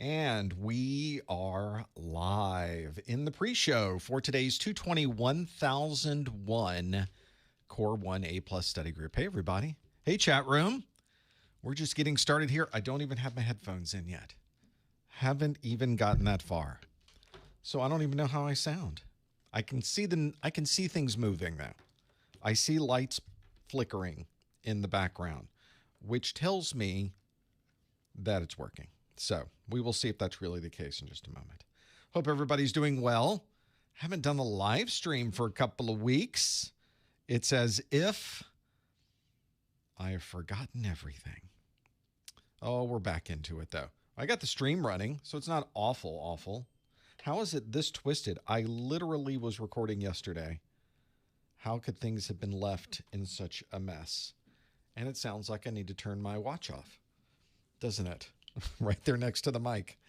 And we are live in the pre-show for today's 220-1001 Core 1A Plus Study Group. Hey, everybody. Hey, chat room. We're just getting started here. I don't even have my headphones in yet. Haven't even gotten that far. So I don't even know how I sound. I can see things moving, though. I see lights flickering in the background, which tells me that it's working. So we will see if that's really the case in just a moment. Hope everybody's doing well. Haven't done the live stream for a couple of weeks. It's as if I have forgotten everything. Oh, we're back into it, though. I got the stream running, so it's not awful. How is it this twisted? I literally was recording yesterday. How could things have been left in such a mess? And it sounds like I need to turn my watch off, doesn't it? Right there next to the mic.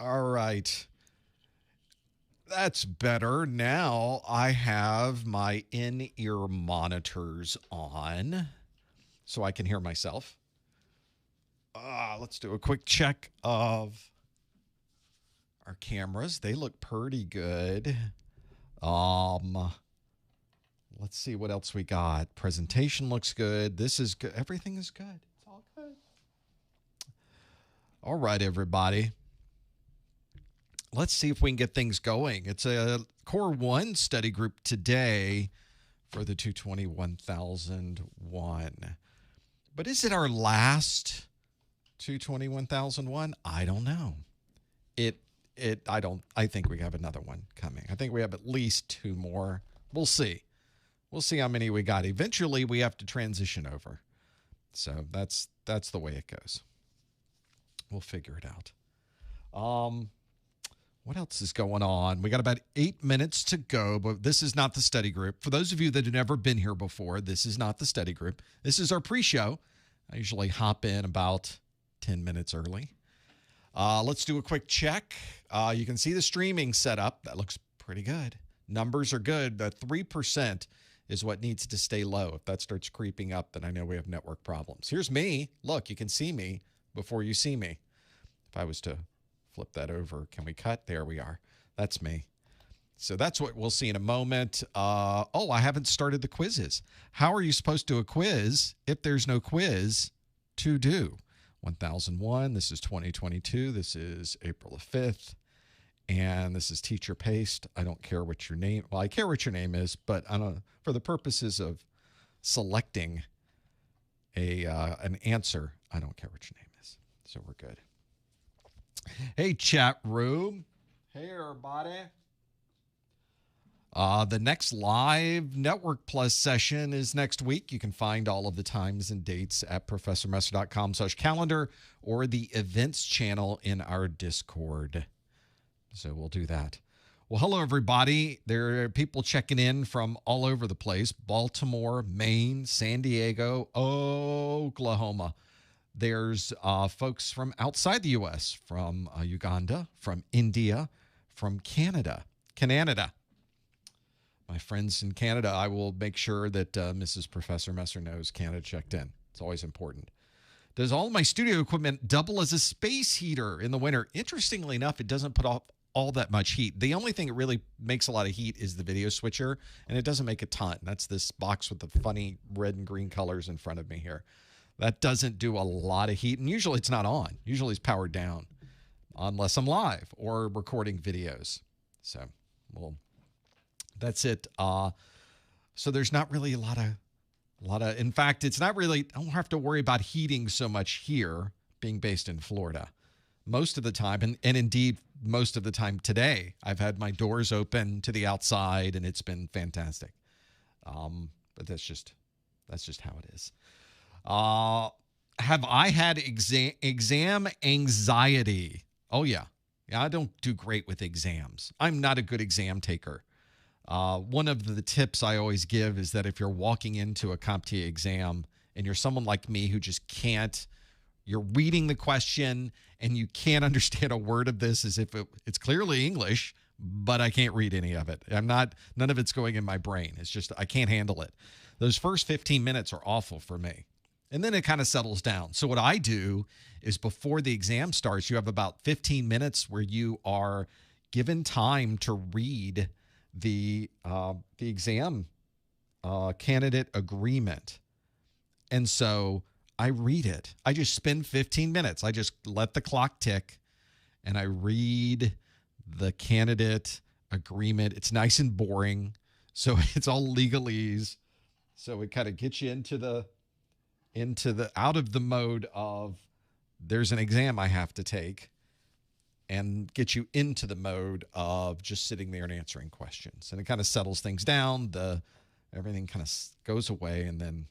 All right. That's better. Now I have my in-ear monitors on so I can hear myself. Let's do a quick check of our cameras. They look pretty good. Let's see what else we got. Presentation looks good. This is good. Everything is good. It's all good. All right, everybody. Let's see if we can get things going. It's a Core 1 study group today for the 220-1001. But is it our last 220-1001? I don't know. I think we have another one coming. I think we have at least two more. We'll see. We'll see how many we got. Eventually, we have to transition over. So that's the way it goes. We'll figure it out. What else is going on? We got about 8 minutes to go, but this is not the study group. For those of you that have never been here before, this is not the study group. This is our pre-show. I usually hop in about 10 minutes early. Let's do a quick check. You can see the streaming setup. That looks pretty good. Numbers are good. The 3% is what needs to stay low. If that starts creeping up, then I know we have network problems. Here's me. Look, you can see me before you see me. If I was to flip that over, can we cut? There we are. That's me. So that's what we'll see in a moment. I haven't started the quizzes. How are you supposed to do a quiz if there's no quiz to do? 1001, this is 2022. This is April 5th. And this is teacher paste. I don't care what your name, well, I care what your name is, but I don't, for the purposes of selecting an answer, I don't care what your name is. So we're good. Hey, chat room. Hey, everybody. The next live Network Plus session is next week. You can find all of the times and dates at professormesser.com/calendar or the events channel in our Discord. So we'll do that. Well, hello, everybody. There are people checking in from all over the place. Baltimore, Maine, San Diego, Oklahoma. There's folks from outside the U.S., from Uganda, from India, from Canada. My friends in Canada, I will make sure that Mrs. Professor Messer knows Canada checked in. It's always important. Does all my studio equipment double as a space heater in the winter? Interestingly enough, it doesn't put off all that much heat. The only thing that really makes a lot of heat is the video switcher, and it doesn't make a ton. That's this box with the funny red and green colors in front of me here. That doesn't do a lot of heat, and usually it's not on. Usually it's powered down, unless I'm live or recording videos. So, well, that's it. So there's not really a lot of. In fact, it's not really. I don't have to worry about heating so much here, being based in Florida. Most of the time, and indeed most of the time today, I've had my doors open to the outside, and it's been fantastic. But that's just how it is. Have I had exam anxiety? Oh, yeah. I don't do great with exams. I'm not a good exam taker. One of the tips I always give is that if you're walking into a CompTIA exam and you're someone like me who just can't, you're reading the question and you can't understand a word of this as if it's clearly English, but I can't read any of it. None of it's going in my brain. It's just, I can't handle it. Those first 15 minutes are awful for me. And then it kind of settles down. So what I do is before the exam starts, you have about 15 minutes where you are given time to read the exam candidate agreement. And so I read it. I just spend 15 minutes. I just let the clock tick and I read the candidate agreement. It's nice and boring. So it's all legalese. So it kind of gets you out of the mode of there's an exam I have to take, and get you into the mode of just sitting there and answering questions. And it kind of settles things down. Everything kind of goes away, and then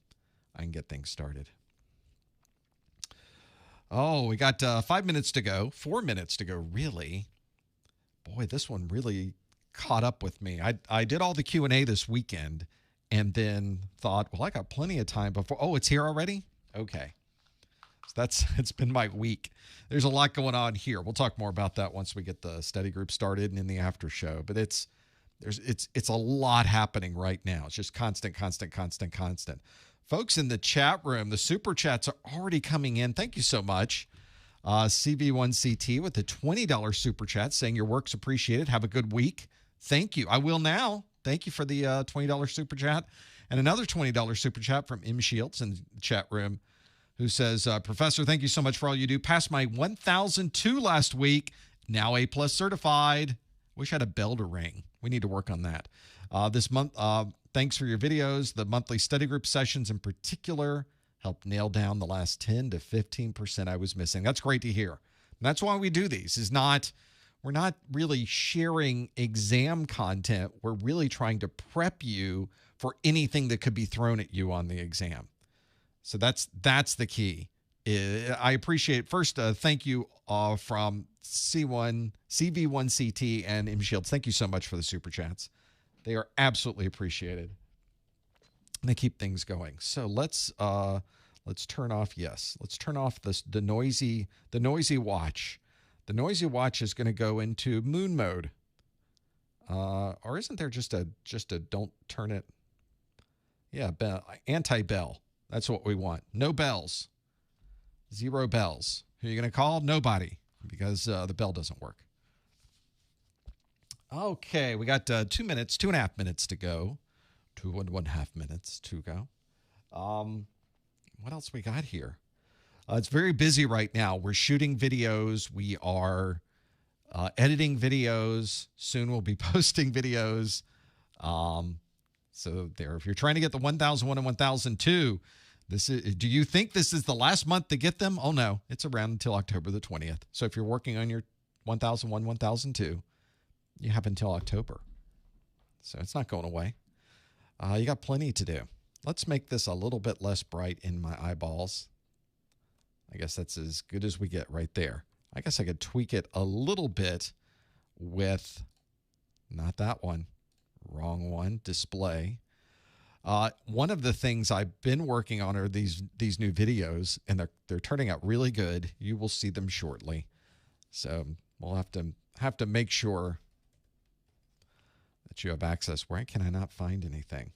I can get things started. Oh, we got 5 minutes to go. 4 minutes to go, really. Boy, this one really caught up with me. I did all the Q&A this weekend and then thought, well, I got plenty of time before. Oh, it's here already? Okay. So it's been my week. There's a lot going on here. We'll talk more about that once we get the study group started and in the after show. But it's a lot happening right now. It's just constant. Folks in the chat room, the super chats are already coming in. Thank you so much. CV1CT with the $20 super chat saying your work's appreciated. Have a good week. Thank you. I will now. Thank you for the $20 super chat. And another $20 super chat from M. Shields in the chat room who says, Professor, thank you so much for all you do. Passed my 1002 last week. Now A+ certified. Wish I had a bell to ring. We need to work on that. This month, thanks for your videos. The monthly study group sessions in particular helped nail down the last 10 to 15% I was missing. That's great to hear. And that's why we do these. We're not really sharing exam content. We're really trying to prep you for anything that could be thrown at you on the exam. So that's the key. I appreciate, first, thank you from CV1CT and M. Shields. Thank you so much for the super chats. They are absolutely appreciated. And they keep things going. So let's turn off, let's turn off the noisy watch. The noisy watch is going to go into moon mode. Or isn't there just a don't turn it? Yeah, anti-bell. That's what we want. No bells. 0 bells. Who are you going to call? Nobody, because the bell doesn't work. Okay, we got 2 minutes, 2.5 minutes to go. 2.5 minutes to go. What else we got here? It's very busy right now. We're shooting videos. We are editing videos. Soon we'll be posting videos. So there, if you're trying to get the 1001 and 1002, do you think this is the last month to get them? Oh, no. It's around until October the 20th. So if you're working on your 1001, 1002, you have until October. So it's not going away. You got plenty to do. Let's make this a little bit less bright in my eyeballs. I guess that's as good as we get right there. I guess I could tweak it a little bit with, not that one, wrong one, display. One of the things I've been working on are these new videos, and they're turning out really good. You will see them shortly. So we'll have to make sure that you have access. Why can I not find anything?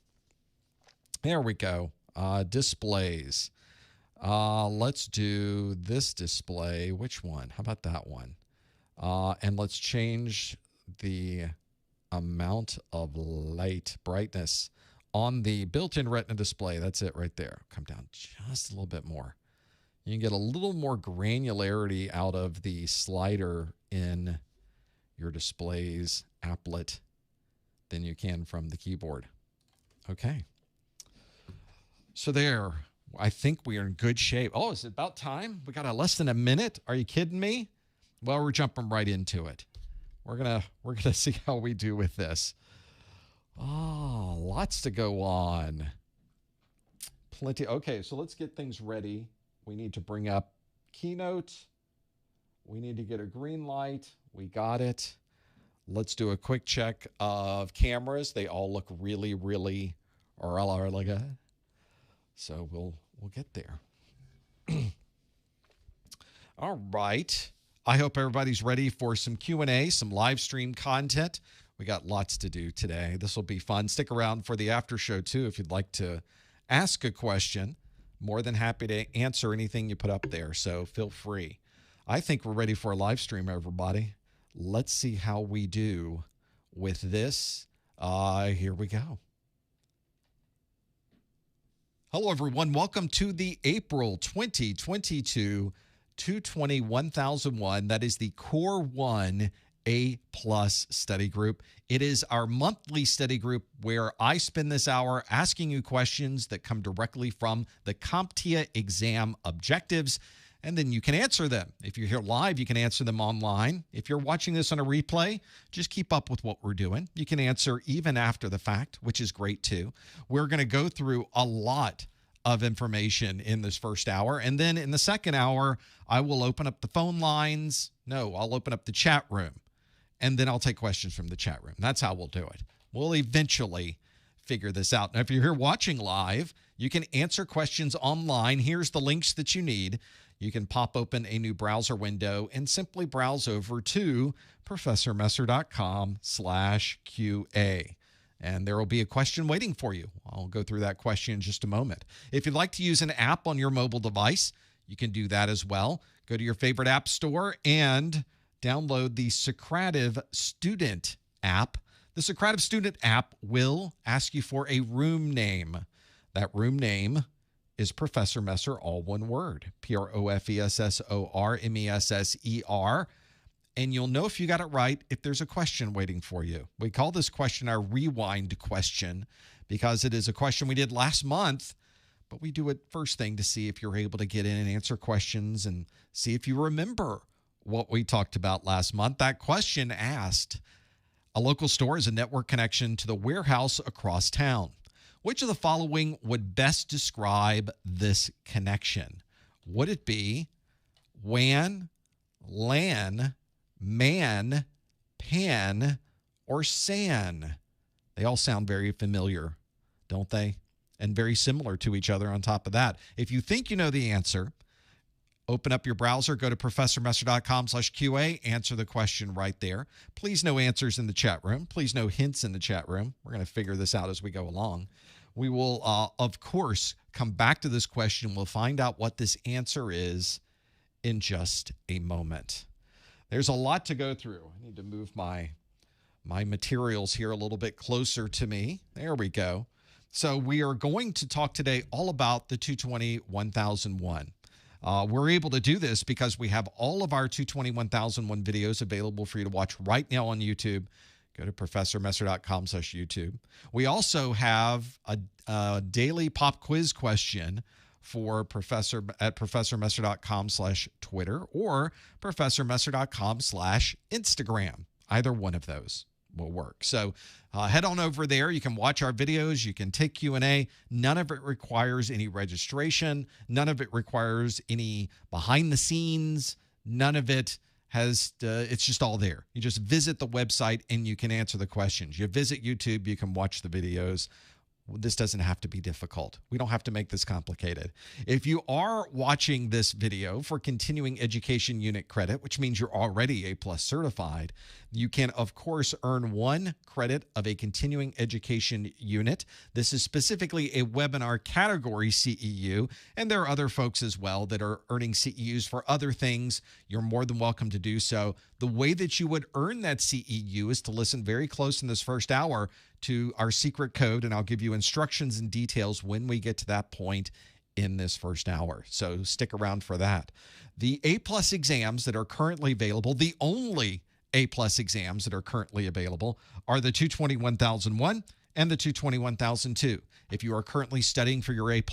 There we go. Displays. Let's do this display. Which one? How about that one? And let's change the amount of light brightness on the built-in Retina display. That's it right there. Come down just a little bit more. You can get a little more granularity out of the slider in your display's applet than you can from the keyboard. Okay. So there, I think we are in good shape. Oh, is it about time? We got less than a minute? Are you kidding me? Well, we're jumping right into it. We're gonna see how we do with this. Oh, lots to go on. Plenty. Okay, so let's get things ready. We need to bring up Keynote. We need to get a green light. We got it. Let's do a quick check of cameras. They all look really, really good. So we'll get there. All right. I hope everybody's ready for some Q&A, some live stream content. We got lots to do today. This will be fun. Stick around for the after show, too, if you'd like to ask a question. More than happy to answer anything you put up there, so feel free. I think we're ready for a live stream, everybody. Let's see how we do with this. Here we go. Hello, everyone. Welcome to the April 2022 220-1001. That is the Core 1 A+ study group. It is our monthly study group where I spend this hour asking you questions that come directly from the CompTIA exam objectives, and then you can answer them. If you're here live, you can answer them online. If you're watching this on a replay, just keep up with what we're doing. You can answer even after the fact, which is great too. We're going to go through a lot of information in this first hour, and then in the second hour, I will open up the phone lines. No, I'll open up the chat room, and then I'll take questions from the chat room. That's how we'll do it. We'll eventually figure this out. Now, if you're here watching live, you can answer questions online. Here's the links that you need. You can pop open a new browser window and simply browse over to professormesser.com/QA. And there will be a question waiting for you. I'll go through that question in just a moment. If you'd like to use an app on your mobile device, you can do that as well. Go to your favorite app store and download the Socrative Student app. The Socrative Student app will ask you for a room name. That room name is Professor Messer, all one word, PROFESSORMESSER. And you'll know if you got it right if there's a question waiting for you. We call this question our rewind question because it is a question we did last month, but we do it first thing to see if you're able to get in and answer questions and see if you remember what we talked about last month. That question asked, a local store is a network connection to the warehouse across town. Which of the following would best describe this connection? Would it be WAN, LAN, MAN, PAN, or SAN? They all sound very familiar, don't they? And very similar to each other on top of that. If you think you know the answer, open up your browser, go to professormesser.com/QA, answer the question right there. Please no answers in the chat room. Please no hints in the chat room. We're going to figure this out as we go along. We will, of course, come back to this question. We'll find out what this answer is in just a moment. There's a lot to go through. I need to move my materials here a little bit closer to me. There we go. So we are going to talk today all about the 220-1001. We're able to do this because we have all of our 220-1001 videos available for you to watch right now on YouTube. Go to professormesser.com/YouTube. We also have a daily pop quiz question for professormesser.com/Twitter or professormesser.com/Instagram. Either one of those will work. So head on over there. You can watch our videos. You can take Q&A. None of it requires any registration. None of it requires any behind the scenes. None of it has, it's just all there. You just visit the website and you can answer the questions. You visit YouTube, you can watch the videos. This doesn't have to be difficult. We don't have to make this complicated. If you are watching this video for continuing education unit credit, which means you're already A+ certified, you can, of course, earn 1 credit of a continuing education unit. This is specifically a webinar category CEU, and there are other folks as well that are earning CEUs for other things. You're more than welcome to do so. The way that you would earn that CEU is to listen very close in this first hour to our secret code, and I'll give you instructions and details when we get to that point in this first hour. So stick around for that. The A+ exams that are currently available, the only A+ exams that are currently available, are the 220-1001 and the 220-1002. If you are currently studying for your A+,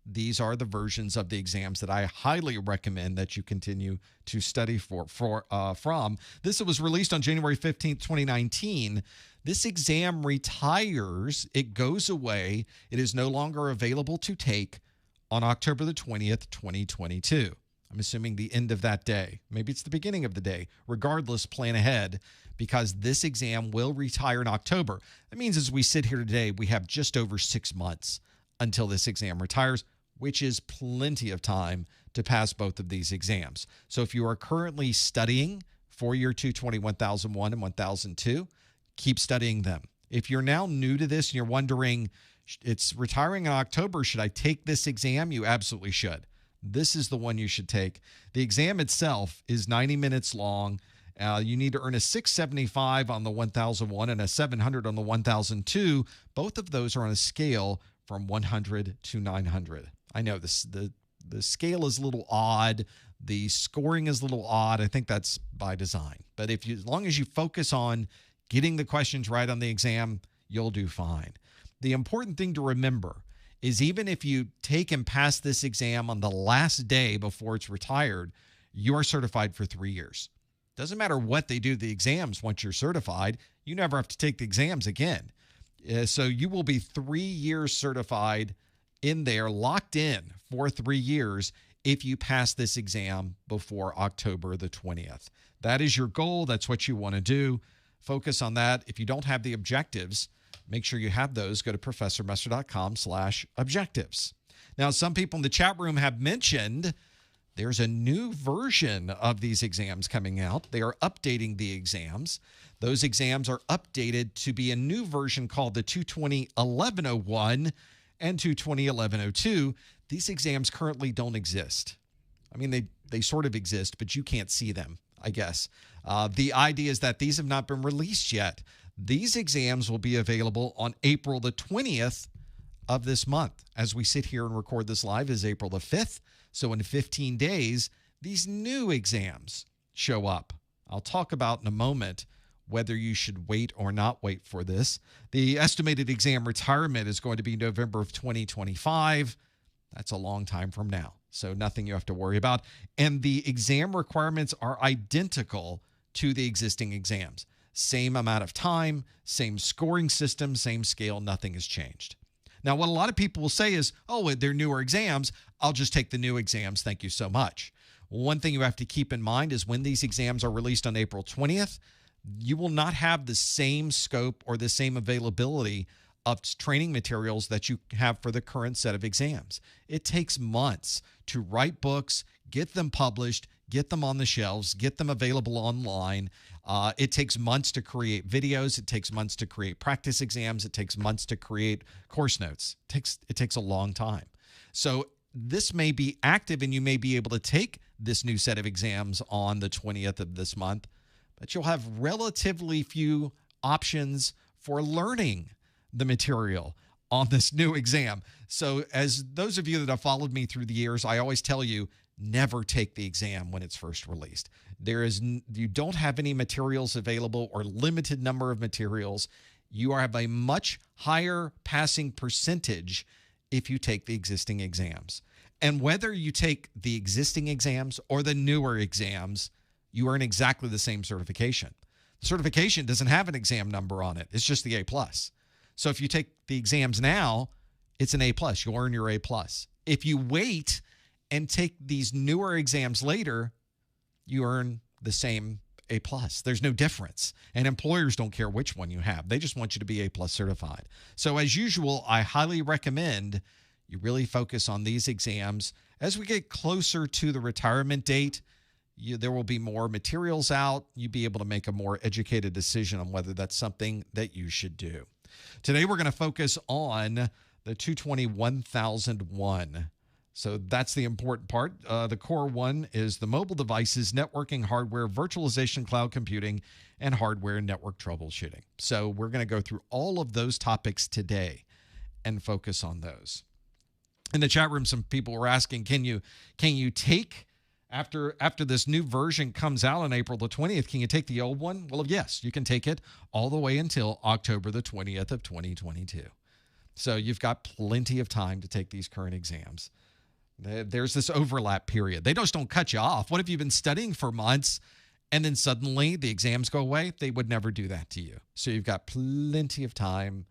these are the versions of the exams that I highly recommend that you continue to study from. This was released on January 15th, 2019. This exam retires. It goes away. It is no longer available to take on October the 20th, 2022. I'm assuming the end of that day. Maybe it's the beginning of the day. Regardless, plan ahead because this exam will retire in October. That means as we sit here today, we have just over 6 months until this exam retires, which is plenty of time to pass both of these exams. So if you are currently studying for your 220-1001 and 1002, keep studying them. If you're now new to this and you're wondering, It's retiring in October. Should I take this exam? You absolutely should. This is the one you should take. The exam itself is 90 minutes long. You need to earn a 675 on the 1001 and a 700 on the 1002. Both of those are on a scale from 100 to 900. I know the scale is a little odd. The scoring is a little odd. I think that's by design. But as long as you focus on getting the questions right on the exam, you'll do fine. The important thing to remember is even if you take and pass this exam on the last day before it's retired, you are certified for 3 years. Doesn't matter what they do to the exams once you're certified, you never have to take the exams again. So you will be 3 years certified in there, locked in for 3 years if you pass this exam before October the 20th. That is your goal. That's what you want to do. Focus on that. If you don't have the objectives, make sure you have those. Go to ProfessorMesser.com/objectives. Now, some people in the chat room have mentioned there's a new version of these exams coming out. They are updating the exams. Those exams are updated to be a new version called the 220-1101 and 220-1102. These exams currently don't exist. I mean, they sort of exist, but you can't see them, I guess. The idea is that these have not been released yet. These exams will be available on April the 20th of this month. As we sit here and record this live is April the 5th. So in 15 days, these new exams show up. I'll talk about in a moment whether you should wait or not wait for this. The estimated exam retirement is going to be November of 2025. That's a long time from now, so nothing you have to worry about. And the exam requirements are identical to the existing exams. Same amount of time, same scoring system, same scale, nothing has changed. Now, what a lot of people will say is, oh, they're newer exams. I'll just take the new exams. Thank you so much. One thing you have to keep in mind is when these exams are released on April 20th, you will not have the same scope or the same availability of training materials that you have for the current set of exams. It takes months to write books, get them published, get them on the shelves, get them available online. It takes months to create videos. It takes months to create practice exams. It takes months to create course notes. It takes a long time. So this may be active and you may be able to take this new set of exams on the 20th of this month, but you'll have relatively few options for learning the material on this new exam. So as those of you that have followed me through the years, I always tell you, never take the exam when it's first released. You don't have any materials available or limited number of materials. You have a much higher passing percentage if you take the existing exams. And whether you take the existing exams or the newer exams, you earn exactly the same certification. The certification doesn't have an exam number on it. It's just the A+. So if you take the exams now, it's an A+. You'll earn your A+. If you wait and take these newer exams later, you earn the same A+. There's no difference. And employers don't care which one you have. They just want you to be A+ certified. So as usual, I highly recommend you really focus on these exams. As we get closer to the retirement date, there will be more materials out. You'll be able to make a more educated decision on whether that's something that you should do. Today, we're going to focus on the 220-1001. So that's the important part. The core one is the mobile devices, networking, hardware, virtualization, cloud computing, and hardware network troubleshooting. So we're going to go through all of those topics today and focus on those. In the chat room, some people were asking, can you take, after this new version comes out on April the 20th, can you take the old one? Well, yes, you can take it all the way until October the 20th of 2022. So you've got plenty of time to take these current exams. There's this overlap period. They just don't cut you off. What if you've been studying for months and then suddenly the exams go away? They would never do that to you. So you've got plenty of time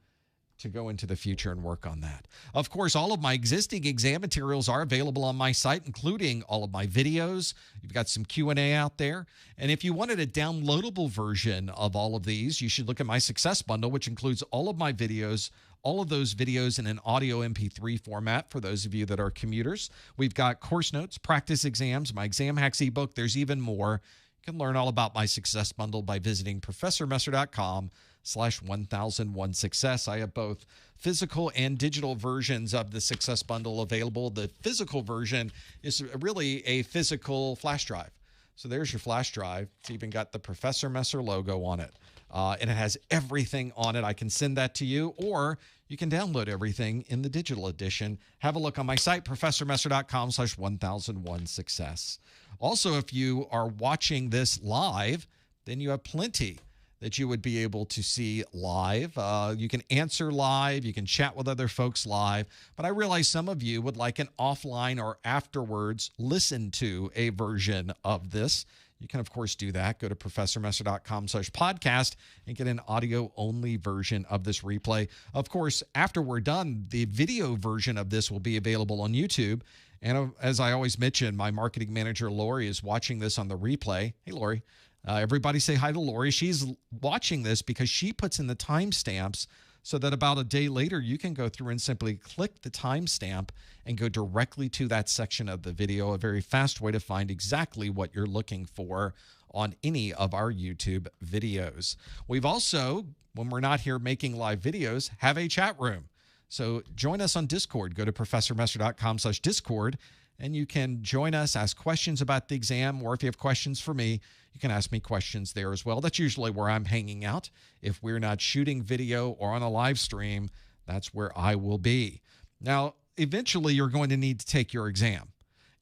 to go into the future and work on that. Of course, all of my existing exam materials are available on my site, including all of my videos. You've got some Q&A out there. And if you wanted a downloadable version of all of these, you should look at my Success Bundle, which includes all of my videos, all of those videos in an audio MP3 format for those of you that are commuters. We've got course notes, practice exams, my Exam Hacks ebook. There's even more. You can learn all about my Success Bundle by visiting ProfessorMesser.com CompTIA.com/1001 Success. I have both physical and digital versions of the Success Bundle available. The physical version is really a physical flash drive. So there's your flash drive. It's even got the Professor Messer logo on it. And it has everything on it. I can send that to you, or you can download everything in the digital edition. Have a look on my site, ProfessorMesser.com/1001 Success. Also, if you are watching this live, then you have plenty that you would be able to see live. You can answer live. You can chat with other folks live. But I realize some of you would like an offline or afterwards listen to a version of this. You can, of course, do that. Go to ProfessorMesser.com/podcast and get an audio-only version of this replay. Of course, after we're done, the video version of this will be available on YouTube. And as I always mention, my marketing manager, Lori, is watching this on the replay. Hey, Lori. Everybody say hi to Lori. She's watching this because she puts in the timestamps so that about a day later, you can go through and simply click the timestamp and go directly to that section of the video, a very fast way to find exactly what you're looking for on any of our YouTube videos. We've also, when we're not here making live videos, have a chat room. So join us on Discord. Go to ProfessorMesser.com/Discord, and you can join us, ask questions about the exam, or if you have questions for me, you can ask me questions there as well. That's usually where I'm hanging out. If we're not shooting video or on a live stream, that's where I will be. Now, eventually, you're going to need to take your exam.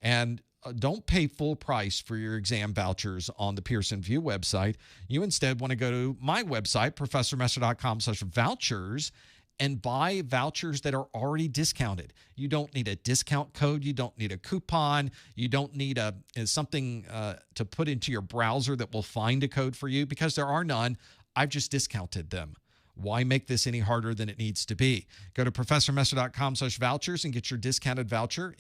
And don't pay full price for your exam vouchers on the Pearson VUE website. You instead want to go to my website, ProfessorMesser.com/vouchers, and buy vouchers that are already discounted. You don't need a discount code. You don't need a coupon. You don't need something to put into your browser that will find a code for you, because there are none. I've just discounted them. Why make this any harder than it needs to be? Go to ProfessorMesser.com/vouchers and get your discounted voucher.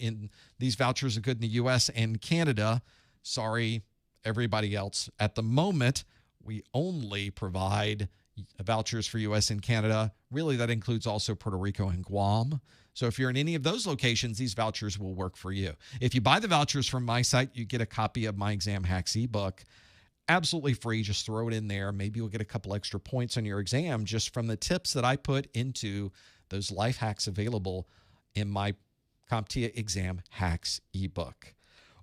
These vouchers are good in the U.S. and Canada. Sorry, everybody else. At the moment, we only provide vouchers for U.S. and Canada. Really, that includes also Puerto Rico and Guam. So if you're in any of those locations, these vouchers will work for you. If you buy the vouchers from my site, you get a copy of my Exam Hacks ebook. Absolutely free. Just throw it in there. Maybe you'll get a couple extra points on your exam just from the tips that I put into those life hacks available in my CompTIA Exam Hacks ebook.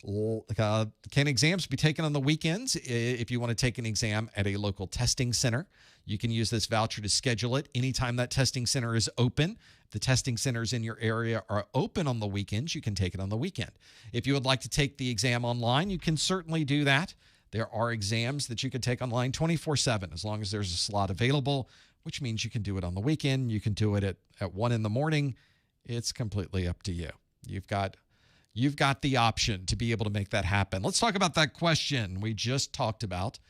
Can exams be taken on the weekends? If you want to take an exam at a local testing center, you can use this voucher to schedule it anytime that testing center is open. If the testing centers in your area are open on the weekends, you can take it on the weekend. If you would like to take the exam online, you can certainly do that. There are exams that you can take online 24/7 as long as there's a slot available, which means you can do it on the weekend. You can do it at 1 in the morning. It's completely up to you. You've got the option to be able to make that happen. Let's talk about that question we just talked about,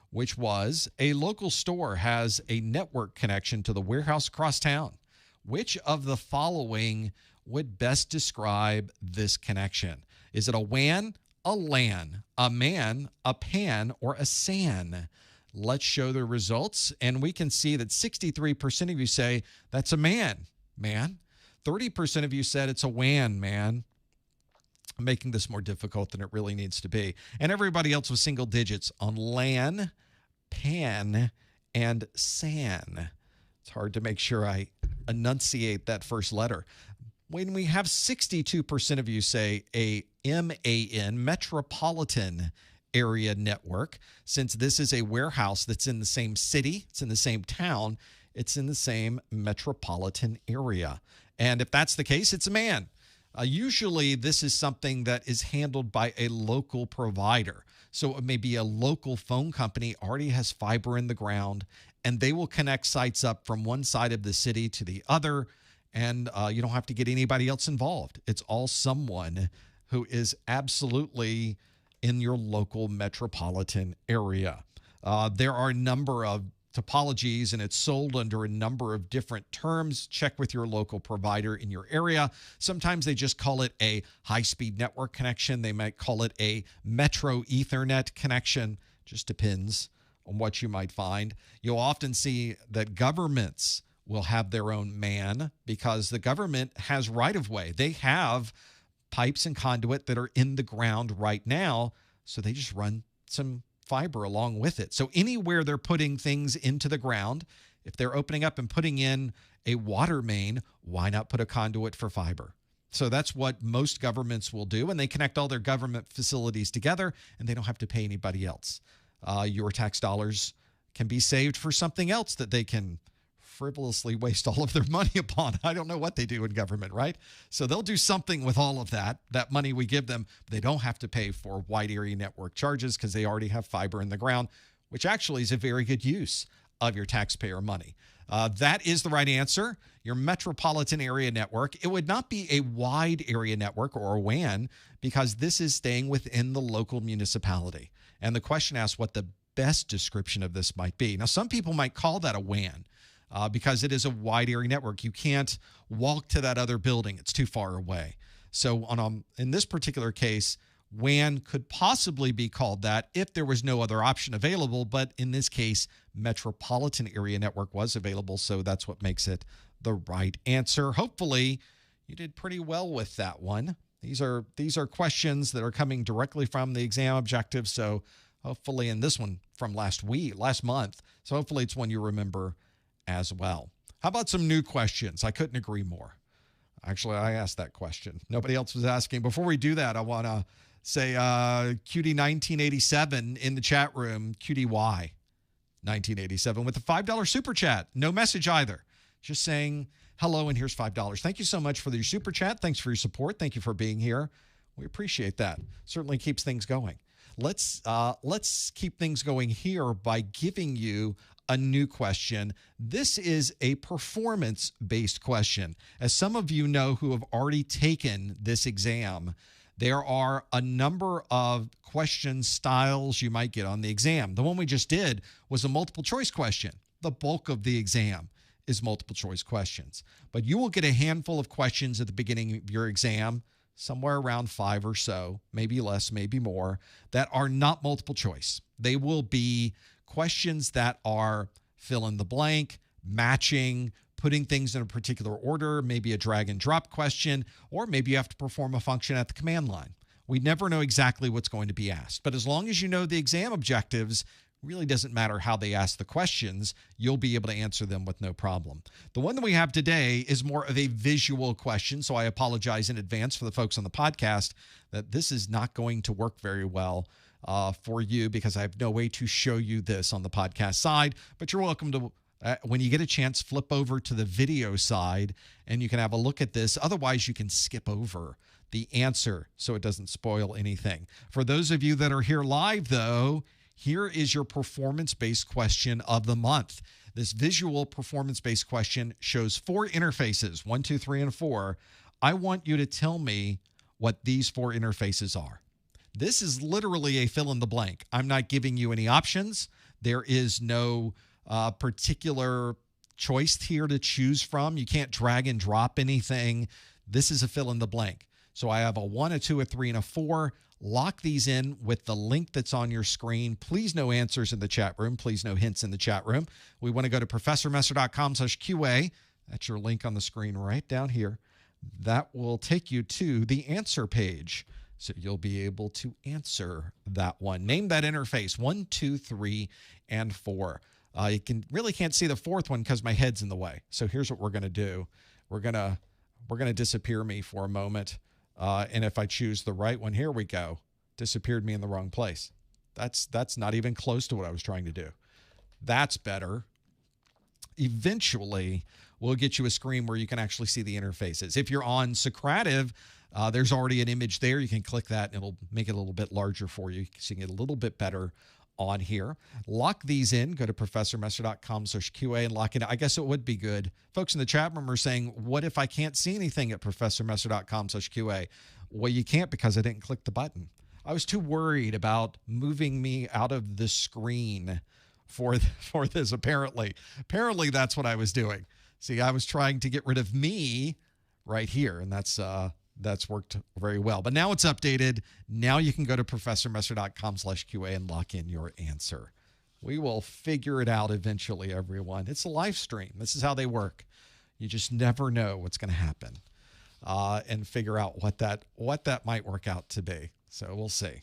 which was a local store has a network connection to the warehouse across town. Which of the following would best describe this connection? Is it a WAN, a LAN, a MAN, a PAN, or a SAN? Let's show the results, and we can see that 63% of you say that's a MAN. 30% of you said it's a WAN, man. Making this more difficult than it really needs to be. And everybody else was single digits on LAN, PAN, and SAN. It's hard to make sure I enunciate that first letter. When we have 62% of you say a MAN, metropolitan area network, since this is a warehouse that's in the same city, it's in the same town, it's in the same metropolitan area. And if that's the case, it's a MAN. Usually, this is something that is handled by a local provider. So it may be a local phone company already has fiber in the ground, and they will connect sites up from one side of the city to the other, and you don't have to get anybody else involved. It's all someone who is absolutely in your local metropolitan area. There are a number of topologies, and it's sold under a number of different terms. Check with your local provider in your area. Sometimes they just call it a high-speed network connection. They might call it a metro Ethernet connection. Just depends on what you might find. You'll often see that governments will have their own MAN because the government has right-of-way. They have pipes and conduit that are in the ground right now, so they just run some fiber along with it. So anywhere they're putting things into the ground, if they're opening up and putting in a water main, why not put a conduit for fiber? So that's what most governments will do, and they connect all their government facilities together, and they don't have to pay anybody else. Your tax dollars can be saved for something else that they can frivolously waste all of their money upon. I don't know what they do in government, right? So they'll do something with all of that money we give them. They don't have to pay for wide area network charges because they already have fiber in the ground, which actually is a very good use of your taxpayer money. That is the right answer. Your metropolitan area network. It would not be a wide area network or a WAN because this is staying within the local municipality. And the question asks what the best description of this might be. Now, some people might call that a WAN because it is a wide area network. You can't walk to that other building. It's too far away. So in this particular case, WAN could possibly be called that if there was no other option available, but in this case, metropolitan area network was available, so that's what makes it the right answer. Hopefully, you did pretty well with that one. These are questions that are coming directly from the exam objectives, so hopefully, and this one from last month, so hopefully it's one you remember as well. How about some new questions? I couldn't agree more. Actually, I asked that question. Nobody else was asking. Before we do that, I want to say QD1987 in the chat room, QDY 1987 with a $5 super chat. No message either. Just saying hello and here's $5. Thank you so much for your super chat. Thanks for your support. Thank you for being here. We appreciate that. Certainly keeps things going. Let's keep things going here by giving you a new question. This is a performance-based question. As some of you know who have already taken this exam, there are a number of question styles you might get on the exam. The one we just did was a multiple choice question. The bulk of the exam is multiple choice questions. But you will get a handful of questions at the beginning of your exam, somewhere around 5 or so, maybe less, maybe more, that are not multiple choice. They will be questions that are fill in the blank, matching, putting things in a particular order, maybe a drag and drop question, or maybe you have to perform a function at the command line. We never know exactly what's going to be asked, but as long as you know the exam objectives, really doesn't matter how they ask the questions, you'll be able to answer them with no problem. The one that we have today is more of a visual question, so I apologize in advance for the folks on the podcast that this is not going to work very well for you because I have no way to show you this on the podcast side, but you're welcome to when you get a chance, flip over to the video side and you can have a look at this. Otherwise, you can skip over the answer so it doesn't spoil anything. For those of you that are here live, though, here is your performance-based question of the month. This visual performance-based question shows 4 interfaces, 1, 2, 3, and 4. I want you to tell me what these 4 interfaces are. This is literally a fill in the blank. I'm not giving you any options. There is no particular choice here to choose from. You can't drag and drop anything. This is a fill in the blank. So I have a 1, a 2, a 3, and a 4. Lock these in with the link that's on your screen. Please no answers in the chat room. Please no hints in the chat room. We want to go to professormesser.com/QA. That's your link on the screen right down here. That will take you to the answer page. So you'll be able to answer that one. Name that interface 1, 2, 3, and 4. You really can't see the 4th one because my head's in the way. So here's what we're going to do. We're gonna disappear me for a moment. And if I choose the right one, here we go. Disappeared me in the wrong place. That's not even close to what I was trying to do. That's better. Eventually, we'll get you a screen where you can actually see the interfaces. If you're on Socrative, there's already an image there. You can click that and it'll make it a little bit larger for you so you can get a little bit better on here. Lock these in. Go to professormesser.com/QA and lock it in. I guess it would be good. Folks in the chat room are saying, what if I can't see anything at professormesser.com/QA? Well, you can't because I didn't click the button. I was too worried about moving me out of the screen for this, apparently. Apparently, that's what I was doing. See, I was trying to get rid of me right here, and that's worked very well. But now it's updated. Now you can go to professormesser.com/QA and lock in your answer. We will figure it out eventually, everyone. It's a live stream. This is how they work. You just never know what's going to happen and figure out what that might work out to be. So we'll see.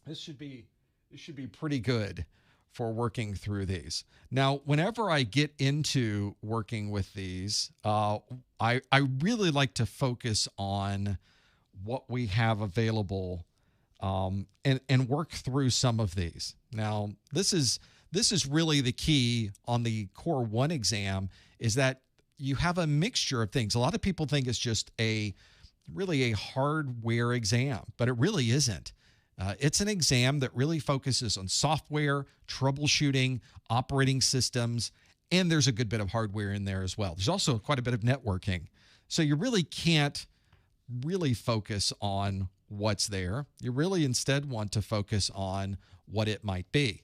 This should be This should be pretty good for working through these. Now, whenever I get into working with these, I really like to focus on what we have available and work through some of these. Now, this is really the key on the Core 1 exam, is that you have a mixture of things. A lot of people think it's just really a hardware exam, but it really isn't. It's an exam that really focuses on software, troubleshooting, operating systems, and there's a good bit of hardware in there as well. There's also quite a bit of networking. So you really can't really focus on what's there. You really instead want to focus on what it might be.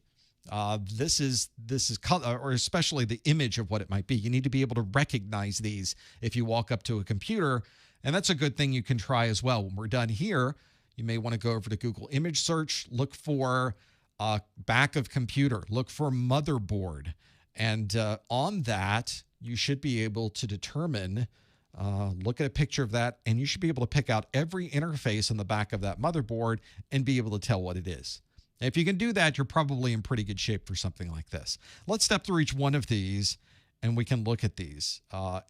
This is color, or especially the image of what it might be. You need to be able to recognize these if you walk up to a computer, and that's a good thing you can try as well. When we're done here, you may want to go over to Google image search, look for back of computer, look for motherboard, and on that you should be able to determine, look at a picture of that, and you should be able to pick out every interface on the back of that motherboard and be able to tell what it is. If you can do that, you're probably in pretty good shape for something like this. Let's step through each one of these, and we can look at these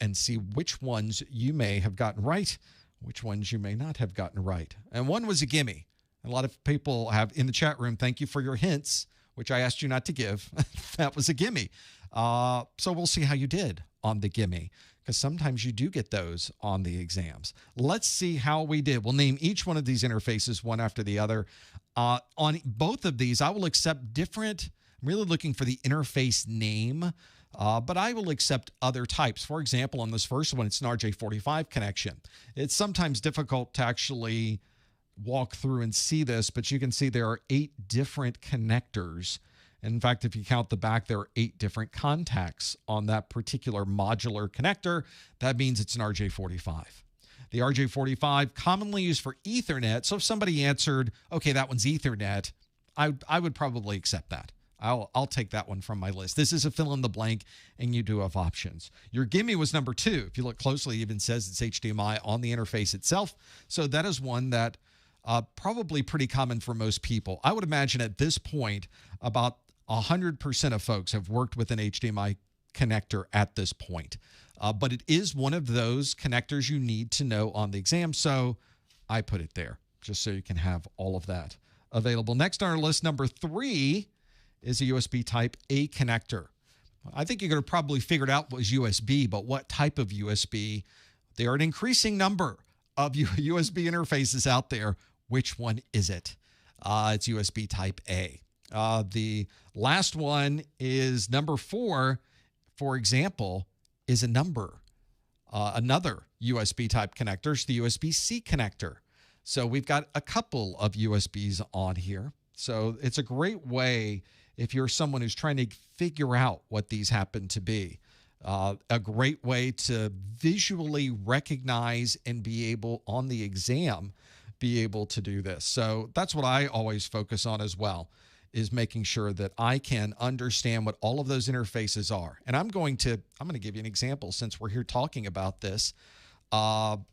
and see which ones you may have gotten right, which ones you may not have gotten right. And one was a gimme. A lot of people have in the chat room, thank you for your hints, which I asked you not to give. That was a gimme. So we'll see how you did on the gimme, because sometimes you do get those on the exams. Let's see how we did. We'll name each one of these interfaces one after the other. On both of these, I will accept different. I'm really looking for the interface name, but I will accept other types. For example, on this first one, it's an RJ45 connection. It's sometimes difficult to actually walk through and see this, but you can see there are 8 different connectors. In fact, if you count the back, there are 8 different contacts on that particular modular connector. That means it's an RJ45. The RJ45 commonly used for Ethernet. So if somebody answered, okay, that one's Ethernet, I would probably accept that. I'll take that one from my list. This is a fill in the blank, and you do have options. Your gimme was number 2. If you look closely, it even says it's HDMI on the interface itself. So that is one that probably pretty common for most people. I would imagine at this point, about 100% of folks have worked with an HDMI connector at this point. But it is one of those connectors you need to know on the exam, so I put it there just so you can have all of that available. Next on our list, number 3, is a USB type A connector. I think you could have probably figured out what was USB, but what type of USB? There are an increasing number of USB interfaces out there. Which one is it? It's USB type A. The last one is number 4, for example, is a number. Another USB type connector is the USB-C connector. So we've got a couple of USBs on here. So it's a great way if you're someone who's trying to figure out what these happen to be. A great way to visually recognize and be able, on the exam, be able to do this. So that's what I always focus on as well, is making sure that I can understand what all of those interfaces are. And I'm going to give you an example since we're here talking about this. I'm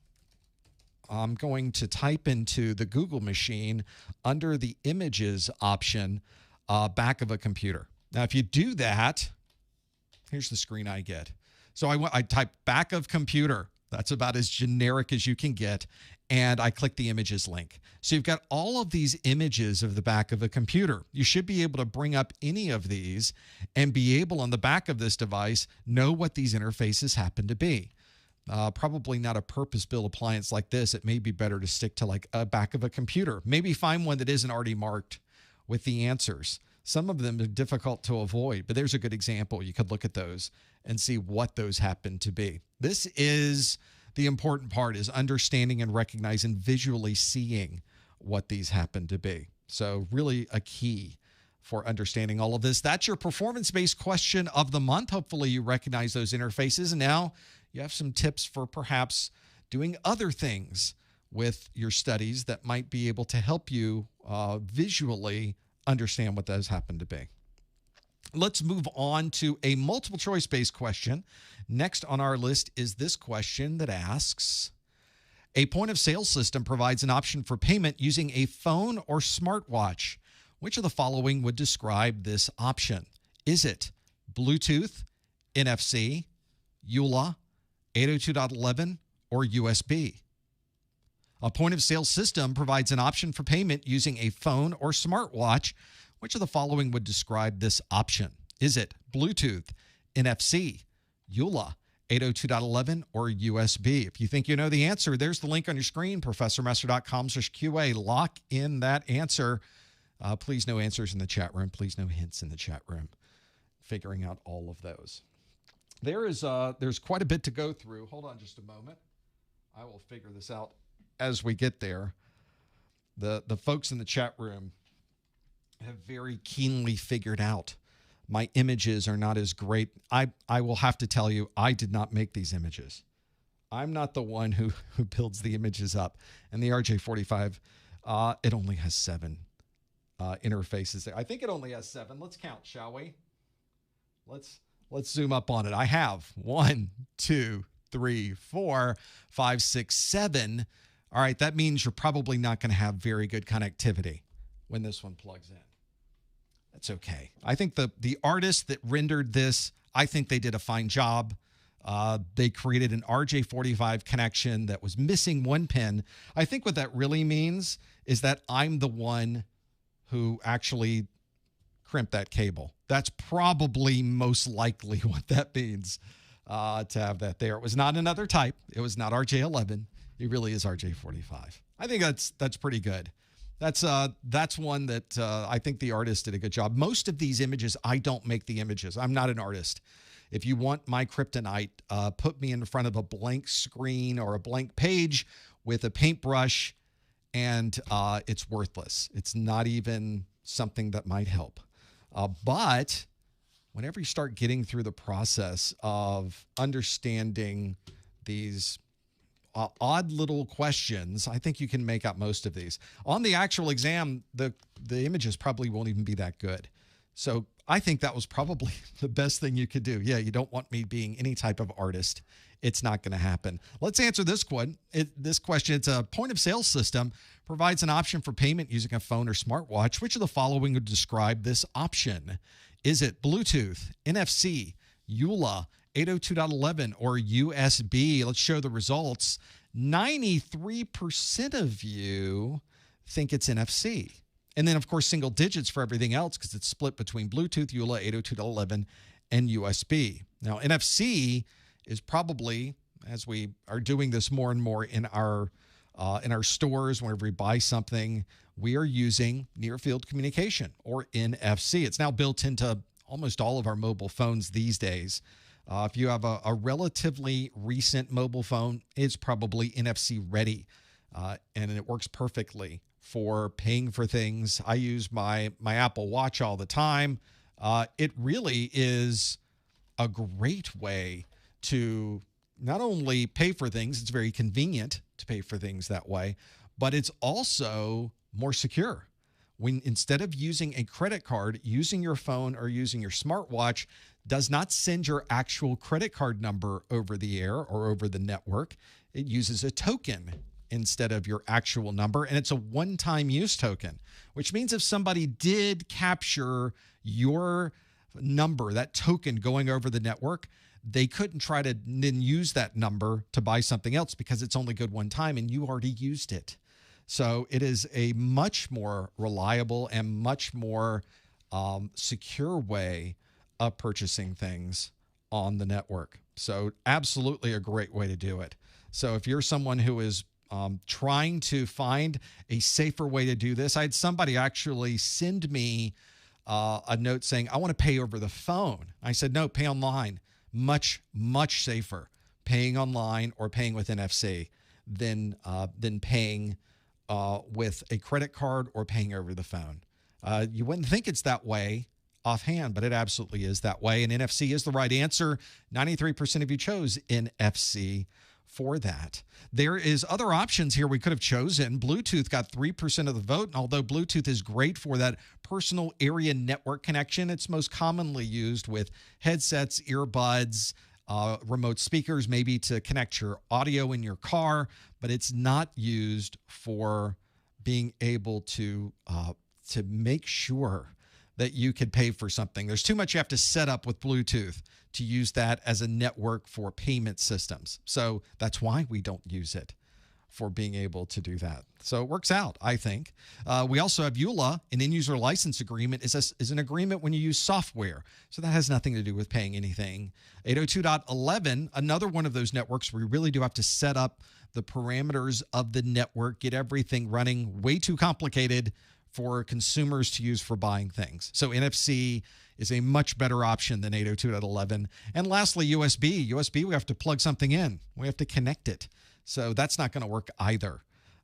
going to type into the Google machine under the images option, back of a computer. Now, if you do that, here's the screen I get. So I type back of computer. That's about as generic as you can get. And I click the images link. So you've got all of these images of the back of a computer. You should be able to bring up any of these and be able on the back of this device know what these interfaces happen to be. Probably not a purpose-built appliance like this. It may be better to stick to like a back of a computer. Maybe find one that isn't already marked with the answers. Some of them are difficult to avoid, but there's a good example. You could look at those and see what those happen to be. This is the important part, is understanding and recognizing, visually seeing what these happen to be. So really a key for understanding all of this. That's your performance-based question of the month. Hopefully you recognize those interfaces. And now you have some tips for perhaps doing other things with your studies that might be able to help you visually understand what those happen to be. Let's move on to a multiple choice based question. Next on our list is this question that asks, a point of sale system provides an option for payment using a phone or smartwatch. Which of the following would describe this option? Is it Bluetooth, NFC, EULA, 802.11, or USB? A point-of-sale system provides an option for payment using a phone or smartwatch. Which of the following would describe this option? Is it Bluetooth, NFC, EULA, 802.11, or USB? If you think you know the answer, there's the link on your screen, professormaster.com/QA. Lock in that answer. Please no answers in the chat room. Please no hints in the chat room. Figuring out all of those. There's quite a bit to go through. Hold on just a moment. I will figure this out as we get there. The folks in the chat room have very keenly figured out my images are not as great. I will have to tell you, I did not make these images. I'm not the one who builds the images up. And the RJ45, it only has 7 interfaces there. I think it only has 7. Let's count, shall we? Let's zoom up on it. I have 1, 2, 3, 4, 5, 6, 7. All right, that means you're probably not going to have very good connectivity when this one plugs in. That's okay. I think the artist that rendered this, I think they did a fine job. They created an RJ45 connection that was missing 1 pin. I think what that really means is that I'm the one who actually crimped that cable. That's probably most likely what that means, to have that there. It was not another type. It was not RJ11. It really is RJ45. I think that's pretty good. That's one that I think the artist did a good job. Most of these images, I don't make the images. I'm not an artist. If you want my kryptonite, put me in front of a blank screen or a blank page with a paintbrush, and it's worthless. It's not even something that might help. But whenever you start getting through the process of understanding these odd little questions, I think you can make out most of these. On the actual exam, the images probably won't even be that good. So I think that was probably the best thing you could do. Yeah, you don't want me being any type of artist. It's not going to happen. Let's answer this one. This question, it's a point-of-sale system, provides an option for payment using a phone or smartwatch. Which of the following would describe this option? Is it Bluetooth, NFC, EULA, 802.11, or USB? Let's show the results. 93% of you think it's NFC. And then, of course, single digits for everything else because it's split between Bluetooth, EULA, 802.11, and USB. Now, NFC is probably, as we are doing this more and more in our stores, whenever we buy something, we are using near-field communication, or NFC. It's now built into almost all of our mobile phones these days. If you have a relatively recent mobile phone, it's probably NFC ready, and it works perfectly for paying for things. I use my Apple Watch all the time. It really is a great way to not only pay for things, it's very convenient to pay for things that way, but it's also more secure. Instead of using a credit card, using your phone or using your smartwatch does not send your actual credit card number over the air or over the network. It uses a token instead of your actual number, and it's a one-time use token, which means if somebody did capture your number, that token going over the network, they couldn't try to then use that number to buy something else because it's only good one time and you already used it. So it is a much more reliable and much more secure way of purchasing things on the network. So absolutely a great way to do it. So if you're someone who is trying to find a safer way to do this, I had somebody actually send me a note saying, I want to pay over the phone. I said, no, pay online. Much, much safer paying online or paying with NFC than paying with a credit card or paying over the phone. You wouldn't think it's that way offhand, but it absolutely is that way. And NFC is the right answer. 93% of you chose NFC for that. There is other options here we could have chosen. Bluetooth got 3% of the vote. And although Bluetooth is great for that personal area network connection, it's most commonly used with headsets, earbuds, remote speakers, maybe to connect your audio in your car, but it's not used for being able to to make sure that you could pay for something. There's too much you have to set up with Bluetooth to use that as a network for payment systems. So that's why we don't use it for being able to do that. So it works out, I think. We also have EULA, an end-user license agreement, is an agreement when you use software. So that has nothing to do with paying anything. 802.11, another one of those networks where we really do have to set up the parameters of the network, get everything running, way too complicated for consumers to use for buying things. So NFC is a much better option than 802.11. And lastly, USB. USB, we have to plug something in. We have to connect it. So that's not going to work either.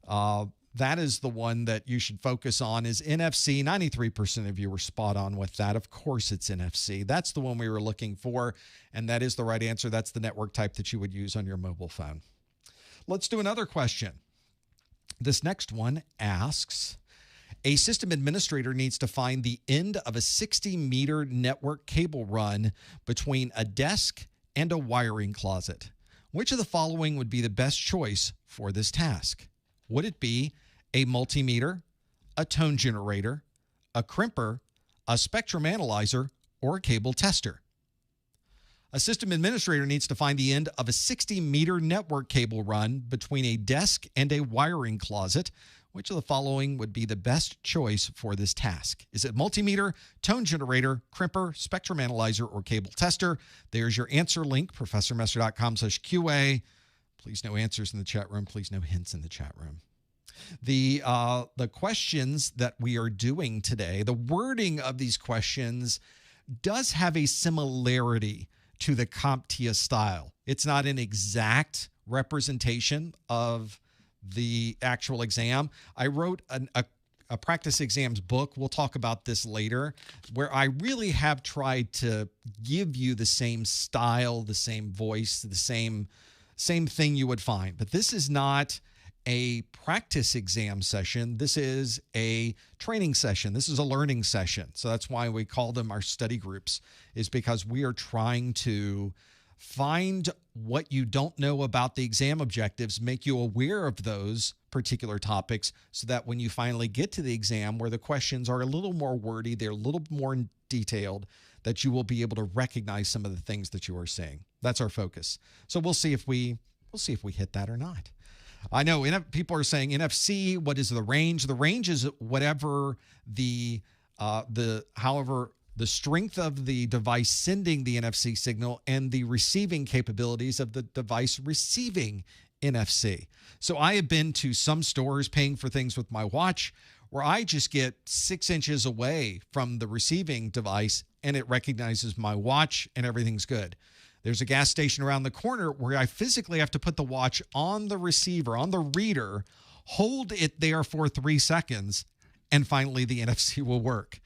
That is the one that you should focus on is NFC. 93% of you were spot on with that. Of course, it's NFC. That's the one we were looking for, and that is the right answer. That's the network type that you would use on your mobile phone. Let's do another question. This next one asks, a system administrator needs to find the end of a 60-meter network cable run between a desk and a wiring closet. Which of the following would be the best choice for this task? Would it be a multimeter, a tone generator, a crimper, a spectrum analyzer, or a cable tester? A system administrator needs to find the end of a 60-meter network cable run between a desk and a wiring closet. Which of the following would be the best choice for this task? Is it multimeter, tone generator, crimper, spectrum analyzer, or cable tester? There's your answer link, professormesser.com/QA. Please no answers in the chat room. Please no hints in the chat room. The questions that we are doing today, the wording of these questions does have a similarity to the CompTIA style. It's not an exact representation of the actual exam. I wrote a practice exams book. We'll talk about this later, where I really have tried to give you the same style, the same voice, the same thing you would find. But this is not a practice exam session. This is a training session. This is a learning session. So that's why we call them our study groups, is because we are trying to find what you don't know about the exam objectives, make you aware of those particular topics so that when you finally get to the exam where the questions are a little more wordy, they're a little more detailed, that you will be able to recognize some of the things that you are seeing. That's our focus. So we'll see if we hit that or not. I know people are saying NFC, what is the range? The range is whatever however the strength of the device sending the NFC signal and the receiving capabilities of the device receiving NFC. So I have been to some stores paying for things with my watch where I just get 6 inches away from the receiving device and it recognizes my watch and everything's good. There's a gas station around the corner where I physically have to put the watch on the receiver, on the reader, hold it there for 3 seconds, and finally the NFC will work.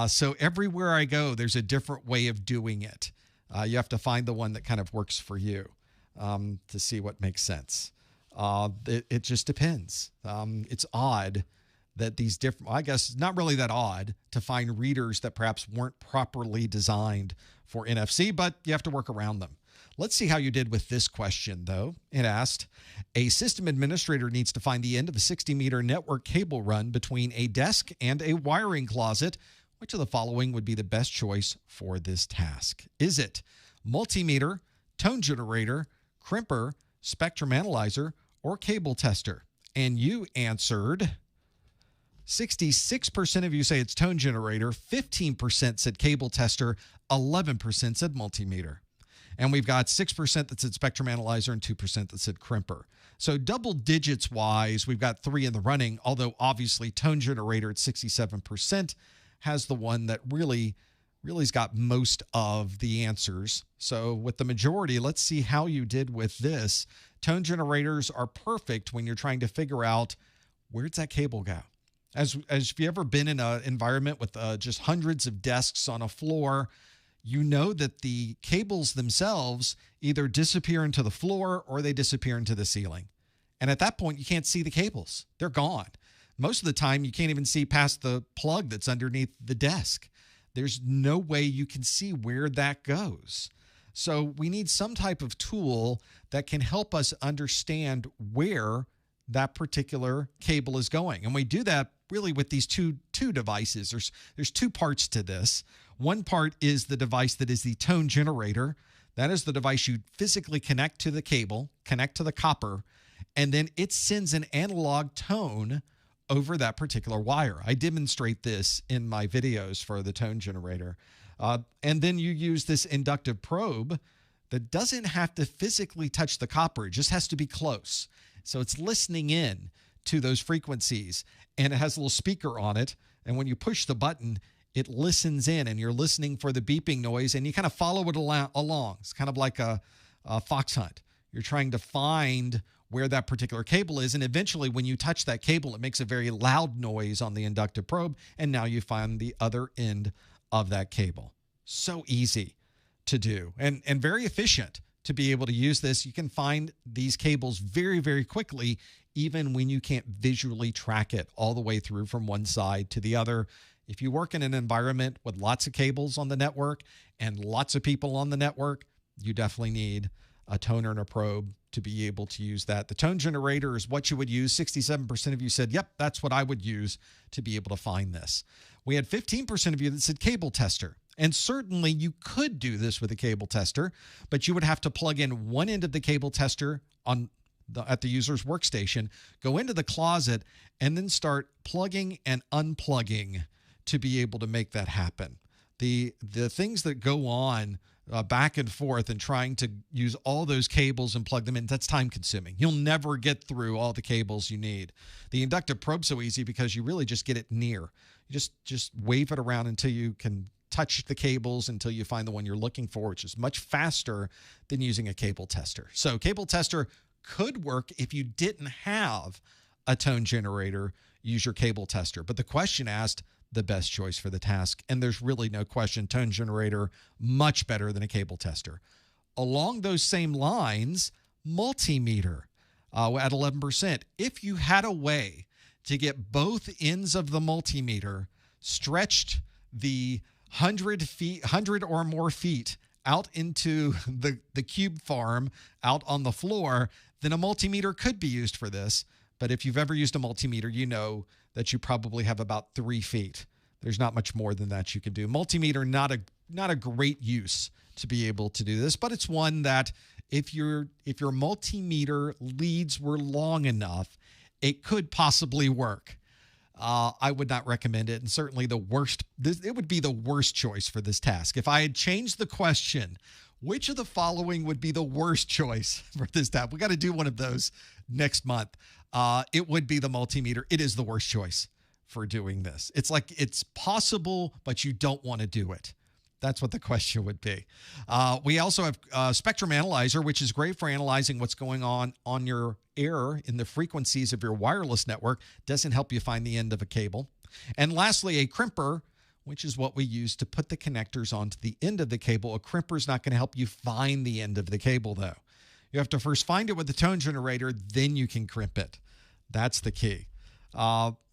So everywhere I go, there's a different way of doing it. You have to find the one that kind of works for you to see what makes sense. It just depends. It's odd that these different, I guess not really that odd to find readers that perhaps weren't properly designed for NFC, but you have to work around them. Let's see how you did with this question, though. It asked, a system administrator needs to find the end of a 60-meter network cable run between a desk and a wiring closet. Which of the following would be the best choice for this task? Is it multimeter, tone generator, crimper, spectrum analyzer, or cable tester? And you answered, 66% of you say it's tone generator, 15% said cable tester, 11% said multimeter. And we've got 6% that said spectrum analyzer and 2% that said crimper. So double digits wise, we've got 3 in the running, although obviously tone generator at 67% has the one that really's got most of the answers. So with the majority, let's see how you did with this. Tone generators are perfect when you're trying to figure out where's that cable go. As if you ever been in an environment with just hundreds of desks on a floor, you know that the cables themselves either disappear into the floor or they disappear into the ceiling. And at that point, you can't see the cables. They're gone. Most of the time, you can't even see past the plug that's underneath the desk. There's no way you can see where that goes. So we need some type of tool that can help us understand where that particular cable is going. And we do that really with these two devices. There's two parts to this. One part is the device that is the tone generator. That is the device you physically connect to the cable, connect to the copper, and then it sends an analog tone over that particular wire. I demonstrate this in my videos for the tone generator. And then you use this inductive probe that doesn't have to physically touch the copper. It just has to be close. So it's listening in to those frequencies, and it has a little speaker on it. And when you push the button, it listens in, and you're listening for the beeping noise, and you kind of follow it along. It's kind of like a fox hunt. You're trying to find where that particular cable is, and eventually when you touch that cable, it makes a very loud noise on the inductive probe, and now you find the other end of that cable. So easy to do, and very efficient to be able to use this. You can find these cables very, very quickly, even when you can't visually track it all the way through from one side to the other. If you work in an environment with lots of cables on the network and lots of people on the network, you definitely need a toner and a probe to be able to use that. The tone generator is what you would use. 67% of you said, yep, that's what I would use to be able to find this. We had 15% of you that said cable tester. And certainly you could do this with a cable tester, but you would have to plug in one end of the cable tester at the user's workstation, go into the closet, and then start plugging and unplugging to be able to make that happen. The things that go on back and forth and trying to use all those cables and plug them in, that's time consuming. You'll never get through all the cables you need. The inductive probe's so easy because you really just get it near. You just wave it around until you can touch the cables until you find the one you're looking for, which is much faster than using a cable tester. So cable tester could work if you didn't have a tone generator. Use your cable tester. But the question asked, the best choice for the task, and there's really no question, tone generator much better than a cable tester. Along those same lines, multimeter at 11%. If you had a way to get both ends of the multimeter stretched the 100 or more feet out into the cube farm out on the floor, then a multimeter could be used for this. But if you've ever used a multimeter, you know that you probably have about 3 feet. There's not much more than that you can do. Multimeter, not a great use to be able to do this, but it's one that if your multimeter leads were long enough, it could possibly work. I would not recommend it, and certainly it would be the worst choice for this task. If I had changed the question, which of the following would be the worst choice for this task? We got to do one of those next month. It would be the multimeter. It is the worst choice for doing this. It's like it's possible, but you don't want to do it. That's what the question would be. We also have a spectrum analyzer, which is great for analyzing what's going on your error in the frequencies of your wireless network. Doesn't help you find the end of a cable. And lastly, a crimper, which is what we use to put the connectors onto the end of the cable. A crimper is not going to help you find the end of the cable, though. You have to first find it with the tone generator, then you can crimp it. That's the key.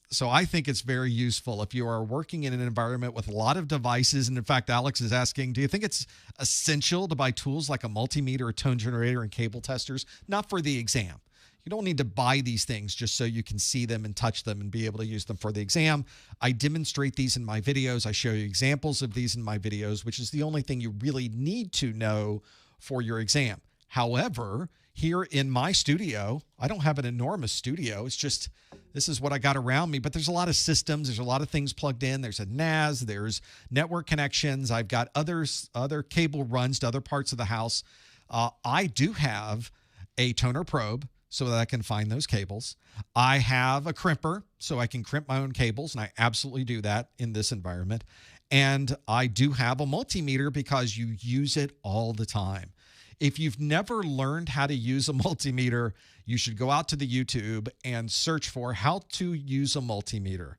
So I think it's very useful if you are working in an environment with a lot of devices. And in fact, Alex is asking, do you think it's essential to buy tools like a multimeter, a tone generator, and cable testers? Not for the exam. You don't need to buy these things just so you can see them and touch them and be able to use them for the exam. I demonstrate these in my videos. I show you examples of these in my videos, which is the only thing you really need to know for your exam. However, here in my studio, I don't have an enormous studio. It's just, this is what I got around me, but there's a lot of systems. There's a lot of things plugged in. There's a NAS, there's network connections. I've got other cable runs to other parts of the house. I do have a toner probe so that I can find those cables. I have a crimper so I can crimp my own cables, and I absolutely do that in this environment. And I do have a multimeter because you use it all the time. If you've never learned how to use a multimeter, you should go out to the YouTube and search for how to use a multimeter,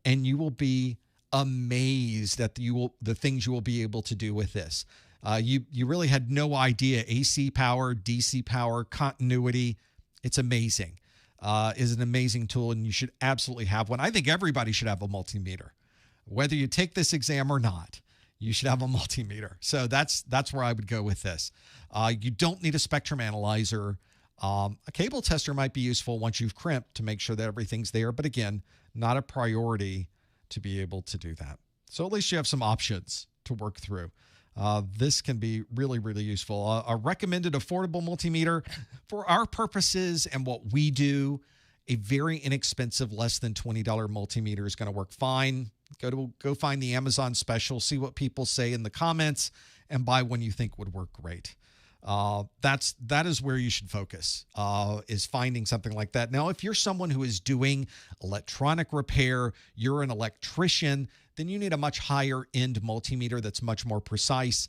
and you will be amazed at the things you will be able to do with this. You really had no idea. AC power, DC power, continuity. It's amazing. Is an amazing tool, and you should absolutely have one. I think everybody should have a multimeter, whether you take this exam or not. You should have a multimeter. So that's where I would go with this. You don't need a spectrum analyzer. A cable tester might be useful once you've crimped to make sure that everything's there. But again, not a priority to be able to do that. So at least you have some options to work through. This can be really, really useful. A recommended affordable multimeter for our purposes and what we do, a very inexpensive, less than $20 multimeter is going to work fine. Go find the Amazon special, see what people say in the comments, and buy one you think would work great. That is where you should focus, is finding something like that. Now, if you're someone who is doing electronic repair, you're an electrician, then you need a much higher end multimeter that's much more precise.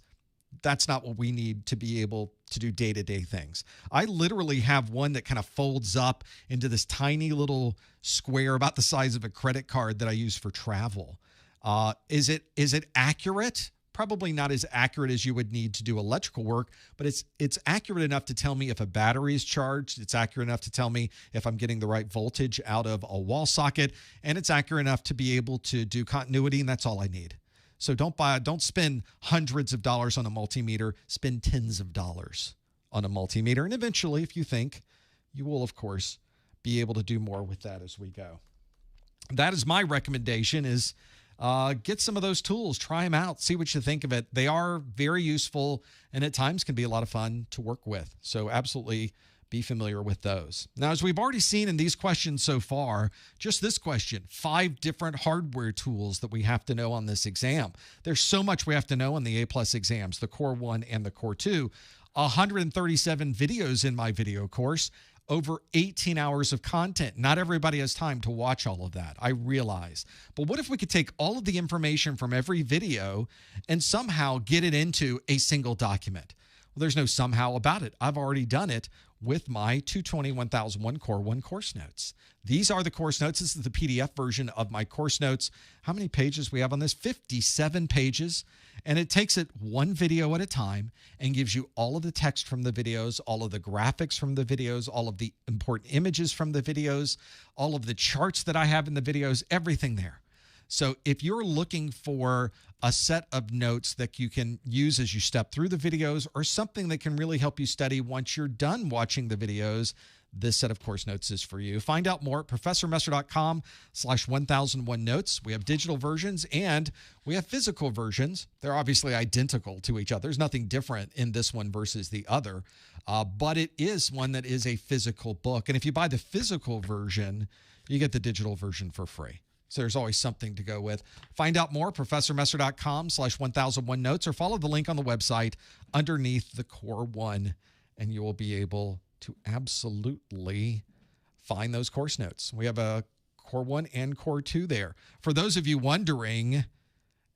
That's not what we need to be able to do day-to-day things. I literally have one that kind of folds up into this tiny little square about the size of a credit card that I use for travel. Is it accurate? Probably not as accurate as you would need to do electrical work, but it's accurate enough to tell me if a battery is charged. It's accurate enough to tell me if I'm getting the right voltage out of a wall socket, and it's accurate enough to be able to do continuity, and that's all I need. So don't spend hundreds of dollars on a multimeter, spend tens of dollars on a multimeter, and eventually, if you think, you will, of course, be able to do more with that as we go. That is my recommendation, is get some of those tools, try them out, see what you think of it. They are very useful and at times can be a lot of fun to work with. So absolutely be familiar with those. Now, as we've already seen in these questions so far, just this question, 5 different hardware tools that we have to know on this exam. There's so much we have to know on the A+ exams, the Core 1 and the Core 2. 137 videos in my video course. Over 18 hours of content. Not everybody has time to watch all of that, I realize. But what if we could take all of the information from every video and somehow get it into a single document? Well, there's no somehow about it. I've already done it with my 220-1001 Core 1 course notes. These are the course notes. This is the PDF version of my course notes. How many pages we have on this? 57 pages. And it takes it one video at a time and gives you all of the text from the videos, all of the graphics from the videos, all of the important images from the videos, all of the charts that I have in the videos, everything there. So if you're looking for a set of notes that you can use as you step through the videos, or something that can really help you study once you're done watching the videos, this set of course notes is for you. Find out more at professormesser.com/1001 notes. We have digital versions and we have physical versions. They're obviously identical to each other. There's nothing different in this one versus the other, but it is one that is a physical book. And if you buy the physical version, you get the digital version for free. So there's always something to go with. Find out more, professormesser.com/1001 notes, or follow the link on the website underneath the Core 1, and you will be able to absolutely find those course notes. We have a Core 1 and Core 2 there. For those of you wondering,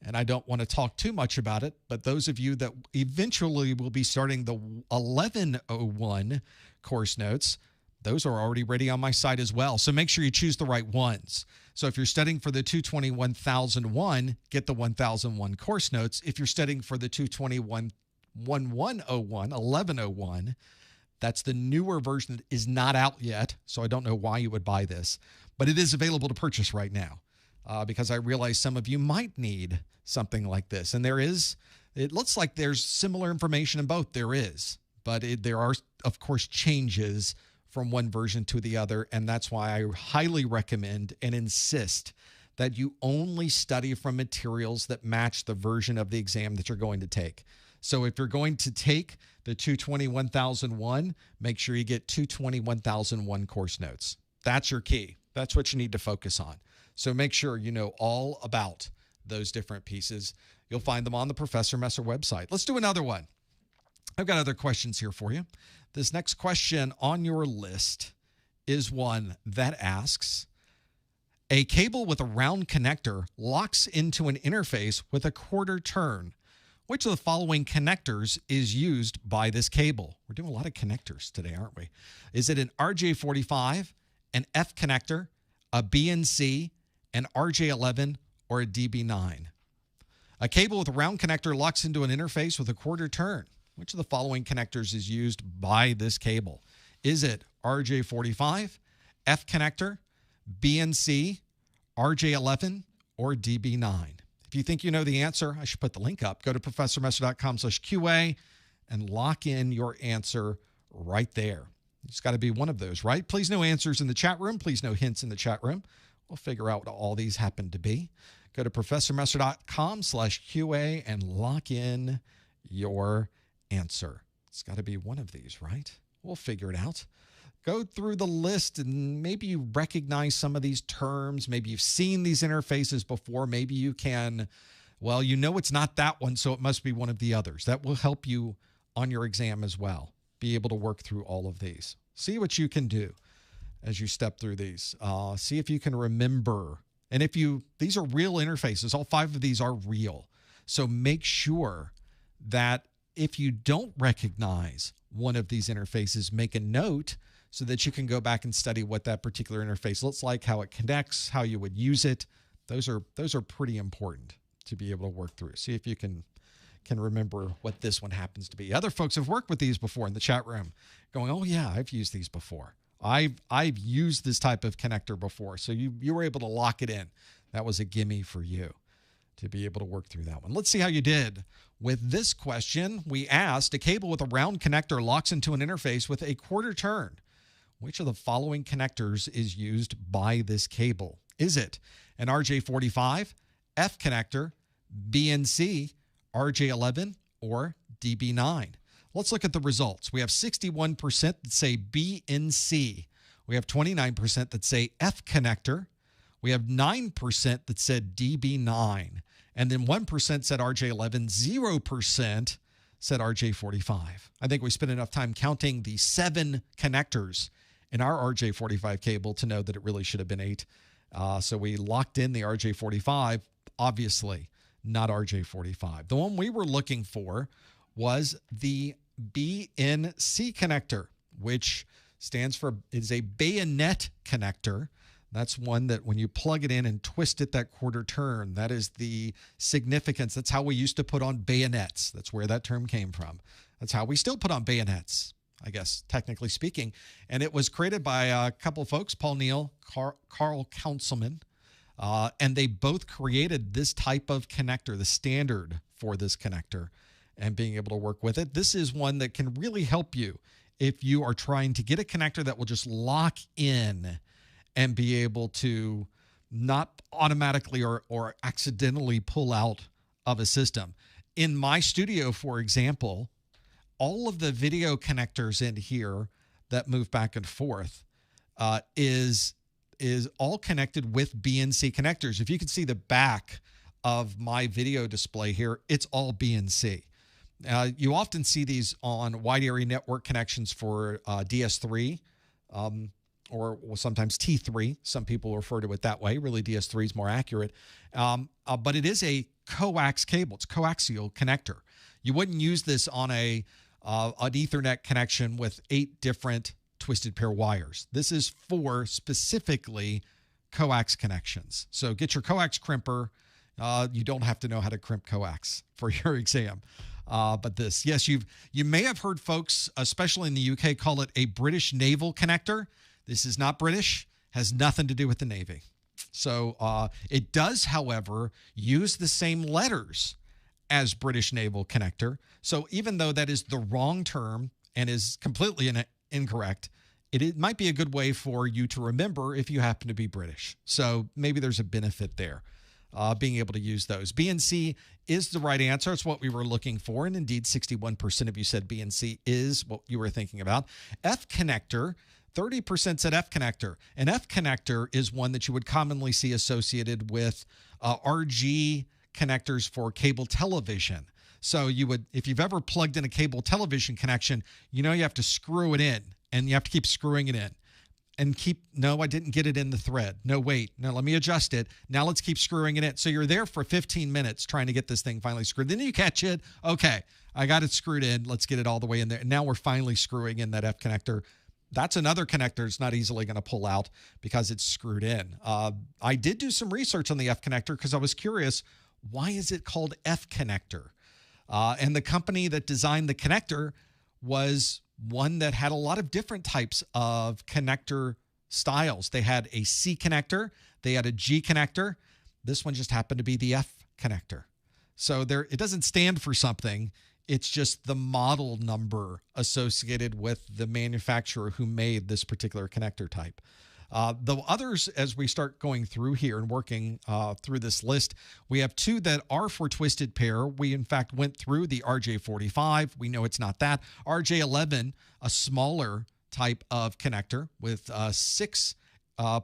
and I don't want to talk too much about it, but those of you that eventually will be starting the 1101 course notes, those are already ready on my site as well. So make sure you choose the right ones. So if you're studying for the 220-1001, get the 1001 course notes. If you're studying for the 220-1101, that's the newer version that is not out yet, so I don't know why you would buy this. But it is available to purchase right now because I realize some of you might need something like this. And it looks like there's similar information in both. There is. But there are, of course, changes from one version to the other, and that's why I highly recommend and insist that you only study from materials that match the version of the exam that you're going to take. So if you're going to take the 220-1001, make sure you get 220-1001 course notes. That's your key. That's what you need to focus on. So make sure you know all about those different pieces. You'll find them on the Professor Messer website. Let's do another one. I've got other questions here for you. This next question on your list is one that asks, a cable with a round connector locks into an interface with a quarter turn. Which of the following connectors is used by this cable? We're doing a lot of connectors today, aren't we? Is it an RJ45, an F connector, a BNC, an RJ11, or a DB9? A cable with a round connector locks into an interface with a quarter turn. Which of the following connectors is used by this cable? Is it RJ45, F connector, BNC, RJ11, or DB9? If you think you know the answer, I should put the link up. Go to professormesser.com/QA and lock in your answer right there. It's got to be one of those, right? Please no answers in the chat room. Please no hints in the chat room. We'll figure out what all these happen to be. Go to professormesser.com/QA and lock in your answer. It's got to be one of these, right? We'll figure it out. Go through the list and maybe you recognize some of these terms. Maybe you've seen these interfaces before. Maybe you can, well, you know it's not that one, so it must be one of the others. That will help you on your exam as well. Be able to work through all of these. See what you can do as you step through these. See if you can remember. And these are real interfaces. All 5 of these are real. So make sure that if you don't recognize one of these interfaces, make a note so that you can go back and study what that particular interface looks like, how it connects, how you would use it. Those are pretty important to be able to work through. See if you can remember what this one happens to be. Other folks have worked with these before in the chat room going, oh yeah, I've used these before. I've used this type of connector before. So you were able to lock it in. That was a gimme for you to be able to work through that one. Let's see how you did. With this question, we asked, a cable with a round connector locks into an interface with a quarter turn. Which of the following connectors is used by this cable? Is it an RJ45, F connector, BNC, RJ11, or DB9? Let's look at the results. We have 61% that say BNC. We have 29% that say F connector. We have 9% that said DB9. And then 1% said RJ11, 0% said RJ45. I think we spent enough time counting the 7 connectors in our RJ45 cable to know that it really should have been 8. So we locked in the RJ45, obviously not RJ45. The one we were looking for was the BNC connector, which is a bayonet connector. That's one that when you plug it in and twist it that quarter turn, that is the significance. That's how we used to put on bayonets. That's where that term came from. That's how we still put on bayonets, I guess, technically speaking. And it was created by a couple of folks, Paul Neal, Carl Councilman, and they both created this type of connector, the standard for this connector, and being able to work with it. This is one that can really help you if you are trying to get a connector that will just lock in and be able to not automatically or accidentally pull out of a system. In my studio, for example, all of the video connectors in here that move back and forth is all connected with BNC connectors. If you can see the back of my video display here, it's all BNC. You often see these on wide area network connections for DS3 or sometimes T3. Some people refer to it that way. Really, DS3 is more accurate. But it is a coax cable. It's coaxial connector. You wouldn't use this on an Ethernet connection with 8 different twisted pair wires. This is for specifically coax connections. So get your coax crimper. You don't have to know how to crimp coax for your exam. But this, yes, you may have heard folks, especially in the UK, call it a British naval connector. This is not British, has nothing to do with the Navy. So it does, however, use the same letters as British naval connector. So even though that is the wrong term and is completely incorrect, it might be a good way for you to remember if you happen to be British. So maybe there's a benefit there, being able to use those. BNC is the right answer. It's what we were looking for. And indeed, 61% of you said BNC is what you were thinking about. F connector, 30% said F connector. An F connector is one that you would commonly see associated with RG connectors for cable television. So you would, if you've ever plugged in a cable television connection, you know you have to screw it in and you have to keep screwing it in and no, I didn't get it in the thread. No, wait, no, let me adjust it. Now let's keep screwing it in. So you're there for 15 minutes trying to get this thing finally screwed. Then you catch it. Okay, I got it screwed in. Let's get it all the way in there. And now we're finally screwing in that F connector. That's another connector it's not easily going to pull out because it's screwed in. I did do some research on the F connector because I was curious, why is it called F connector? And the company that designed the connector was one that had a lot of different types of connector styles. They had a C connector. They had a G connector. This one just happened to be the F connector. So it doesn't stand for something. It's just the model number associated with the manufacturer who made this particular connector type. The others, as we start going through here and working through this list, we have two that are for twisted pair. We, in fact, went through the RJ45. We know it's not that. RJ11, a smaller type of connector with 6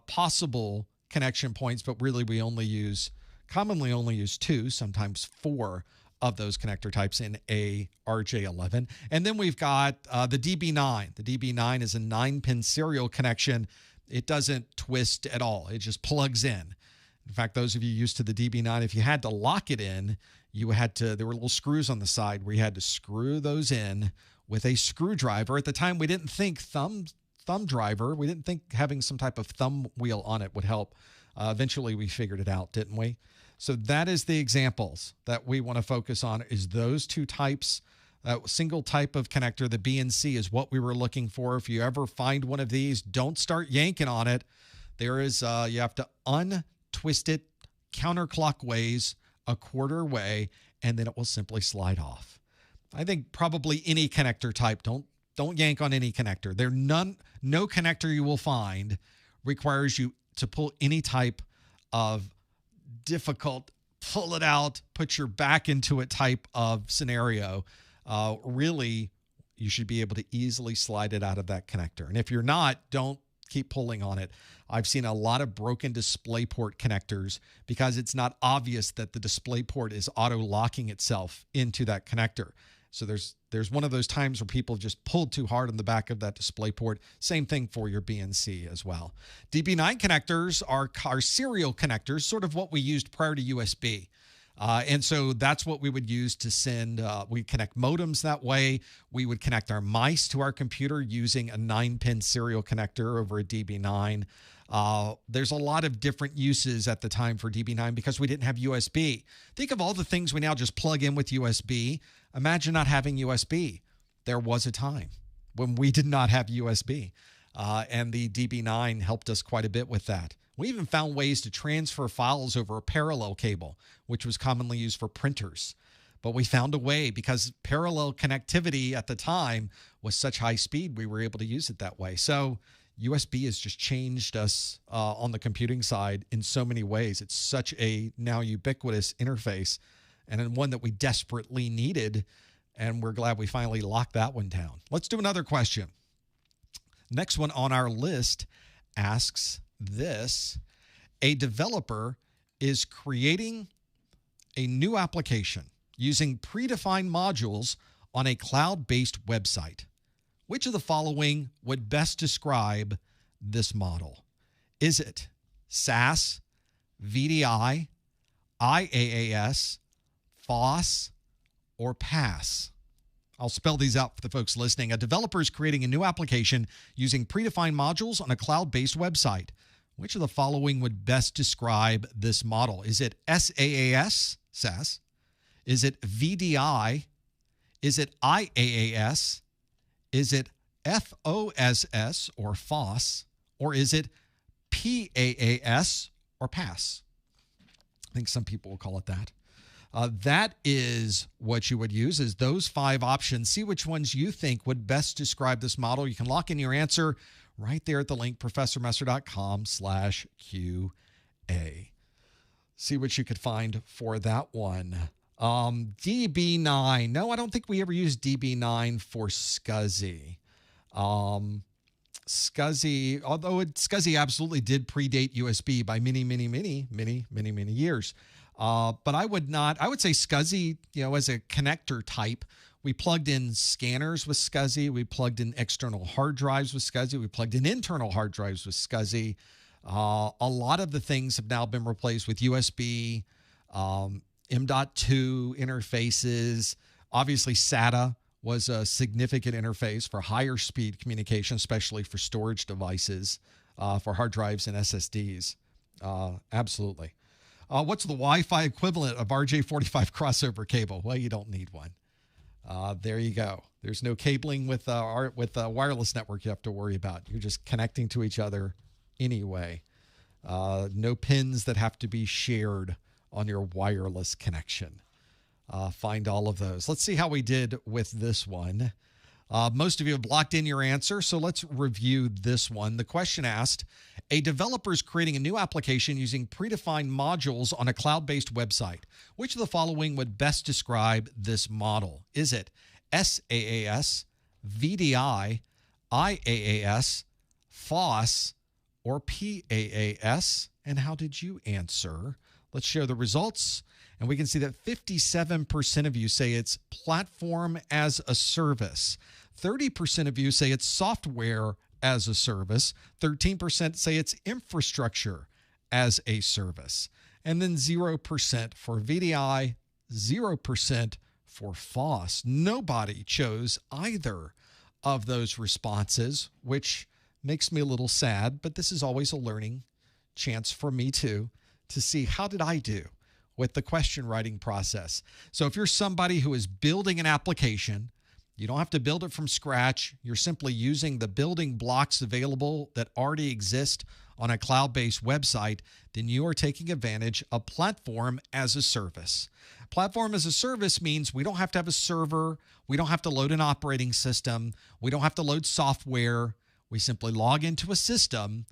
possible connection points, but really we commonly only use 2, sometimes 4 of those connector types in a RJ11. And then we've got the DB9. The DB9 is a 9-pin serial connection. It doesn't twist at all. It just plugs in. In fact, those of you used to the DB9, if you had to lock it in, there were little screws on the side where you had to screw those in with a screwdriver. At the time, we didn't think thumb driver. We didn't think having some type of thumb wheel on it would help. Eventually, we figured it out, didn't we? So that is the examples that we want to focus on, is those two types. Single type of connector, the BNC, is what we were looking for. If you ever find one of these, don't start yanking on it. There is, you have to untwist it counterclockwise a quarter way, and then it will simply slide off. I think probably any connector type, don't yank on any connector. No connector you will find requires you to pull any type of difficult, pull it out, put your back into it type of scenario. Really, you should be able to easily slide it out of that connector. And if you're not, don't keep pulling on it. I've seen a lot of broken DisplayPort connectors because it's not obvious that the DisplayPort is auto-locking itself into that connector. So there's one of those times where people just pulled too hard on the back of that DisplayPort. Same thing for your BNC as well. DB9 connectors are serial connectors, sort of what we used prior to USB. And so that's what we would use to send. We connect modems that way. We would connect our mice to our computer using a 9-pin serial connector over a DB9. There's a lot of different uses at the time for DB9 because we didn't have USB. Think of all the things we now just plug in with USB. Imagine not having USB. There was a time when we did not have USB, and the DB9 helped us quite a bit with that. We even found ways to transfer files over a parallel cable, which was commonly used for printers. But we found a way because parallel connectivity at the time was such high speed, we were able to use it that way. So USB has just changed us on the computing side in so many ways. It's such a now ubiquitous interface and one that we desperately needed, and we're glad we finally locked that one down. Let's do another question. Next one on our list asks this: a developer is creating a new application using predefined modules on a cloud-based website. Which of the following would best describe this model? Is it SAS, VDI, IaaS, FOSS, or PaaS? I'll spell these out for the folks listening. A developer is creating a new application using predefined modules on a cloud-based website. Which of the following would best describe this model? Is it SaaS, SAS? Is it VDI? Is it IaaS? Is it FOSS or FOSS? Or is it PaaS or PaaS? I think some people will call it that. That is what you would use, is those 5 options. See which ones you think would best describe this model. You can lock in your answer right there at the link, professormesser.com/QA. See what you could find for that one. DB9. No, I don't think we ever used DB9 for SCSI. SCSI, although SCSI absolutely did predate USB by many years. But I would say SCSI, as a connector type, we plugged in scanners with SCSI. We plugged in external hard drives with SCSI. We plugged in internal hard drives with SCSI. A lot of the things have now been replaced with USB, M.2 interfaces. Obviously, SATA was a significant interface for higher speed communication, especially for storage devices, for hard drives and SSDs. Absolutely. What's the Wi-Fi equivalent of RJ45 crossover cable? Well, you don't need one. There you go. There's no cabling with a wireless network you have to worry about. You're just connecting to each other anyway. No pins that have to be shared on your wireless connection. find all of those. Let's see how we did with this one. Most of you have locked in your answer, so let's review this one. The question asked, a developer is creating a new application using predefined modules on a cloud-based website. Which of the following would best describe this model? Is it SaaS, VDI, IaaS, FOSS, or PaaS? And how did you answer? Let's share the results. And we can see that 57% of you say it's platform as a service. 30% of you say it's software as a service. 13% say it's infrastructure as a service. And then 0% for VDI, 0% for FOSS. Nobody chose either of those responses, which makes me a little sad, but this is always a learning chance for me too, to see how did I do with the question writing process. So if you're somebody who is building an application, you don't have to build it from scratch. You're simply using the building blocks available that already exist on a cloud-based website, then you are taking advantage of platform as a service. Platform as a service means we don't have to have a server. We don't have to load an operating system. We don't have to load software. We simply log into a system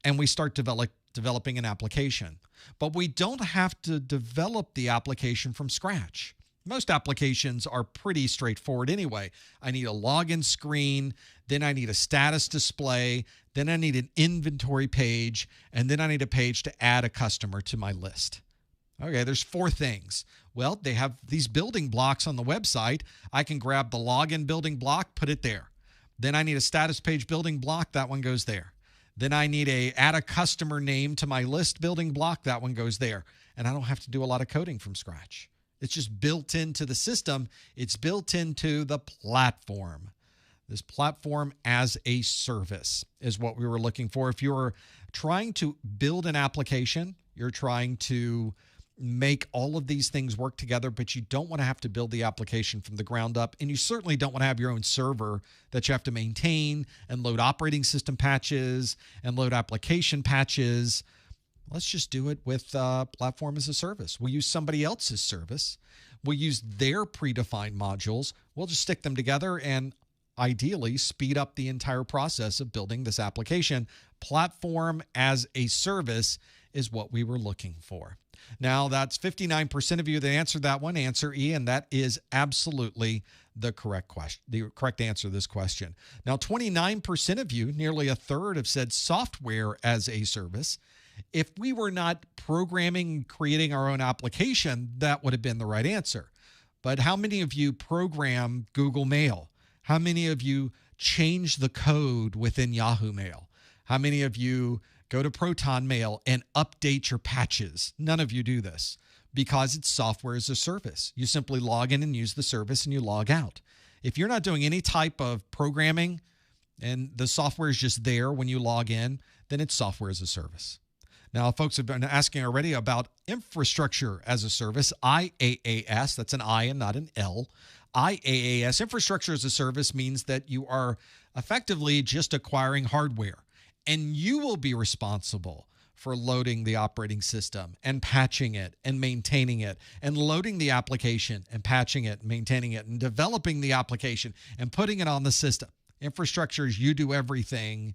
and we start developing an application. But we don't have to develop the application from scratch. Most applications are pretty straightforward anyway. I need a login screen, then I need a status display, then I need an inventory page, and then I need a page to add a customer to my list. Okay, there's 4 things. Well, they have these building blocks on the website. I can grab the login building block, put it there. Then I need a status page building block, that one goes there. Then I need a add a customer name to my list building block, that one goes there. And I don't have to do a lot of coding from scratch. It's just built into the system. It's built into the platform. This platform as a service is what we were looking for. If you're trying to build an application, you're trying to make all of these things work together, but you don't want to have to build the application from the ground up. And you certainly don't want to have your own server that you have to maintain and load operating system patches and load application patches. Let's just do it with platform as a service. We'll use somebody else's service. We'll use their predefined modules. We'll just stick them together and ideally speed up the entire process of building this application. Platform as a service is what we were looking for. Now, that's 59% of you that answered that one. Answer E, and that is absolutely the correct question, the correct answer to this question. Now, 29% of you, nearly a third, have said software as a service. If we were not programming, creating our own application, that would have been the right answer. But how many of you program Google Mail? How many of you change the code within Yahoo Mail? How many of you go to Proton Mail and update your patches? None of you do this because it's software as a service. You simply log in and use the service and you log out. If you're not doing any type of programming and the software is just there when you log in, then it's software as a service. Now, folks have been asking already about infrastructure as a service, IaaS. That's an I and not an L. IaaS, infrastructure as a service, means that you are effectively just acquiring hardware, and you will be responsible for loading the operating system and patching it and maintaining it and loading the application and patching it and maintaining it and developing the application and putting it on the system. Infrastructure is you do everything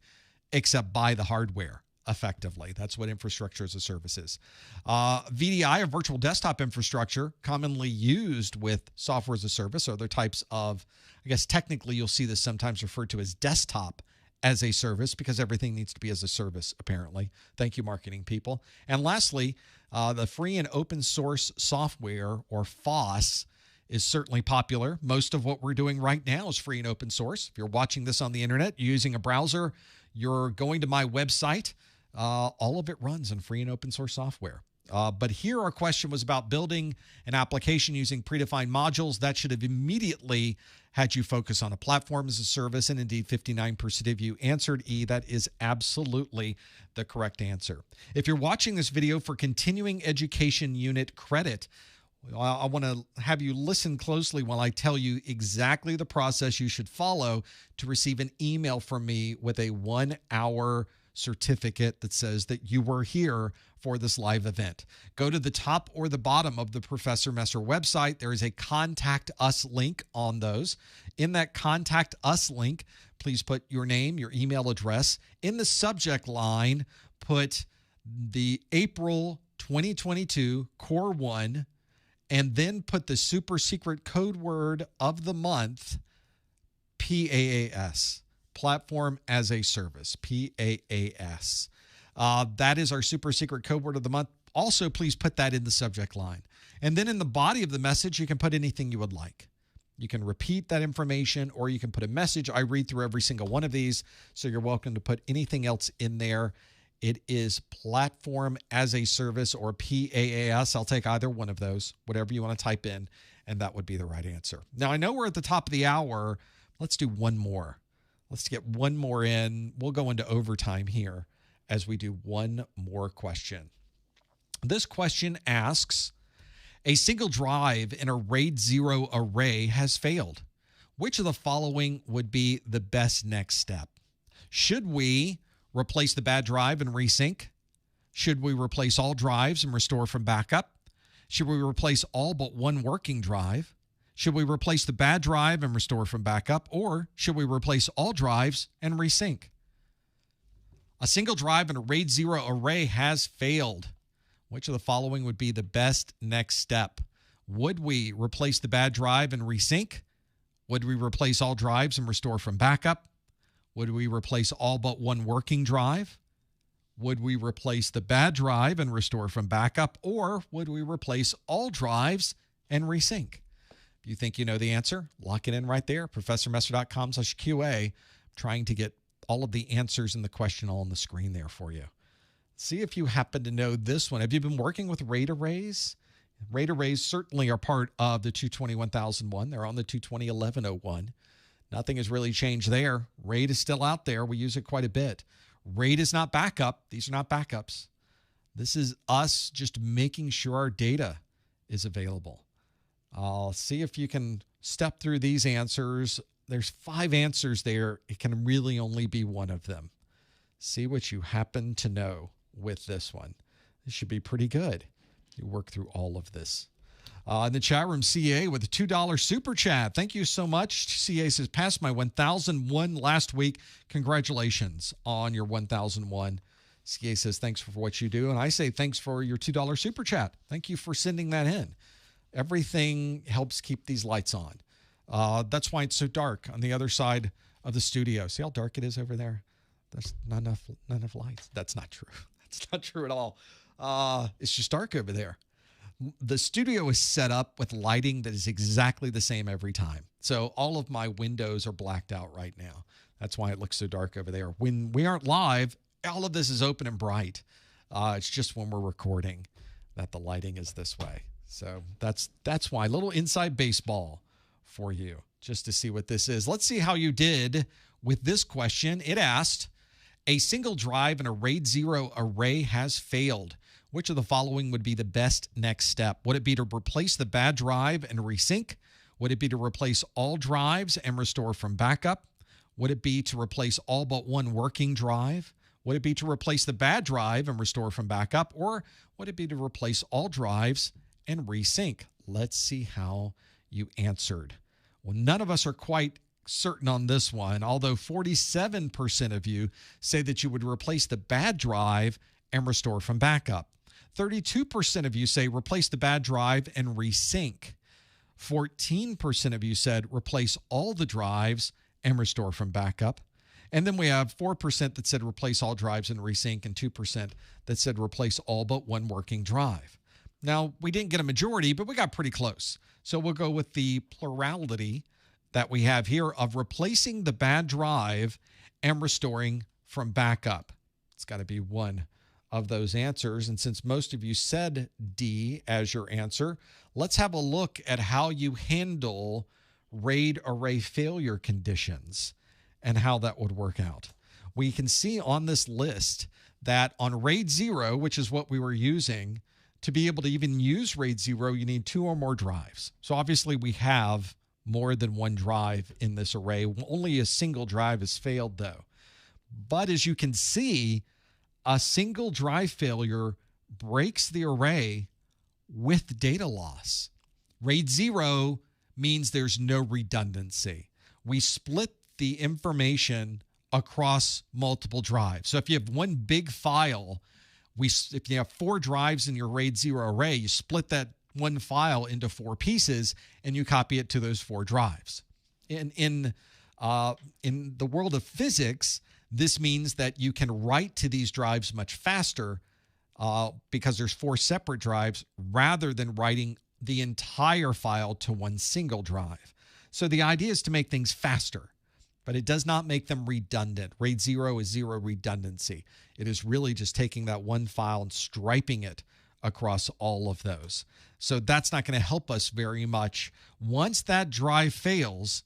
except buy the hardware. Effectively. That's what infrastructure as a service is. VDI, or virtual desktop infrastructure, commonly used with software as a service. Other types of, I guess technically you'll see this sometimes referred to as desktop as a service because everything needs to be as a service, apparently. Thank you, marketing people. And lastly, the free and open source software, or FOSS, is certainly popular. Most of what we're doing right now is free and open source. If you're watching this on the internet, you're using a browser, you're going to my website, all of it runs on free and open source software. But here our question was about building an application using predefined modules. That should have immediately had you focus on a platform as a service, and indeed 59% of you answered E. That is absolutely the correct answer. If you're watching this video for continuing education unit credit, I want to have you listen closely while I tell you exactly the process you should follow to receive an email from me with a 1-hour certificate that says that you were here for this live event. Go to the top or the bottom of the Professor Messer website. There is a Contact Us link on those. In that Contact Us link, please put your name, your email address. In the subject line, put the April 2022 Core 1, and then put the super secret code word of the month, PAAS, Platform as a Service, PAAS. That is our super secret code word of the month. Also, please put that in the subject line. And then in the body of the message, you can put anything you would like. You can repeat that information, or you can put a message. I read through every single one of these, so you're welcome to put anything else in there. It is Platform as a Service, or PAAS. I'll take either one of those, whatever you want to type in, and that would be the right answer. Now, I know we're at the top of the hour. Let's do one more. Let's get one more in. We'll go into overtime here as we do one more question. This question asks, a single drive in a RAID 0 array has failed. Which of the following would be the best next step? Should we replace the bad drive and resync? Should we replace all drives and restore from backup? Should we replace all but one working drive? Should we replace the bad drive and restore from backup? Or should we replace all drives and resync? A single drive in a RAID 0 array has failed. Which of the following would be the best next step? Would we replace the bad drive and resync? Would we replace all drives and restore from backup? Would we replace all but one working drive? Would we replace the bad drive and restore from backup? Or would we replace all drives and resync? If you think you know the answer, lock it in right there. ProfessorMesser.com/QA. I'm trying to get all of the answers in the question all on the screen there for you. See if you happen to know this one. Have you been working with RAID arrays? RAID arrays certainly are part of the 220-1001. They're on the 220-1101. Nothing has really changed there. RAID is still out there. We use it quite a bit. RAID is not backup. These are not backups. This is us just making sure our data is available. I'll see if you can step through these answers. There's 5 answers there. It can really only be one of them. See what you happen to know with this one. This should be pretty good. You work through all of this. In the chat room, CA with a $2 super chat. Thank you so much. CA says, passed my 1001 last week. Congratulations on your 1001. CA says, thanks for what you do. And I say, thanks for your $2 super chat. Thank you for sending that in. Everything helps keep these lights on. That's why it's so dark on the other side of the studio. See how dark it is over there? There's not enough lights. That's not true. That's not true at all. It's just dark over there. The studio is set up with lighting that is exactly the same every time. So all of my windows are blacked out right now. That's why it looks so dark over there. When we aren't live, all of this is open and bright. It's just when we're recording that the lighting is this way. So that's why. A little inside baseball for you, just to see what this is. Let's see how you did with this question. It asked, a single drive in a RAID 0 array has failed. Which of the following would be the best next step? Would it be to replace the bad drive and resync? Would it be to replace all drives and restore from backup? Would it be to replace all but one working drive? Would it be to replace the bad drive and restore from backup? Or would it be to replace all drives and resync? Let's see how you answered. Well, none of us are quite certain on this one, although 47% of you say that you would replace the bad drive and restore from backup. 32% of you say replace the bad drive and resync. 14% of you said replace all the drives and restore from backup. And then we have 4% that said replace all drives and resync, and 2% that said replace all but one working drive. Now, we didn't get a majority, but we got pretty close. So we'll go with the plurality that we have here of replacing the bad drive and restoring from backup. It's got to be one of those answers. And since most of you said D as your answer, let's have a look at how you handle RAID array failure conditions and how that would work out. We can see on this list that on RAID 0, which is what we were using, to be able to even use RAID 0, you need 2 or more drives. So obviously we have more than one drive in this array. Only a single drive has failed though. But as you can see, a single drive failure breaks the array with data loss. RAID 0 means there's no redundancy. We split the information across multiple drives. So if you have one big file, if you have 4 drives in your RAID 0 array, you split that one file into 4 pieces and you copy it to those 4 drives. In the world of physics, this means that you can write to these drives much faster because there's 4 separate drives rather than writing the entire file to one single drive. So the idea is to make things faster, but it does not make them redundant. RAID 0 is 0 redundancy. It is really just taking that one file and striping it across all of those. So that's not going to help us very much. Once that drive fails,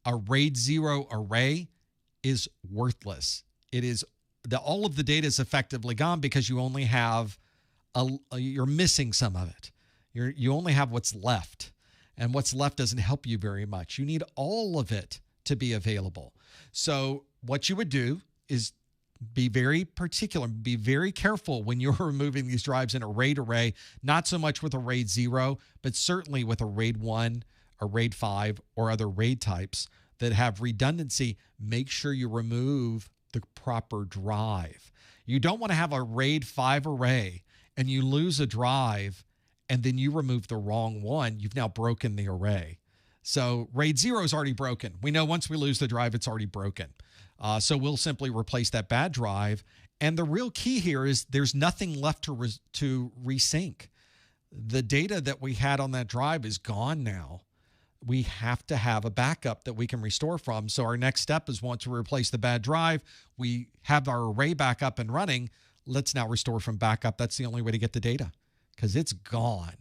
a RAID 0 array is worthless. It is all of the data is effectively gone because you only have you're missing some of it. You only have what's left, and what's left doesn't help you very much. You need all of it to be available. So what you would do is be very particular, be very careful when you're removing these drives in a RAID array, not so much with a RAID 0, but certainly with a RAID 1, a RAID 5, or other RAID types that have redundancy. Make sure you remove the proper drive. You don't want to have a RAID 5 array and you lose a drive and then you remove the wrong one. You've now broken the array. So RAID 0 is already broken. We know once we lose the drive, it's already broken. So we'll simply replace that bad drive. And the real key here is there's nothing left to resync. The data that we had on that drive is gone now. We have to have a backup that we can restore from. So our next step is once we replace the bad drive, we have our array back up and running. Let's now restore from backup. That's the only way to get the data because it's gone.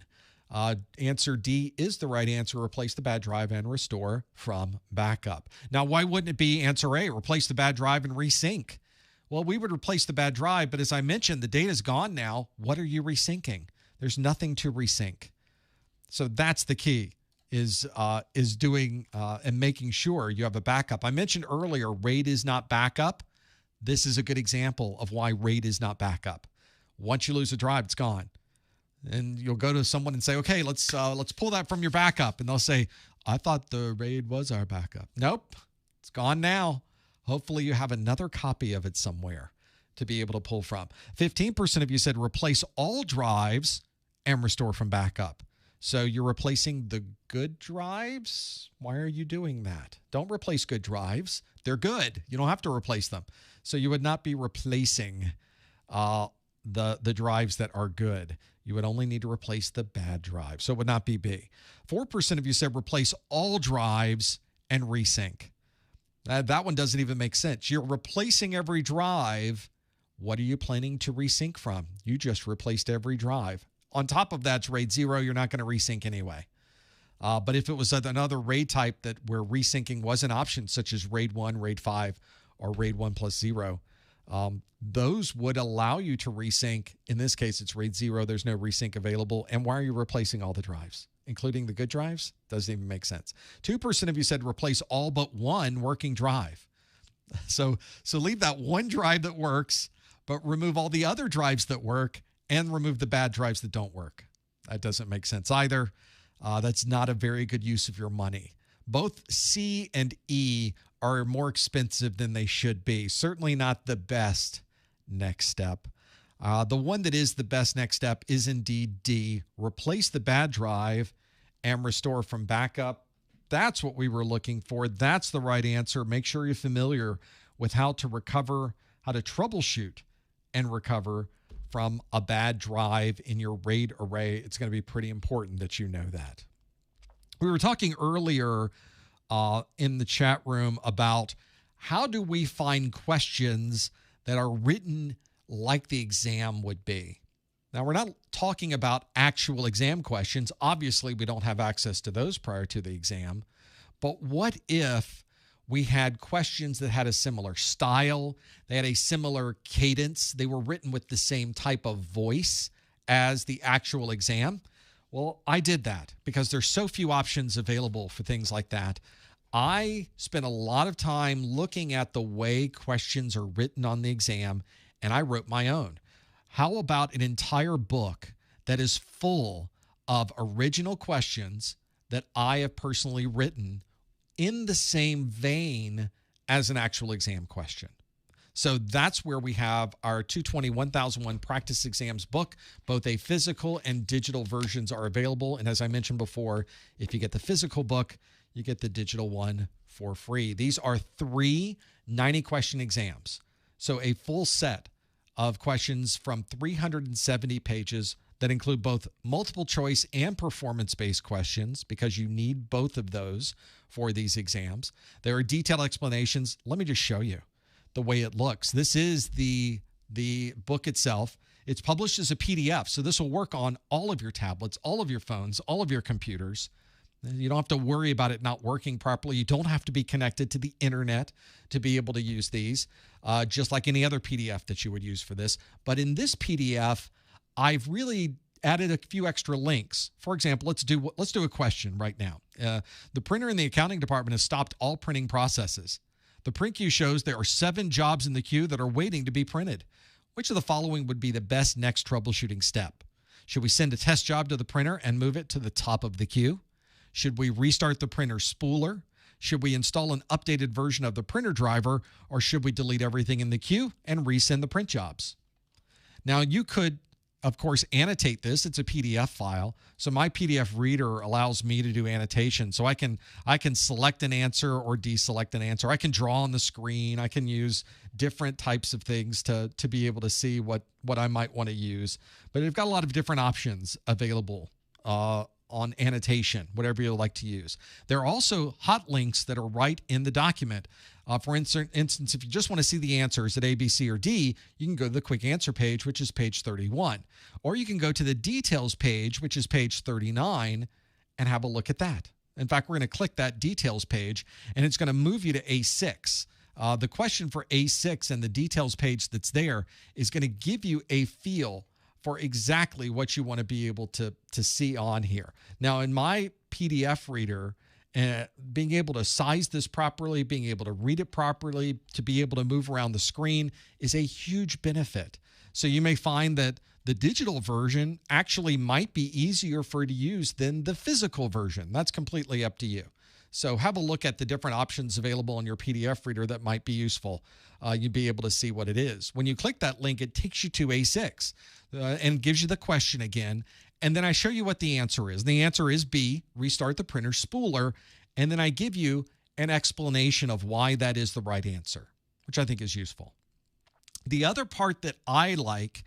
Answer D is the right answer. Replace the bad drive and restore from backup. Now, why wouldn't it be answer A? Replace the bad drive and resync. Well, we would replace the bad drive, but as I mentioned, the data's gone now. What are you resyncing? There's nothing to resync. So that's the key, is doing and making sure you have a backup. I mentioned earlier, RAID is not backup. This is a good example of why RAID is not backup. Once you lose a drive, it's gone. And you'll go to someone and say, okay, let's pull that from your backup. And they'll say, I thought the RAID was our backup. Nope, it's gone now. Hopefully you have another copy of it somewhere to be able to pull from. 15% of you said replace all drives and restore from backup. So you're replacing the good drives? Why are you doing that? Don't replace good drives. They're good. You don't have to replace them. So you would not be replacing the drives that are good. You would only need to replace the bad drive. So it would not be B. 4% of you said replace all drives and resync. That one doesn't even make sense. You're replacing every drive. What are you planning to resync from? You just replaced every drive. On top of that's RAID 0. You're not going to resync anyway. But if it was another RAID type where resyncing was an option, such as RAID 1, RAID 5, or RAID 1 plus 0, those would allow you to resync. In this case, it's RAID 0. There's no resync available. And why are you replacing all the drives, including the good drives? Doesn't even make sense. 2% of you said replace all but one working drive. So leave that one drive that works, but remove all the other drives that work and remove the bad drives that don't work. That doesn't make sense either. That's not a very good use of your money. Both C and E are more expensive than they should be. Certainly not the best next step. The one that is the best next step is indeed D. Replace the bad drive and restore from backup. That's what we were looking for. That's the right answer. Make sure you're familiar with how to recover, how to troubleshoot and recover from a bad drive in your RAID array. It's going to be pretty important that you know that. We were talking earlier in the chat room about how do we find questions that are written like the exam would be. Now, we're not talking about actual exam questions. Obviously, we don't have access to those prior to the exam. But what if we had questions that had a similar style, they had a similar cadence, they were written with the same type of voice as the actual exam? Well, I did that because there's so few options available for things like that. I spent a lot of time looking at the way questions are written on the exam, and I wrote my own. How about an entire book that is full of original questions that I have personally written in the same vein as an actual exam question? So that's where we have our 220-1001 practice exams book. Both a physical and digital versions are available. And as I mentioned before, if you get the physical book, you get the digital one for free. These are 3 90-question exams. So a full set of questions from 370 pages that include both multiple choice and performance-based questions, because you need both of those for these exams. There are detailed explanations. Let me just show you the way it looks. This is the book itself. It's published as a PDF, so this will work on all of your tablets, all of your phones, all of your computers. You don't have to worry about it not working properly. You don't have to be connected to the internet to be able to use these, just like any other PDF that you would use for this. But in this PDF, I've really added a few extra links. For example, let's do a question right now. The printer in the accounting department has stopped all printing processes. The print queue shows there are 7 jobs in the queue that are waiting to be printed. Which of the following would be the best next troubleshooting step? Should we send a test job to the printer and move it to the top of the queue? Should we restart the printer spooler? Should we install an updated version of the printer driver? Or should we delete everything in the queue and resend the print jobs? Now, you could, of course, annotate this. It's a PDF file. So my PDF reader allows me to do annotation. So I can select an answer or deselect an answer. I can draw on the screen. I can use different types of things to be able to see what I might want to use. But they've got a lot of different options available on annotation, whatever you like to use. There are also hot links that are right in the document. For instance, if you just want to see the answers at A, B, C, or D, you can go to the quick answer page, which is page 31. Or you can go to the details page, which is page 39, and have a look at that. In fact, we're going to click that details page, and it's going to move you to A6. The question for A6 and the details page that's there is going to give you a feel for exactly what you want to be able to see on here. Now, in my PDF reader, being able to size this properly, being able to read it properly, to be able to move around the screen is a huge benefit. So you may find that the digital version actually might be easier for you to use than the physical version. That's completely up to you. So have a look at the different options available in your PDF reader that might be useful. You'd be able to see what it is. When you click that link, it takes you to A6 and gives you the question again. And then I show you what the answer is. The answer is B, restart the printer spooler. And then I give you an explanation of why that is the right answer, which I think is useful. The other part that I like,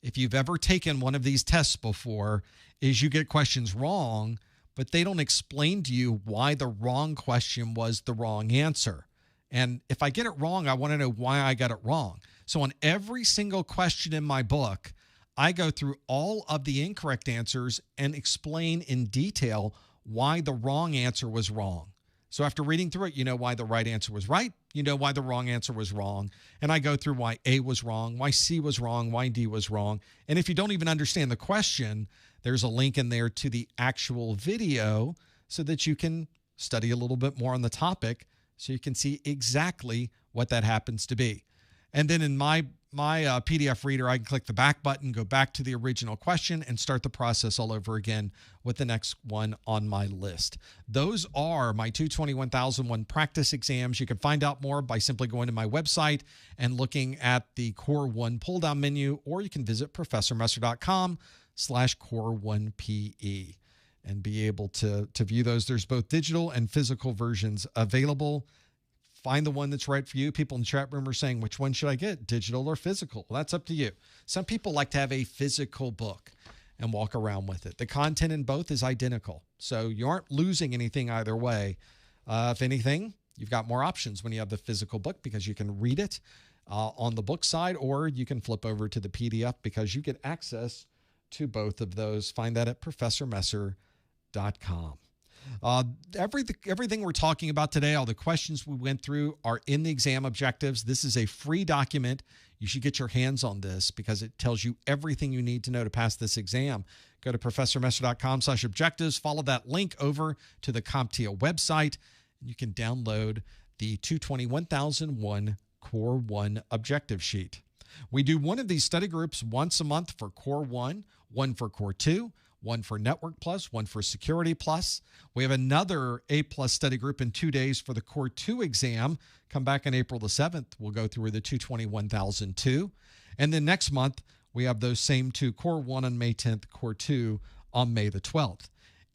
if you've ever taken one of these tests before, is you get questions wrong, but they don't explain to you why the wrong question was the wrong answer. And if I get it wrong, I want to know why I got it wrong. So on every single question in my book, I go through all of the incorrect answers and explain in detail why the wrong answer was wrong. So after reading through it, you know why the right answer was right. You know why the wrong answer was wrong. And I go through why A was wrong, why C was wrong, why D was wrong. And if you don't even understand the question, there's a link in there to the actual video so that you can study a little bit more on the topic so you can see exactly what that happens to be. And then in my PDF reader, I can click the back button, go back to the original question, and start the process all over again with the next one on my list. Those are my 220-1001 practice exams. You can find out more by simply going to my website and looking at the Core 1 pull-down menu, or you can visit professormesser.com/Core1PE and be able to view those. There's both digital and physical versions available. Find the one that's right for you. People in the chat room are saying, which one should I get, digital or physical? Well, that's up to you. Some people like to have a physical book and walk around with it. The content in both is identical, so you aren't losing anything either way. If anything, you've got more options when you have the physical book because you can read it on the book side, or you can flip over to the PDF because you get access to both of those. Find that at professormesser.com. Everything we're talking about today, all the questions we went through are in the exam objectives. This is a free document. You should get your hands on this because it tells you everything you need to know to pass this exam. Go to professormesser.com/objectives. Follow that link over to the CompTIA website. You can download the 220-1001 Core 1 objective sheet. We do one of these study groups once a month for Core 1, one for Core 2, one for Network Plus, one for Security Plus. We have another A+ study group in 2 days for the Core 2 exam. Come back on April the 7th. We'll go through the 220-1002. And then next month, we have those same two, Core 1 on May 10th, Core 2 on May the 12th.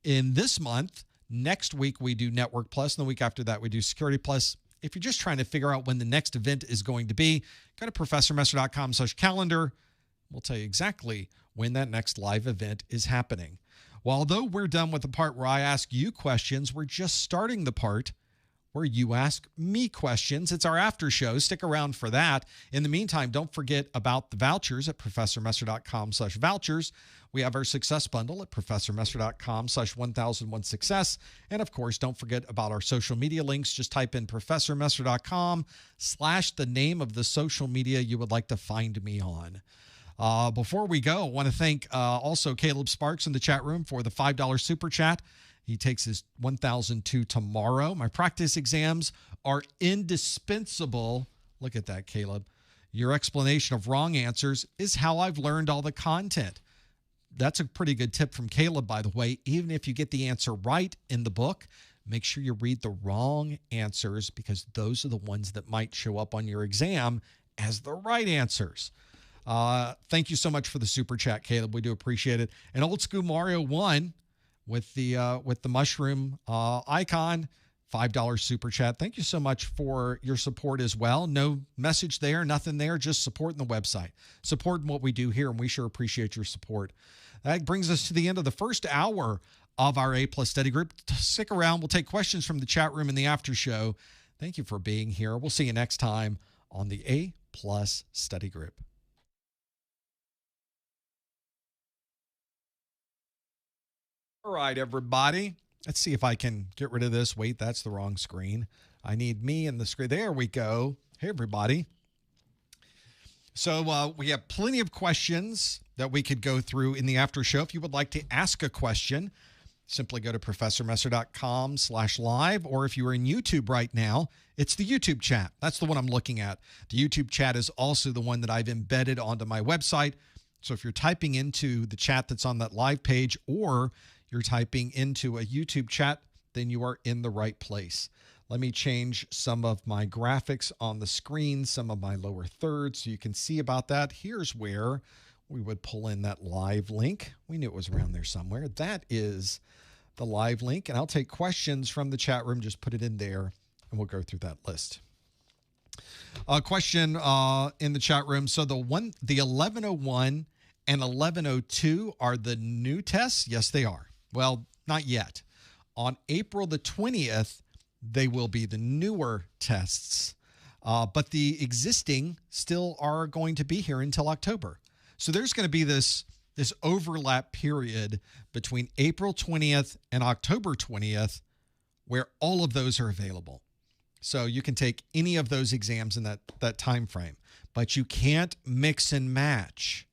In this month, next week, we do Network Plus, and the week after that, we do Security Plus. If you're just trying to figure out when the next event is going to be, go to ProfessorMesser.com/calendar. We'll tell you exactly when that next live event is happening. Well, although we're done with the part where I ask you questions, we're just starting the part where you ask me questions. It's our after show. Stick around for that. In the meantime, don't forget about the vouchers at ProfessorMesser.com/vouchers. We have our success bundle at ProfessorMesser.com/1001success. And of course, don't forget about our social media links. Just type in ProfessorMesser.com/ the name of the social media you would like to find me on. Before we go, I want to thank also Caleb Sparks in the chat room for the $5 super chat. He takes his 1002 tomorrow. My practice exams are indispensable. Look at that, Caleb. Your explanation of wrong answers is how I've learned all the content. That's a pretty good tip from Caleb, by the way. Even if you get the answer right in the book, make sure you read the wrong answers because those are the ones that might show up on your exam as the right answers. Thank you so much for the super chat, Caleb. We do appreciate it. And Old School Mario 1 with the mushroom icon, $5 super chat. Thank you so much for your support as well. No message there, nothing there, just supporting the website, supporting what we do here, and we sure appreciate your support. That brings us to the end of the first hour of our A+ study group. Stick around. We'll take questions from the chat room in the after show. Thank you for being here. We'll see you next time on the A+ study group. All right, everybody. Let's see if I can get rid of this. Wait, that's the wrong screen. I need me and the screen. There we go. Hey, everybody. So we have plenty of questions that we could go through in the after show. If you would like to ask a question, simply go to ProfessorMesser.com/live, or if you are in YouTube right now, it's the YouTube chat. That's the one I'm looking at. The YouTube chat is also the one that I've embedded onto my website. So if you're typing into the chat that's on that live page, or you're typing into a YouTube chat, then you are in the right place. Let me change some of my graphics on the screen, some of my lower thirds, so you can see about that. Here's where we would pull in that live link. We knew it was around there somewhere. That is the live link, and I'll take questions from the chat room. Just put it in there, and we'll go through that list. A question in the chat room. So the 1101 and 1102 are the new tests? Yes, they are. Well, not yet. On April the 20th, they will be the newer tests, but the existing still are going to be here until October. So there's going to be this overlap period between April 20th and October 20th where all of those are available. So you can take any of those exams in that time frame, but you can't mix and match.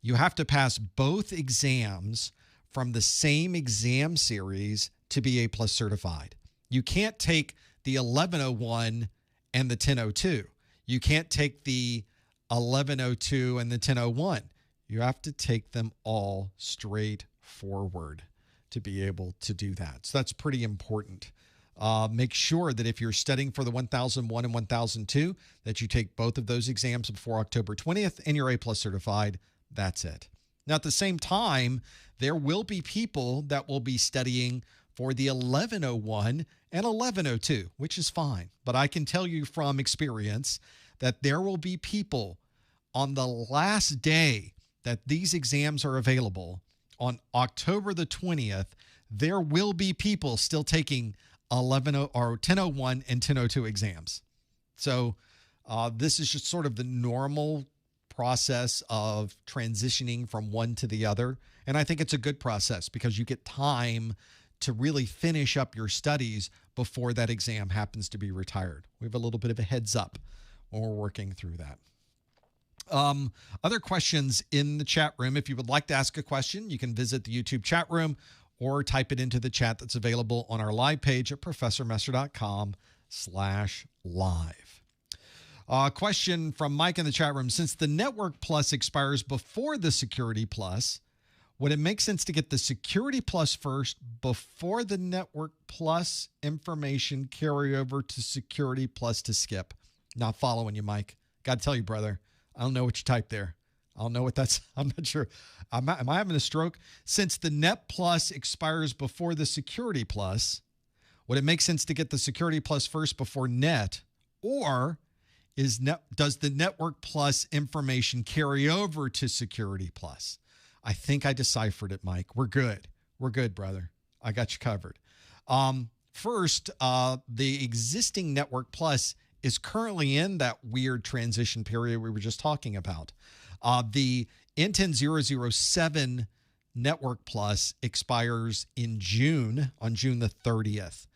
You have to pass both exams from the same exam series to be A+ certified. You can't take the 1101 and the 1002. You can't take the 1102 and the 1001. You have to take them all straight forward to be able to do that. So that's pretty important. Make sure that if you're studying for the 1001 and 1002, that you take both of those exams before October 20th and you're A+ certified. That's it. Now, at the same time, there will be people that will be studying for the 1101 and 1102, which is fine. But I can tell you from experience that there will be people on the last day that these exams are available, on October the 20th, there will be people still taking 1001 and 1002 exams. So this is just sort of the normal process of transitioning from one to the other. And I think it's a good process because you get time to really finish up your studies before that exam happens to be retired. We have a little bit of a heads up when we're working through that. Other questions in the chat room. If you would like to ask a question, you can visit the YouTube chat room or type it into the chat that's available on our live page at professormesser.com/live. Question from Mike in the chat room. Since the Network Plus expires before the Security Plus, would it make sense to get the Security Plus first before the Network Plus information carry over to Security Plus to skip? Not following you, Mike. Got to tell you, brother, I don't know what you typed there. I don't know what that's. I'm not sure. Am I having a stroke? Since the Net Plus expires before the Security Plus, would it make sense to get the Security Plus first before Net? Or does the Network Plus information carry over to Security Plus? I think I deciphered it, Mike. We're good. We're good, brother. I got you covered. First, the existing Network Plus is currently in that weird transition period we were just talking about. The N10-007 Network Plus expires in June, on June the 30th.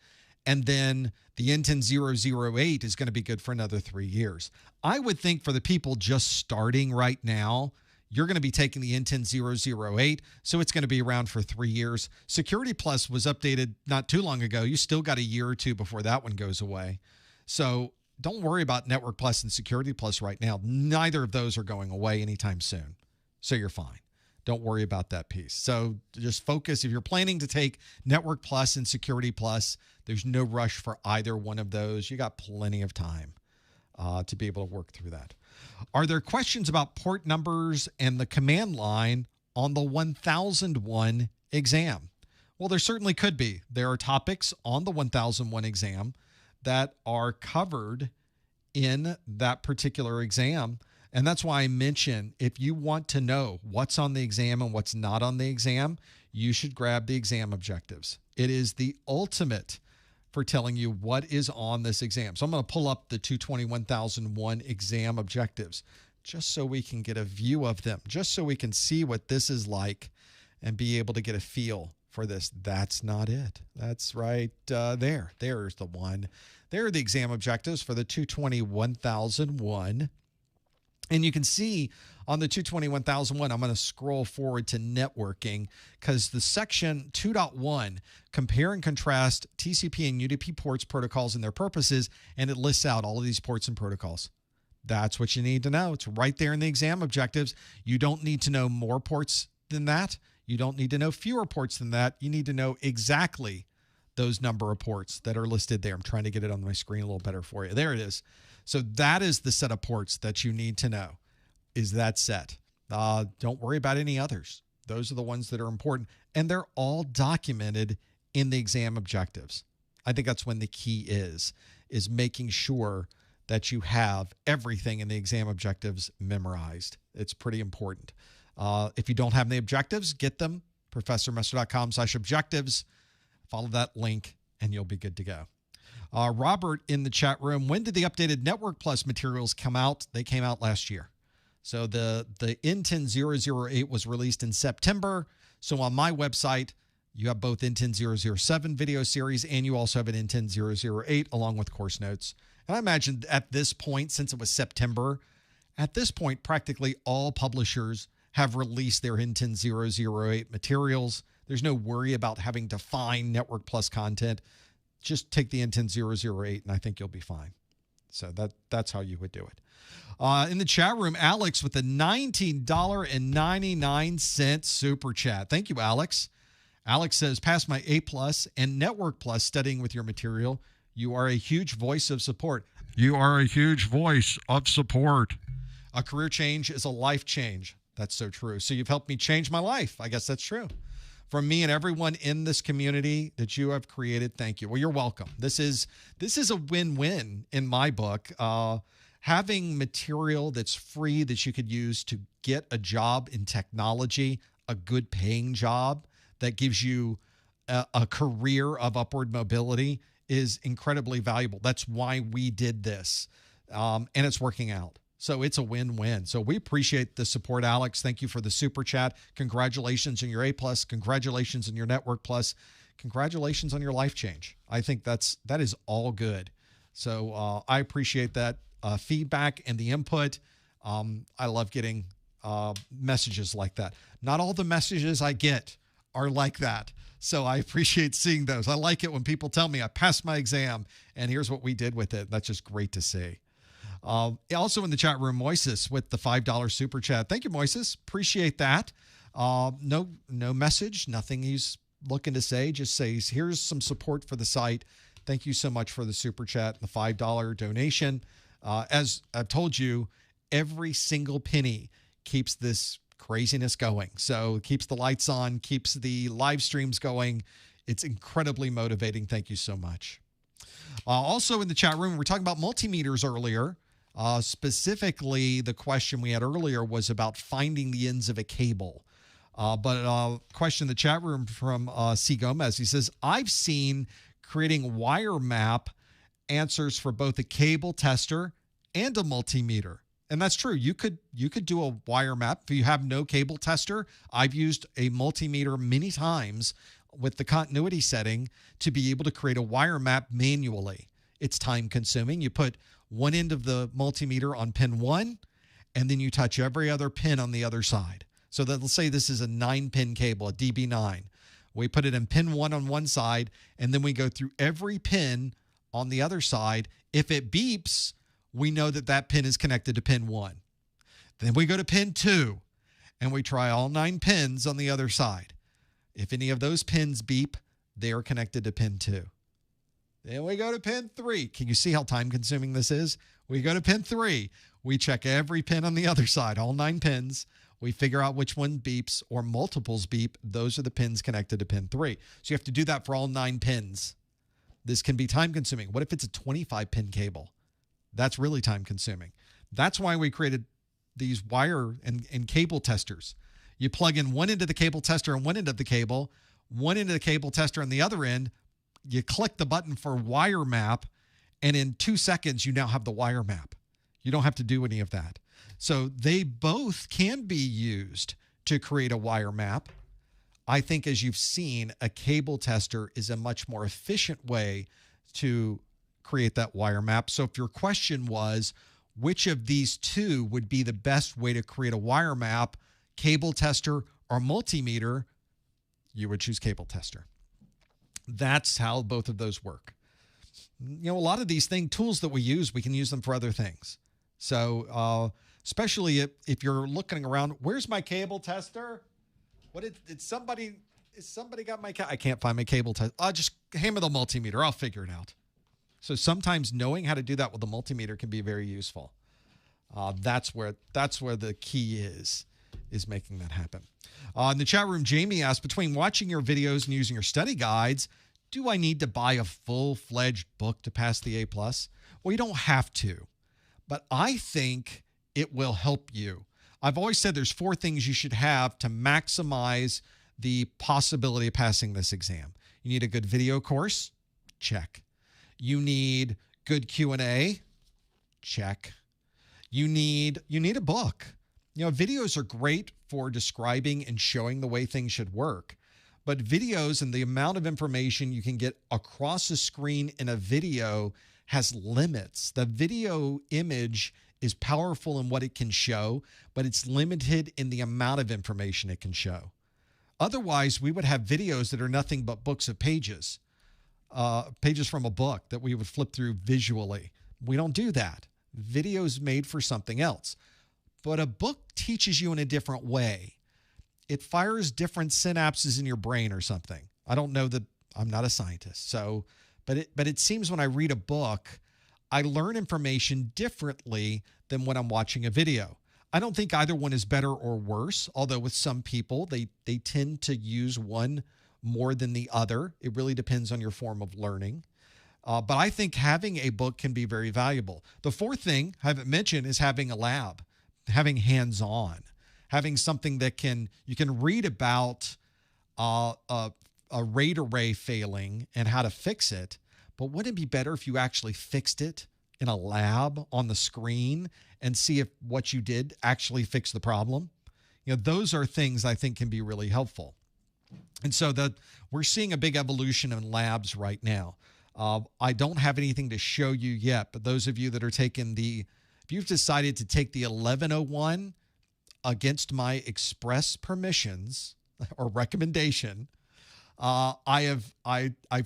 And then the N10-008 is going to be good for another 3 years. I would think for the people just starting right now, you're going to be taking the N10-008, so it's going to be around for 3 years. Security Plus was updated not too long ago. You still got a year or two before that one goes away. So don't worry about Network Plus and Security Plus right now. Neither of those are going away anytime soon. So you're fine. Don't worry about that piece. So just focus. If you're planning to take Network Plus and Security Plus, there's no rush for either one of those. You got plenty of time to be able to work through that. Are there questions about port numbers and the command line on the 1001 exam? Well, there certainly could be. There are topics on the 1001 exam that are covered in that particular exam. And that's why I mention, if you want to know what's on the exam and what's not on the exam, you should grab the exam objectives. It is the ultimate for telling you what is on this exam. So I'm going to pull up the 220-1001 exam objectives just so we can get a view of them, just so we can see what this is like and be able to get a feel for this. That's not it. That's right there. There's the one. There are the exam objectives for the 220-1001. And you can see on the 220-1001, I'm going to scroll forward to networking because the section 2.1, compare and contrast TCP and UDP ports, protocols, and their purposes, and it lists out all of these ports and protocols. That's what you need to know. It's right there in the exam objectives. You don't need to know more ports than that. You don't need to know fewer ports than that. You need to know exactly those number of ports that are listed there. I'm trying to get it on my screen a little better for you. There it is. So that is the set of ports that you need to know, is that set. Don't worry about any others. Those are the ones that are important, and they're all documented in the exam objectives. I think that's when the key is making sure that you have everything in the exam objectives memorized. It's pretty important. If you don't have the objectives, get them, professormesser.com/objectives. Follow that link, and you'll be good to go. Robert in the chat room, when did the updated Network Plus materials come out? They came out last year. So the N10-008 was released in September. So on my website, you have both N10-007 video series, and you also have an N10-008 along with course notes. And I imagine at this point, since it was September, at this point, practically all publishers have released their N10-008 materials. There's no worry about having to find Network Plus content. Just take the N10-008, and I think you'll be fine. So that's how you would do it. In the chat room, Alex with the $19.99 super chat. Thank you, Alex. Alex says, pass my A+ and Network Plus studying with your material. You are a huge voice of support. You are a huge voice of support. A career change is a life change. That's so true. So you've helped me change my life. I guess that's true. From me and everyone in this community that you have created, thank you. Well, you're welcome. This is a win-win in my book. Having material that's free that you could use to get a job in technology, a good paying job that gives you a career of upward mobility is incredibly valuable. That's why we did this, and it's working out. So it's a win-win. So we appreciate the support, Alex. Thank you for the super chat. Congratulations on your A+. Congratulations on your Network Plus. Congratulations on your life change. I think that is all good. So I appreciate that feedback and the input. I love getting messages like that. Not all the messages I get are like that. So I appreciate seeing those. I like it when people tell me I passed my exam and here's what we did with it. That's just great to see. Also in the chat room, Moises with the $5 super chat. Thank you, Moises. Appreciate that. No message, nothing he's looking to say. Just says, here's some support for the site. Thank you so much for the super chat, the $5 donation. As I've told you, every single penny keeps this craziness going. So it keeps the lights on, keeps the live streams going. It's incredibly motivating. Thank you so much. Also in the chat room, we're talking about multimeters earlier. Specifically, the question we had earlier was about finding the ends of a cable. But question in the chat room from C. Gomez. He says, I've seen creating wire map answers for both a cable tester and a multimeter. And that's true. You could do a wire map. If you have no cable tester, I've used a multimeter many times with the continuity setting to be able to create a wire map manually. It's time consuming. You put one end of the multimeter on pin 1, and then you touch every other pin on the other side. So that, let's say this is a 9-pin cable, a DB9. We put it in pin 1 on one side, and then we go through every pin on the other side. If it beeps, we know that that pin is connected to pin 1. Then we go to pin 2, and we try all 9 pins on the other side. If any of those pins beep, they are connected to pin 2. Then we go to pin 3. Can you see how time-consuming this is? We go to pin 3. We check every pin on the other side, all 9 pins. We figure out which one beeps or multiples beep. Those are the pins connected to pin 3. So you have to do that for all 9 pins. This can be time-consuming. What if it's a 25-pin cable? That's really time-consuming. That's why we created these wire and cable testers. You plug in one end of the cable tester on one end of the cable, one end of the cable tester on the other end. You click the button for wire map, and in 2 seconds, you now have the wire map. You don't have to do any of that. So they both can be used to create a wire map. I think, as you've seen, a cable tester is a much more efficient way to create that wire map. So if your question was, which of these two would be the best way to create a wire map, cable tester or multimeter, you would choose cable tester. That's how both of those work. You know, a lot of these tools that we use, we can use them for other things. So especially if you're looking around, where's my cable tester? What did somebody got my I can't find my cable tester. I'll just hammer the multimeter. I'll figure it out. So sometimes knowing how to do that with a multimeter can be very useful. That's where the key is making that happen. In the chat room, Jamie asked, between watching your videos and using your study guides, do I need to buy a full-fledged book to pass the A+? Well, you don't have to, but I think it will help you. I've always said there's 4 things you should have to maximize the possibility of passing this exam. You need a good video course. Check. You need good Q&A. Check. You need a book. You know, videos are great for describing and showing the way things should work, but videos and the amount of information you can get across a screen in a video has limits. The video image is powerful in what it can show, but it's limited in the amount of information it can show. Otherwise, we would have videos that are nothing but books of pages, pages from a book that we would flip through visually. We don't do that. Video is made for something else. But a book teaches you in a different way. It fires different synapses in your brain or something. I don't know that, I'm not a scientist. So, but it seems when I read a book, I learn information differently than when I'm watching a video. I don't think either one is better or worse, although with some people, they tend to use one more than the other. It really depends on your form of learning. But I think having a book can be very valuable. The 4th thing I haven't mentioned is having a lab, having hands-on, having something that you can read about a RAID array failing and how to fix it. But wouldn't it be better if you actually fixed it in a lab on the screen and see if what you did actually fixed the problem? You know, those are things I think can be really helpful. And so we're seeing a big evolution in labs right now. I don't have anything to show you yet, but those of you that are taking if you've decided to take the 1101 against my express permissions, or recommendation. I've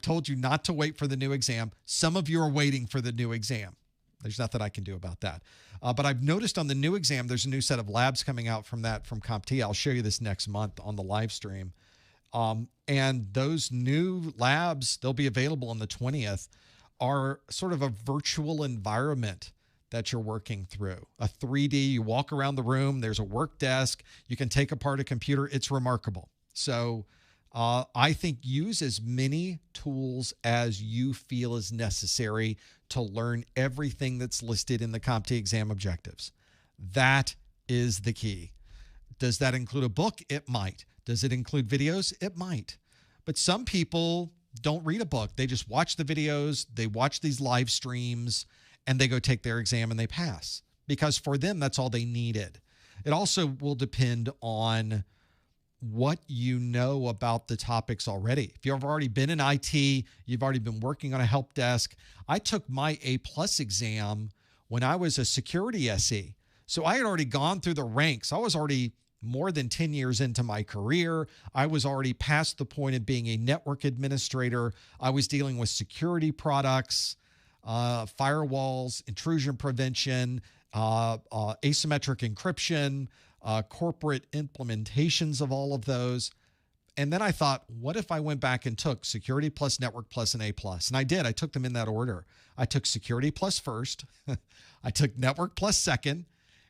told you not to wait for the new exam. Some of you are waiting for the new exam. There's nothing I can do about that. But I've noticed on the new exam, there's a new set of labs coming out from CompTIA. I'll show you this next month on the live stream. And those new labs, they'll be available on the 20th, are sort of a virtual environment that you're working through. A 3D, you walk around the room, there's a work desk, you can take apart a computer. It's remarkable. So I think use as many tools as you feel is necessary to learn everything that's listed in the CompTIA exam objectives. That is the key. Does that include a book? It might. Does it include videos? It might. But some people don't read a book. They just watch the videos, they watch these live streams, and they go take their exam and they pass. Because for them, that's all they needed. It also will depend on what you know about the topics already. If you've already been in IT, you've already been working on a help desk. I took my A+ exam when I was a security SE. So I had already gone through the ranks. I was already more than 10 years into my career. I was already past the point of being a network administrator. I was dealing with security products, firewalls, intrusion prevention, asymmetric encryption, corporate implementations of all of those. And then I thought, what if I went back and took Security Plus, Network Plus, and A+? And I did. I took them in that order. I took Security Plus first. I took Network Plus second.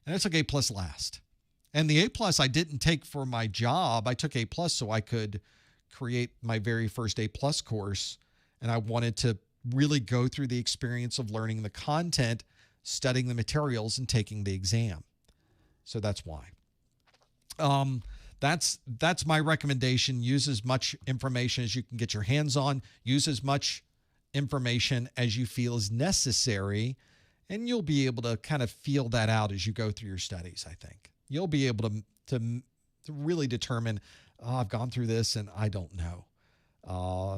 And I took A+ last. And the A+ I didn't take for my job. I took A+ so I could create my very first A+ course. And I wanted to really go through the experience of learning the content, studying the materials, and taking the exam. So that's why. That's my recommendation. Use as much information as you can get your hands on. Use as much information as you feel is necessary, and you'll be able to kind of feel that out as you go through your studies, I think. You'll be able to really determine, oh, I've gone through this and I don't know,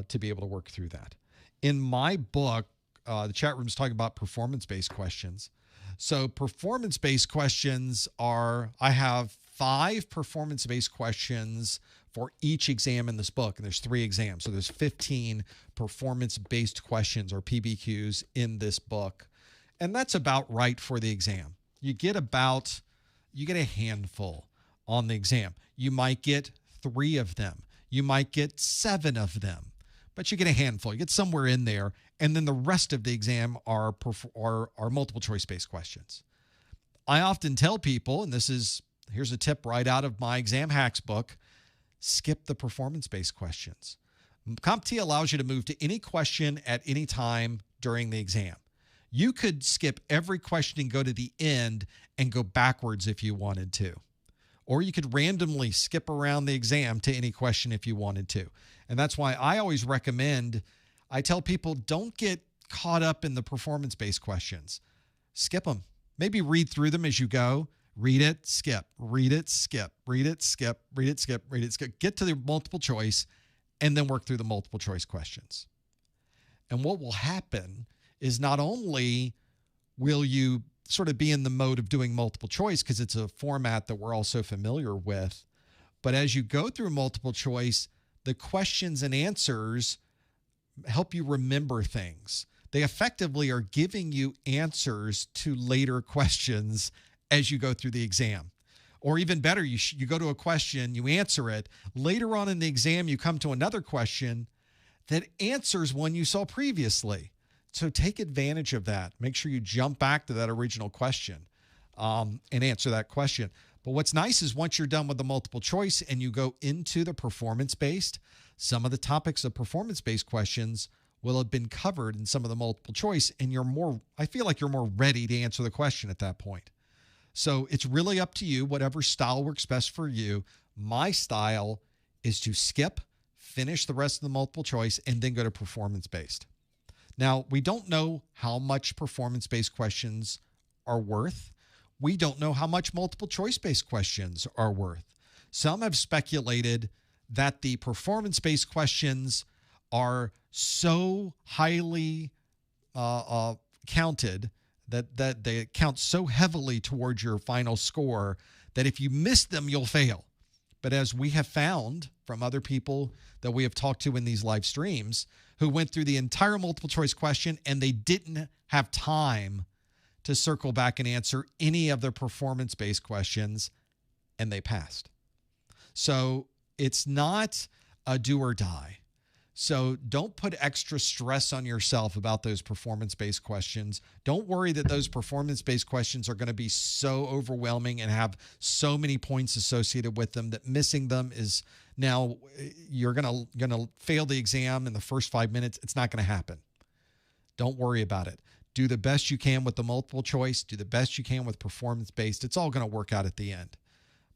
to be able to work through that. In my book, the chat room is talking about performance-based questions. So performance-based questions are, I have 5 performance-based questions for each exam in this book, and there's 3 exams. So there's 15 performance-based questions or PBQs in this book. And that's about right for the exam. You get a handful on the exam. You might get 3 of them. You might get 7 of them, but you get a handful. You get somewhere in there. And then the rest of the exam are multiple choice-based questions. I often tell people, and here's a tip right out of my exam hacks book, skip the performance-based questions. CompTIA allows you to move to any question at any time during the exam. You could skip every question and go to the end and go backwards if you wanted to. Or you could randomly skip around the exam to any question if you wanted to. And that's why I always recommend, I tell people, don't get caught up in the performance-based questions. Skip them. Maybe read through them as you go. Read it, skip, read it, skip, read it, skip, read it, skip, read it, skip. Get to the multiple choice and then work through the multiple choice questions. And what will happen is not only will you sort of be in the mode of doing multiple choice because it's a format that we're all so familiar with, but as you go through multiple choice, the questions and answers help you remember things. They effectively are giving you answers to later questions as you go through the exam. Or even better, you go to a question, you answer it. Later on in the exam, you come to another question that answers one you saw previously. So take advantage of that. Make sure you jump back to that original question and answer that question. But what's nice is once you're done with the multiple choice and you go into the performance-based, some of the topics of performance-based questions will have been covered in some of the multiple choice, and I feel like you're more ready to answer the question at that point. So it's really up to you, whatever style works best for you. My style is to skip, finish the rest of the multiple choice, and then go to performance-based. Now, we don't know how much performance-based questions are worth. We don't know how much multiple choice-based questions are worth. Some have speculated that the performance-based questions are so highly counted that they count so heavily towards your final score that if you miss them, you'll fail. But as we have found from other people that we have talked to in these live streams who went through the entire multiple choice question and they didn't have time to circle back and answer any of the performance-based questions, and they passed. So it's not a do or die. So don't put extra stress on yourself about those performance-based questions. Don't worry that those performance-based questions are going to be so overwhelming and have so many points associated with them that missing them is now you're going to fail the exam in the first 5 minutes. It's not going to happen. Don't worry about it. Do the best you can with the multiple choice. Do the best you can with performance-based. It's all going to work out at the end.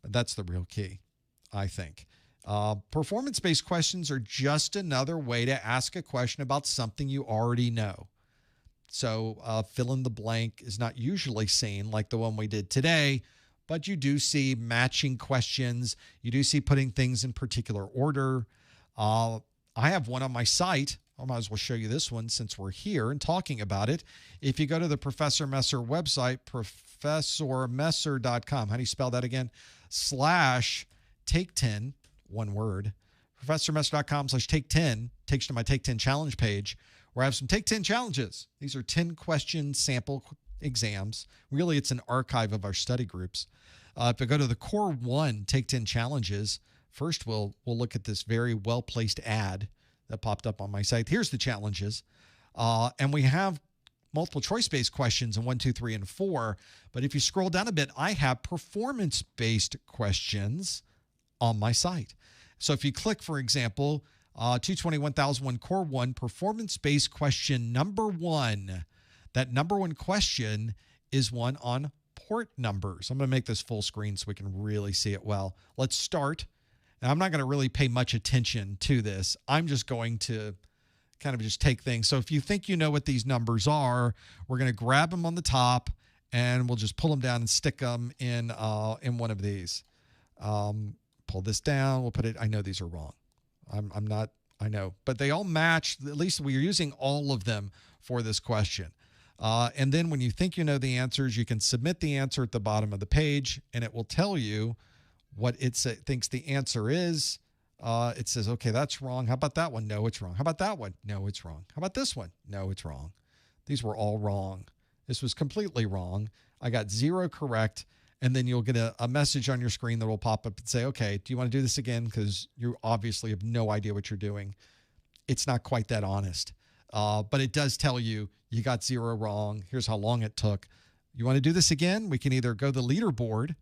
But that's the real key, I think. Performance-based questions are just another way to ask a question about something you already know. So fill in the blank is not usually seen like the one we did today, but you do see matching questions. You do see putting things in particular order. I have one on my site. I might as well show you this one since we're here and talking about it. If you go to the Professor Messer website, professormesser.com, how do you spell that again? /take10, one word, professormesser.com/take10 takes you to my Take 10 challenge page where I have some Take 10 challenges. These are 10 question sample exams. Really, it's an archive of our study groups. If I go to the Core 1 Take 10 challenges, first we'll look at this very well-placed ad that popped up on my site. Here's the challenges. And we have multiple choice-based questions in 1, 2, 3, and 4. But if you scroll down a bit, I have performance-based questions on my site. So if you click, for example, 220-1001 Core 1 performance-based question number 1, that number 1 question is one on port numbers. I'm going to make this full screen so we can really see it well. Let's start. Now, I'm not going to really pay much attention to this. I'm just going to kind of just take things. So if you think you know what these numbers are, we're going to grab them on the top and we'll just pull them down and stick them in one of these. Pull this down. We'll put it. I know these are wrong. I'm not. I know, but they all match. At least we're using all of them for this question. And then when you think you know the answers, you can submit the answer at the bottom of the page, and it will tell you what it thinks the answer is. It says, okay, that's wrong. How about that one? No, it's wrong. How about that one? No, it's wrong. How about this one? No, it's wrong. These were all wrong. This was completely wrong. I got 0 correct. And then you'll get a message on your screen that will pop up and say, okay, do you want to do this again? Because you obviously have no idea what you're doing. It's not quite that honest. But it does tell you you got 0 wrong. Here's how long it took. You want to do this again? We can either go to the leaderboard.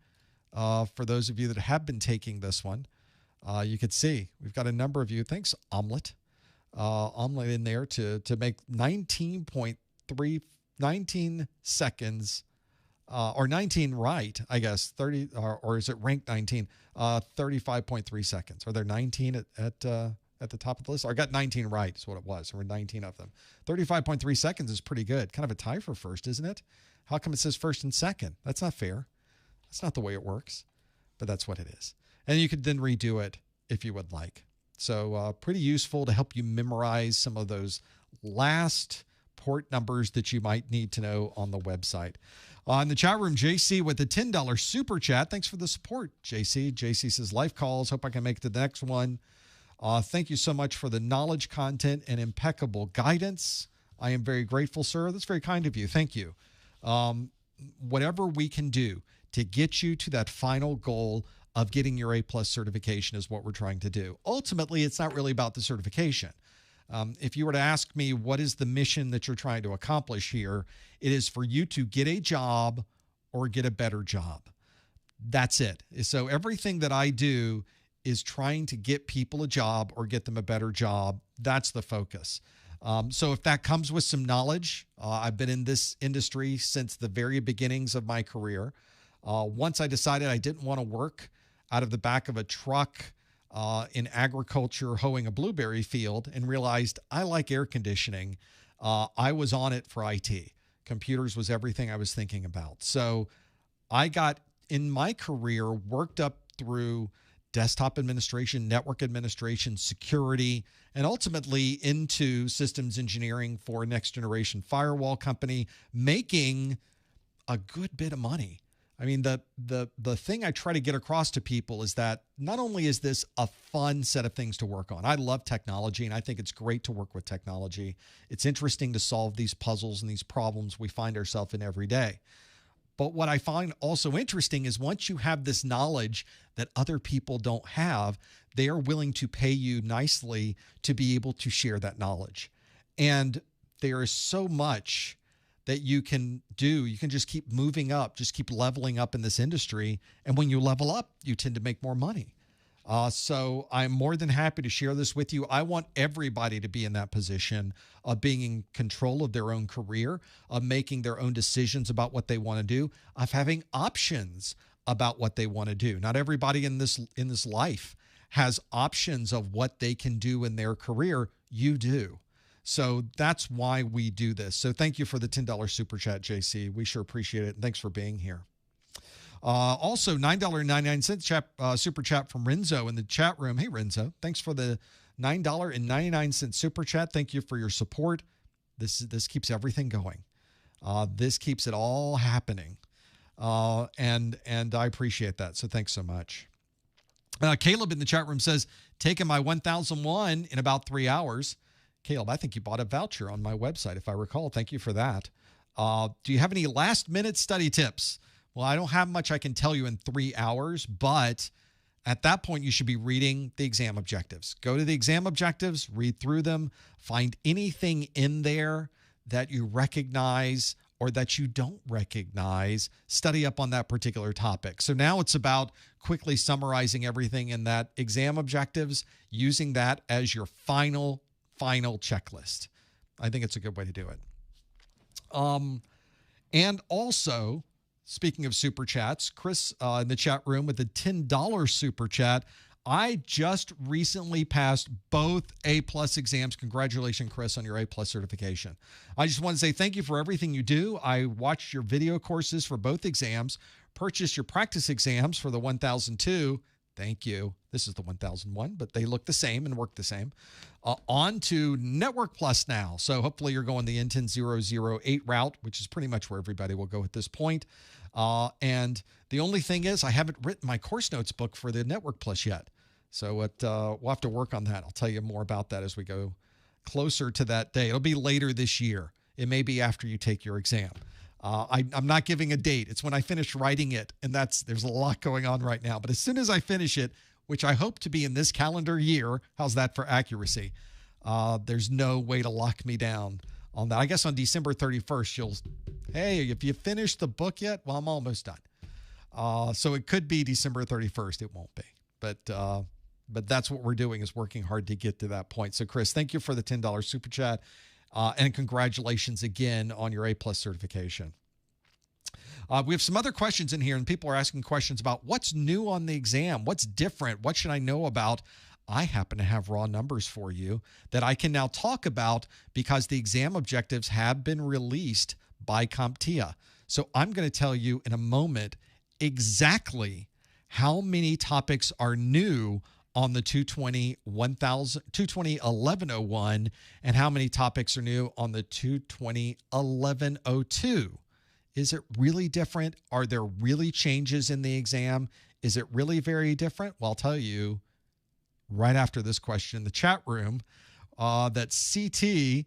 For those of you that have been taking this one, you could see we've got a number of you. Thanks, Omelet. Omelet in there to make 19 seconds. Or 19 right, I guess, 30, or is it ranked 19? 35.3 seconds. Are there 19 at the top of the list? I got 19 right is what it was. There were 19 of them. 35.3 seconds is pretty good. Kind of a tie for first, isn't it? How come it says first and second? That's not fair. That's not the way it works, but that's what it is. And you could then redo it if you would like. So pretty useful to help you memorize some of those last port numbers that you might need to know on the website. In the chat room, JC with the $10 super chat. Thanks for the support, JC. JC says, life calls. Hope I can make it to the next one. Thank you so much for the knowledge, content, and impeccable guidance. I am very grateful, sir. That's very kind of you. Thank you. Whatever we can do to get you to that final goal of getting your A+ certification is what we're trying to do. Ultimately, it's not really about the certification. If you were to ask me what is the mission that you're trying to accomplish here, it is for you to get a job or get a better job. That's it. So everything that I do is trying to get people a job or get them a better job. That's the focus. So if that comes with some knowledge, I've been in this industry since the very beginnings of my career. Once I decided I didn't want to work out of the back of a truck in agriculture hoeing a blueberry field and realized I like air conditioning, I was on it for IT. Computers was everything I was thinking about. So I got, in my career, worked up through desktop administration, network administration, security, and ultimately into systems engineering for a next generation firewall company, making a good bit of money. I mean, the thing I try to get across to people is that not only is this a fun set of things to work on, I love technology and I think it's great to work with technology. It's interesting to solve these puzzles and these problems we find ourselves in every day. But what I find also interesting is once you have this knowledge that other people don't have, they are willing to pay you nicely to be able to share that knowledge. And there is so much that you can do. You can just keep moving up, just keep leveling up in this industry. And when you level up, you tend to make more money. So I'm more than happy to share this with you. I want everybody to be in that position of being in control of their own career, of making their own decisions about what they want to do, of having options about what they want to do. Not everybody in this life has options of what they can do in their career. You do. So that's why we do this. So thank you for the $10 super chat, JC. We sure appreciate it. And thanks for being here. Also, $9.99 super chat from Renzo in the chat room. Hey, Renzo, thanks for the $9.99 super chat. Thank you for your support. This keeps everything going. This keeps it all happening. And I appreciate that. So thanks so much. Caleb in the chat room says, taking my 1001 in about 3 hours. Caleb, I think you bought a voucher on my website, if I recall. Thank you for that. Do you have any last-minute study tips? Well, I don't have much I can tell you in 3 hours, but at that point, you should be reading the exam objectives. Go to the exam objectives, read through them, find anything in there that you recognize or that you don't recognize, study up on that particular topic. So now it's about quickly summarizing everything in that exam objectives, using that as your final checklist. I think it's a good way to do it. And also, speaking of super chats, Chris in the chat room with the $10 super chat. I just recently passed both A+ exams. Congratulations, Chris, on your A+ certification. I just want to say thank you for everything you do. I watched your video courses for both exams, purchased your practice exams for the 1002. Thank you. This is the 1001, but they look the same and work the same. On to Network Plus now. So hopefully you're going the N10-008 route, which is pretty much where everybody will go at this point. And the only thing is I haven't written my course notes book for the Network Plus yet. So we'll have to work on that. I'll tell you more about that as we go closer to that day. It'll be later this year. It may be after you take your exam. I'm not giving a date. It's when I finish writing it, and there's a lot going on right now. But as soon as I finish it, which I hope to be in this calendar year, how's that for accuracy? There's no way to lock me down on that. I guess on December 31st, hey, if you finished the book yet? Well, I'm almost done. So it could be December 31st. It won't be. But that's what we're doing, is working hard to get to that point. So, Chris, thank you for the $10 super chat. And congratulations again on your A+ certification. We have some other questions in here, and people are asking questions about what's new on the exam, what's different, what should I know about. I happen to have raw numbers for you that I can now talk about because the exam objectives have been released by CompTIA. So I'm going to tell you in a moment exactly how many topics are new on the 220-1101 and how many topics are new on the 220-1102. Is it really different? Are there really changes in the exam? Is it really very different? Well, I'll tell you right after this question in the chat room that CT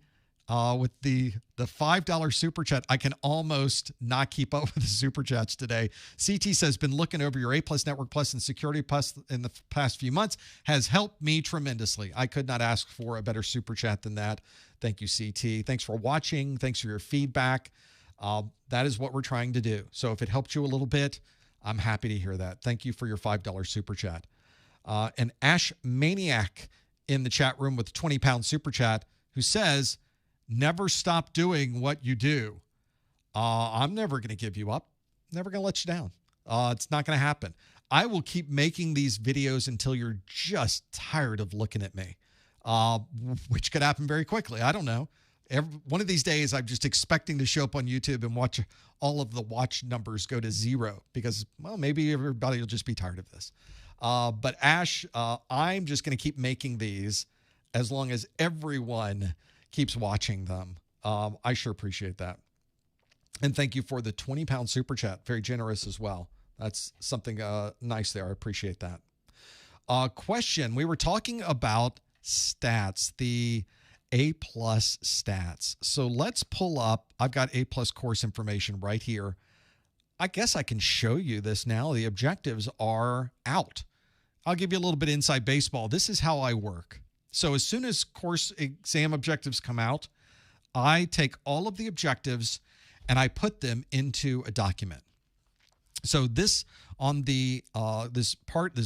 with the $5 super chat. I can almost not keep up with the super chats today. CT says, been looking over your A+ Network Plus and Security Plus in the past few months. Has helped me tremendously. I could not ask for a better super chat than that. Thank you, CT. Thanks for watching. Thanks for your feedback. That is what we're trying to do. So if it helped you a little bit, I'm happy to hear that. Thank you for your $5 super chat. And Ash Maniac in the chat room with a 20-pound super chat who says, never stop doing what you do. I'm never going to give you up. Never going to let you down. It's not going to happen. I will keep making these videos until you're just tired of looking at me, which could happen very quickly. I don't know. One of these days, I'm just expecting to show up on YouTube and watch all of the watch numbers go to 0 because, well, maybe everybody will just be tired of this. But Ash, I'm just going to keep making these as long as everyone keeps watching them. I sure appreciate that. And thank you for the 20-pound super chat. Very generous as well. That's something nice there. I appreciate that. Question. We were talking about stats, the A+ stats. So let's pull up. I've got A+ course information right here. I guess I can show you this now. The objectives are out. I'll give you a little bit of inside baseball. This is how I work. So as soon as course exam objectives come out, I take all of the objectives and I put them into a document. So this on the this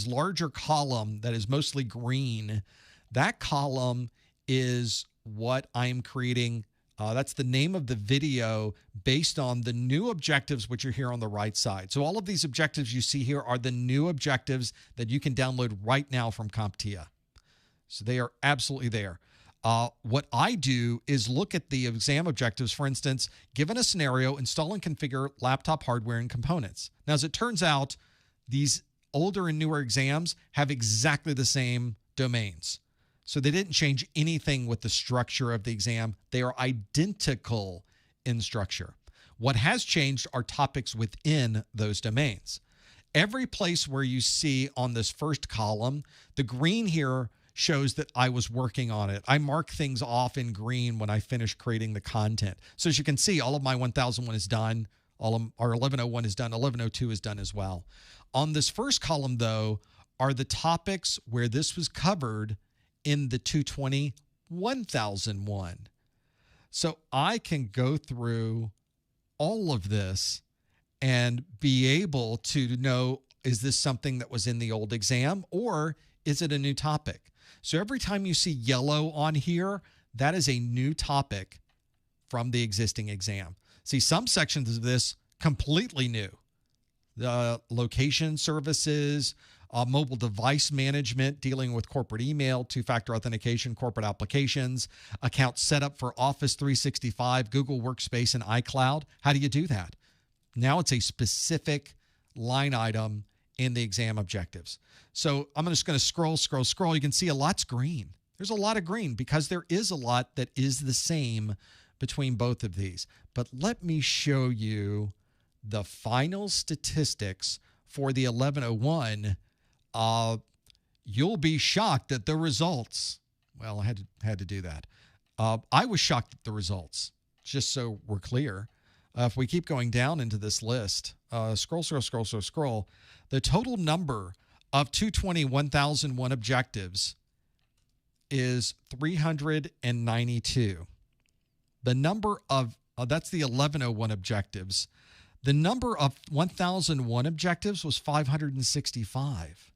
larger column that is mostly green, that column is what I'm creating. That's the name of the video based on the new objectives, which are here on the right side. So all of these objectives you see here are the new objectives that you can download right now from CompTIA. So they are absolutely there. What I do is look at the exam objectives. For instance, given a scenario, install and configure laptop hardware and components. Now, as it turns out, these older and newer exams have exactly the same domains. So they didn't change anything with the structure of the exam. They are identical in structure. What has changed are topics within those domains. Every place where you see on this first column, the green here shows that I was working on it. I mark things off in green when I finish creating the content. So as you can see, all of my 1001 is done. All of our 1101 is done. 1102 is done as well. On this first column, though, are the topics where this was covered in the 220-1001. So I can go through all of this and be able to know, is this something that was in the old exam or is it a new topic? So every time you see yellow on here, that is a new topic from the existing exam. See, some sections of this completely new. The location services, mobile device management, dealing with corporate email, two-factor authentication, corporate applications, account setup for Office 365, Google Workspace, and iCloud. How do you do that? Now it's a specific line item in the exam objectives. So I'm just going to scroll. You can see a lot's green. There's a lot of green because there is a lot that is the same between both of these. But let me show you the final statistics for the 1101. You'll be shocked at the results. Well, I had to do that. I was shocked at the results, just so we're clear. If we keep going down into this list, scroll. The total number of 220-1001 objectives is 392. The number of, that's the 1101 objectives. The number of 1001 objectives was 565.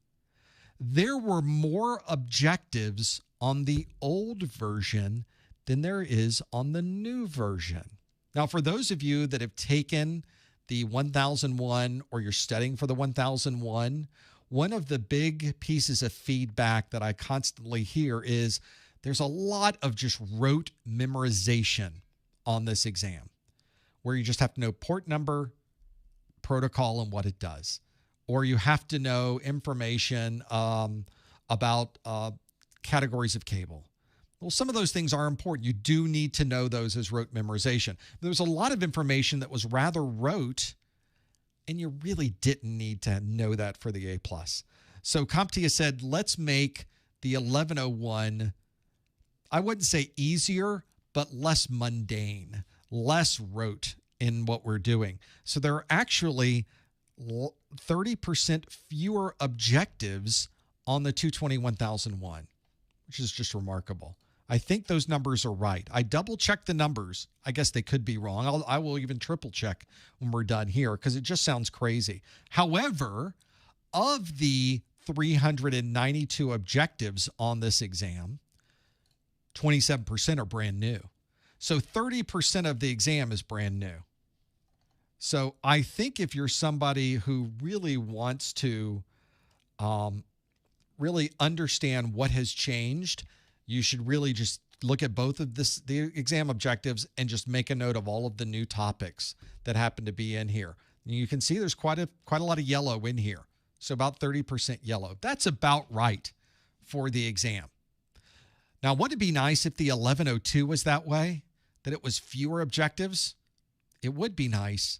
There were more objectives on the old version than there is on the new version. Now, for those of you that have taken the 1001 or you're studying for the 1001, one of the big pieces of feedback that I constantly hear is there's a lot of just rote memorization on this exam where you just have to know port number, protocol, and what it does. Or you have to know information about categories of cable. Well, some of those things are important. You do need to know those as rote memorization. There's a lot of information that was rather rote, and you really didn't need to know that for the A+. So CompTIA said, let's make the 1101, I wouldn't say easier, but less mundane, less rote in what we're doing. So there are actually 30% fewer objectives on the 220-1001, which is just remarkable. I think those numbers are right. I double-checked the numbers. I guess they could be wrong. I will even triple-check when we're done here because it just sounds crazy. However, of the 392 objectives on this exam, 27% are brand new. So 30% of the exam is brand new. So I think if you're somebody who really wants to really understand what has changed, you should really just look at both of the exam objectives and just make a note of all of the new topics that happen to be in here. And you can see there's quite a lot of yellow in here. So about 30% yellow. That's about right for the exam. Now, wouldn't it be nice if the 1102 was that way, that it was fewer objectives? It would be nice,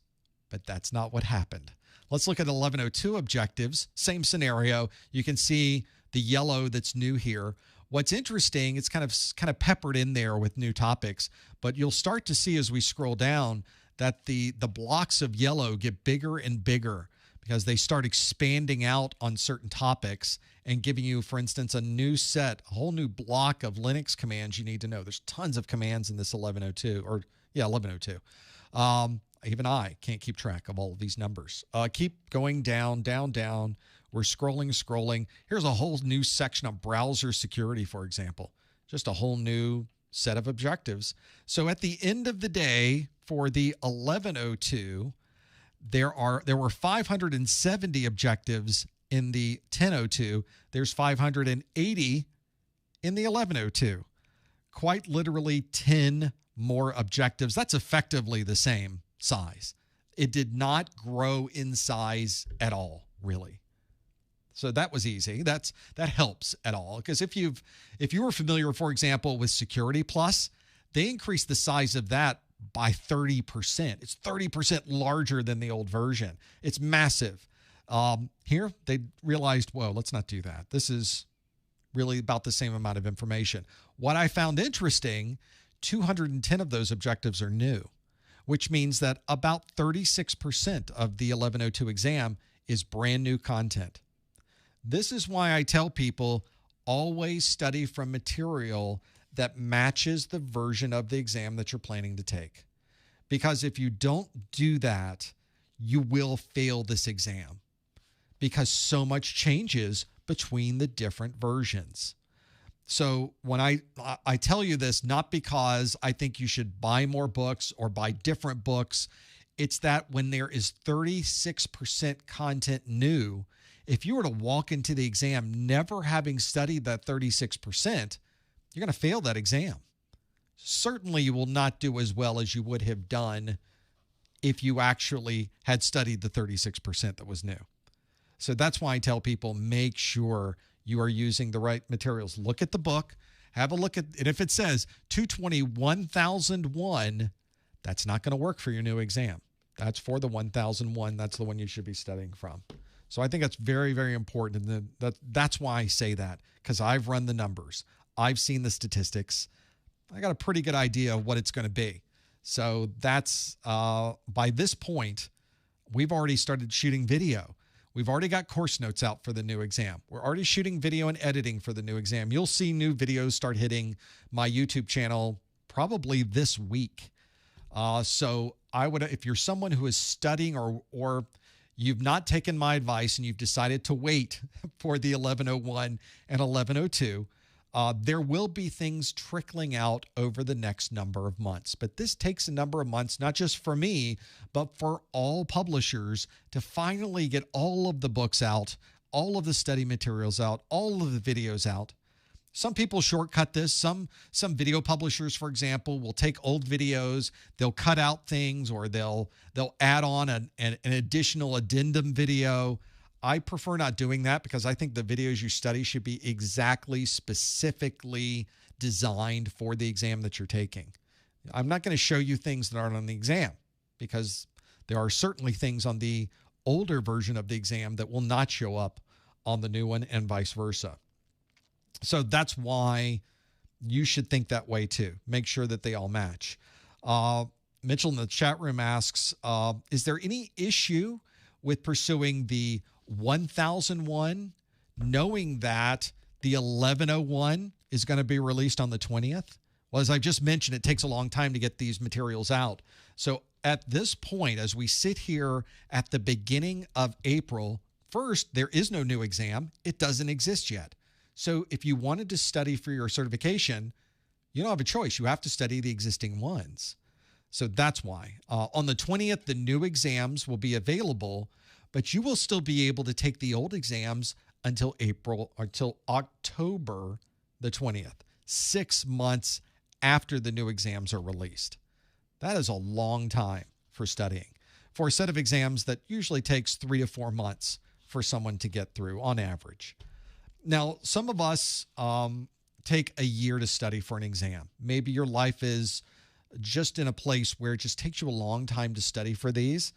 but that's not what happened. Let's look at 1102 objectives. Same scenario. You can see the yellow that's new here. What's interesting, it's kind of peppered in there with new topics, but you'll start to see as we scroll down that the blocks of yellow get bigger and bigger because they start expanding out on certain topics and giving you, for instance, a whole new block of Linux commands you need to know. There's tons of commands in this 1102, 1102. Even I can't keep track of all of these numbers. Keep going down, down, down. We're scrolling. Here's a whole new section of browser security, for example. Just a whole new set of objectives. So at the end of the day, for the 1102, there were 570 objectives in the 1002. There's 580 in the 1102. Quite literally 10 more objectives. That's effectively the same size. It did not grow in size at all, really. So that was easy. That helps at all, because if you were familiar, for example, with Security Plus, they increased the size of that by 30%. It's 30% larger than the old version. It's massive. Here they realized, whoa, let's not do that. This is really about the same amount of information. What I found interesting, 210 of those objectives are new, which means that about 36% of the 1102 exam is brand new content. This is why I tell people always study from material that matches the version of the exam that you're planning to take. Because if you don't do that, you will fail this exam because so much changes between the different versions. So when I tell you this, not because I think you should buy more books or buy different books, it's that when there is 36% content new, if you were to walk into the exam never having studied that 36%, you're going to fail that exam. Certainly you will not do as well as you would have done if you actually had studied the 36% that was new. So that's why I tell people, make sure you are using the right materials. Look at the book, have a look at it. If it says 220-1001, that's not going to work for your new exam. That's for the 1001. That's the one you should be studying from. So I think that's very, very important. And that's why I say that, because I've run the numbers. I've seen the statistics. I got a pretty good idea of what it's going to be. So that's, by this point, we've already started shooting video. We've already got course notes out for the new exam. We're already shooting video and editing for the new exam. You'll see new videos start hitting my YouTube channel probably this week. So I would, if you're someone who is studying or you've not taken my advice and you've decided to wait for the 1101 and 1102, there will be things trickling out over the next number of months. But this takes a number of months, not just for me, but for all publishers to finally get all of the books out, all of the study materials out, all of the videos out. Some people shortcut this. Some video publishers, for example, will take old videos, they'll cut out things, or they'll add on an additional addendum video. I prefer not doing that because I think the videos you study should be exactly, specifically designed for the exam that you're taking. I'm not going to show you things that aren't on the exam because there are certainly things on the older version of the exam that will not show up on the new one and vice versa. So that's why you should think that way too. Make sure that they all match. Mitchell in the chat room asks, is there any issue with pursuing the 1001, knowing that the 1101 is going to be released on the 20th? Well, as I just mentioned, it takes a long time to get these materials out. So at this point, as we sit here at the beginning of April, first, there is no new exam. It doesn't exist yet. So if you wanted to study for your certification, you don't have a choice. You have to study the existing ones. So that's why. On the 20th, the new exams will be available, but you will still be able to take the old exams until October the 20th, 6 months after the new exams are released. That is a long time for studying for a set of exams that usually takes 3 to 4 months for someone to get through on average. Now, some of us take a year to study for an exam. Maybe your life is just in a place where it just takes you a long time to study for these,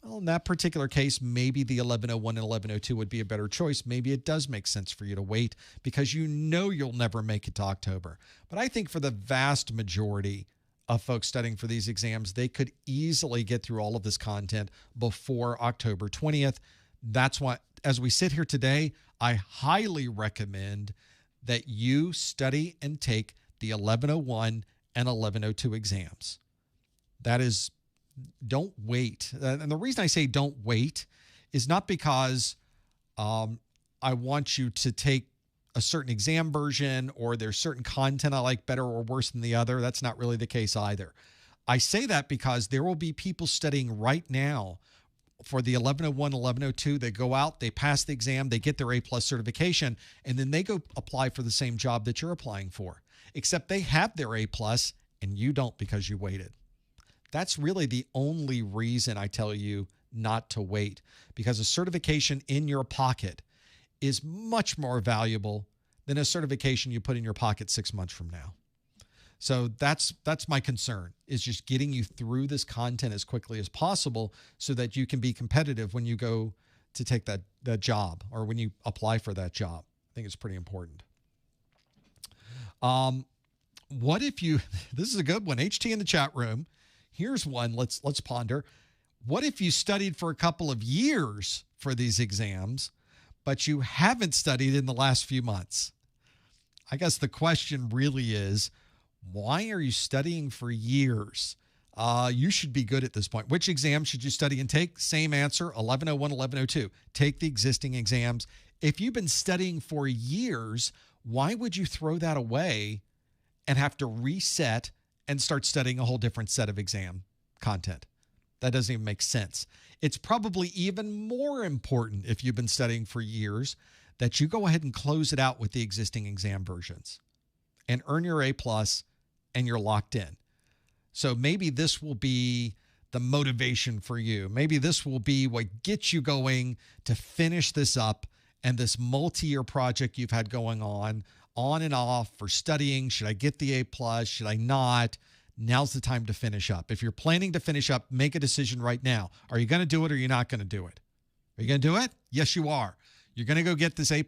well, in that particular case, maybe the 1101 and 1102 would be a better choice. Maybe it does make sense for you to wait because you know you'll never make it to October. But I think for the vast majority of folks studying for these exams, they could easily get through all of this content before October 20th. That's why, as we sit here today, I highly recommend that you study and take the 1101 and 1102 exams. That is, don't wait. And the reason I say don't wait is not because I want you to take a certain exam version or there's certain content I like better or worse than the other. That's not really the case either. I say that because there will be people studying right now for the 1101, 1102. They go out, they pass the exam, they get their A+ certification, and then they go apply for the same job that you're applying for, except they have their A+ and you don't because you waited. That's really the only reason I tell you not to wait, because a certification in your pocket is much more valuable than a certification you put in your pocket 6 months from now. So that's my concern, is just getting you through this content as quickly as possible so that you can be competitive when you go to take that job or when you apply for that job. I think it's pretty important. What if you, this is a good one, HT in the chat room. Here's one, let's ponder. What if you studied for a couple of years for these exams, but you haven't studied in the last few months? I guess the question really is, why are you studying for years? You should be good at this point. Which exam should you study and take? Same answer, 1101, 1102. Take the existing exams. If you've been studying for years, why would you throw that away and have to reset and start studying a whole different set of exam content? That doesn't even make sense. It's probably even more important, if you've been studying for years, that you go ahead and close it out with the existing exam versions and earn your A+, and you're locked in. So maybe this will be the motivation for you. Maybe this will be what gets you going to finish this up and this multi-year project you've had going on and off for studying. Should I get the A+? Should I not? Now's the time to finish up. If you're planning to finish up, make a decision right now. Are you going to do it or are you not going to do it? Are you going to do it? Yes, you are. You're going to go get this A+.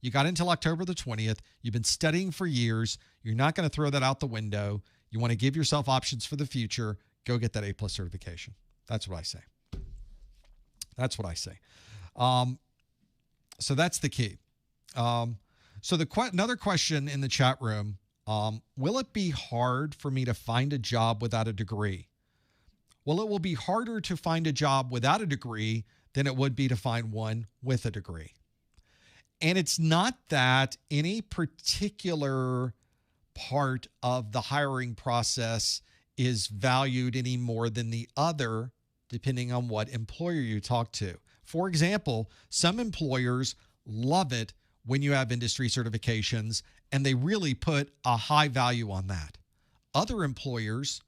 You got until October the 20th. You've been studying for years. You're not going to throw that out the window. You want to give yourself options for the future. Go get that A+ certification. That's what I say. That's what I say. So that's the key. So another question in the chat room, will it be hard for me to find a job without a degree? Well, it will be harder to find a job without a degree than it would be to find one with a degree. And it's not that any particular part of the hiring process is valued any more than the other, depending on what employer you talk to. For example, some employers love it when you have industry certifications, and they really put a high value on that. Other employers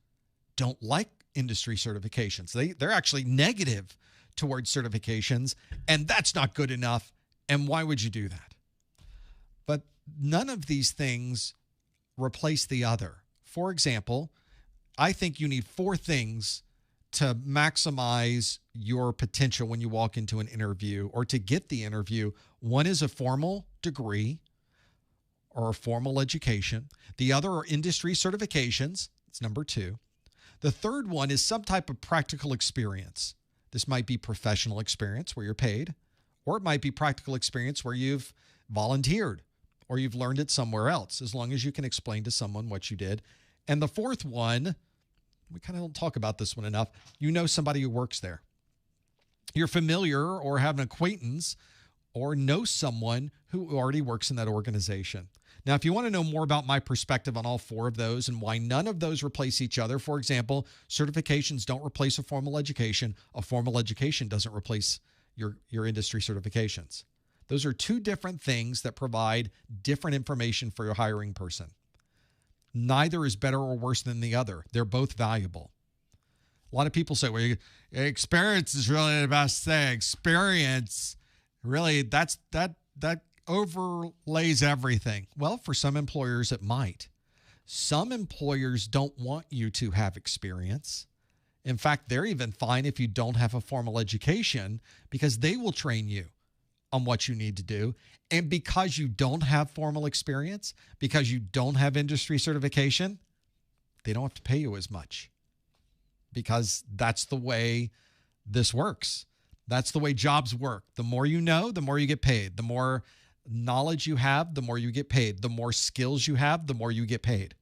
don't like industry certifications. They're actually negative towards certifications, and that's not good enough. And why would you do that? But none of these things replace the other. For example, I think you need 4 things to maximize your potential when you walk into an interview or to get the interview. One is a formal degree or a formal education. The other are industry certifications. It's number 2. The third one is some type of practical experience. This might be professional experience where you're paid, or it might be practical experience where you've volunteered or you've learned it somewhere else, as long as you can explain to someone what you did. And the fourth one, we kind of don't talk about this one enough. You know somebody who works there. You're familiar or have an acquaintance or know someone who already works in that organization. Now, if you want to know more about my perspective on all 4 of those and why none of those replace each other, for example, certifications don't replace a formal education. A formal education doesn't replace your industry certifications. Those are 2 different things that provide different information for your hiring person. Neither is better or worse than the other. They're both valuable. A lot of people say, well, experience is really the best thing. Experience, really, that overlays everything. Well, for some employers, it might. Some employers don't want you to have experience. In fact, they're even fine if you don't have a formal education because they will train you on what you need to do. And because you don't have formal experience, because you don't have industry certification, they don't have to pay you as much because that's the way this works. That's the way jobs work. The more you know, the more you get paid. The more knowledge you have, the more you get paid. The more skills you have, the more you get paid.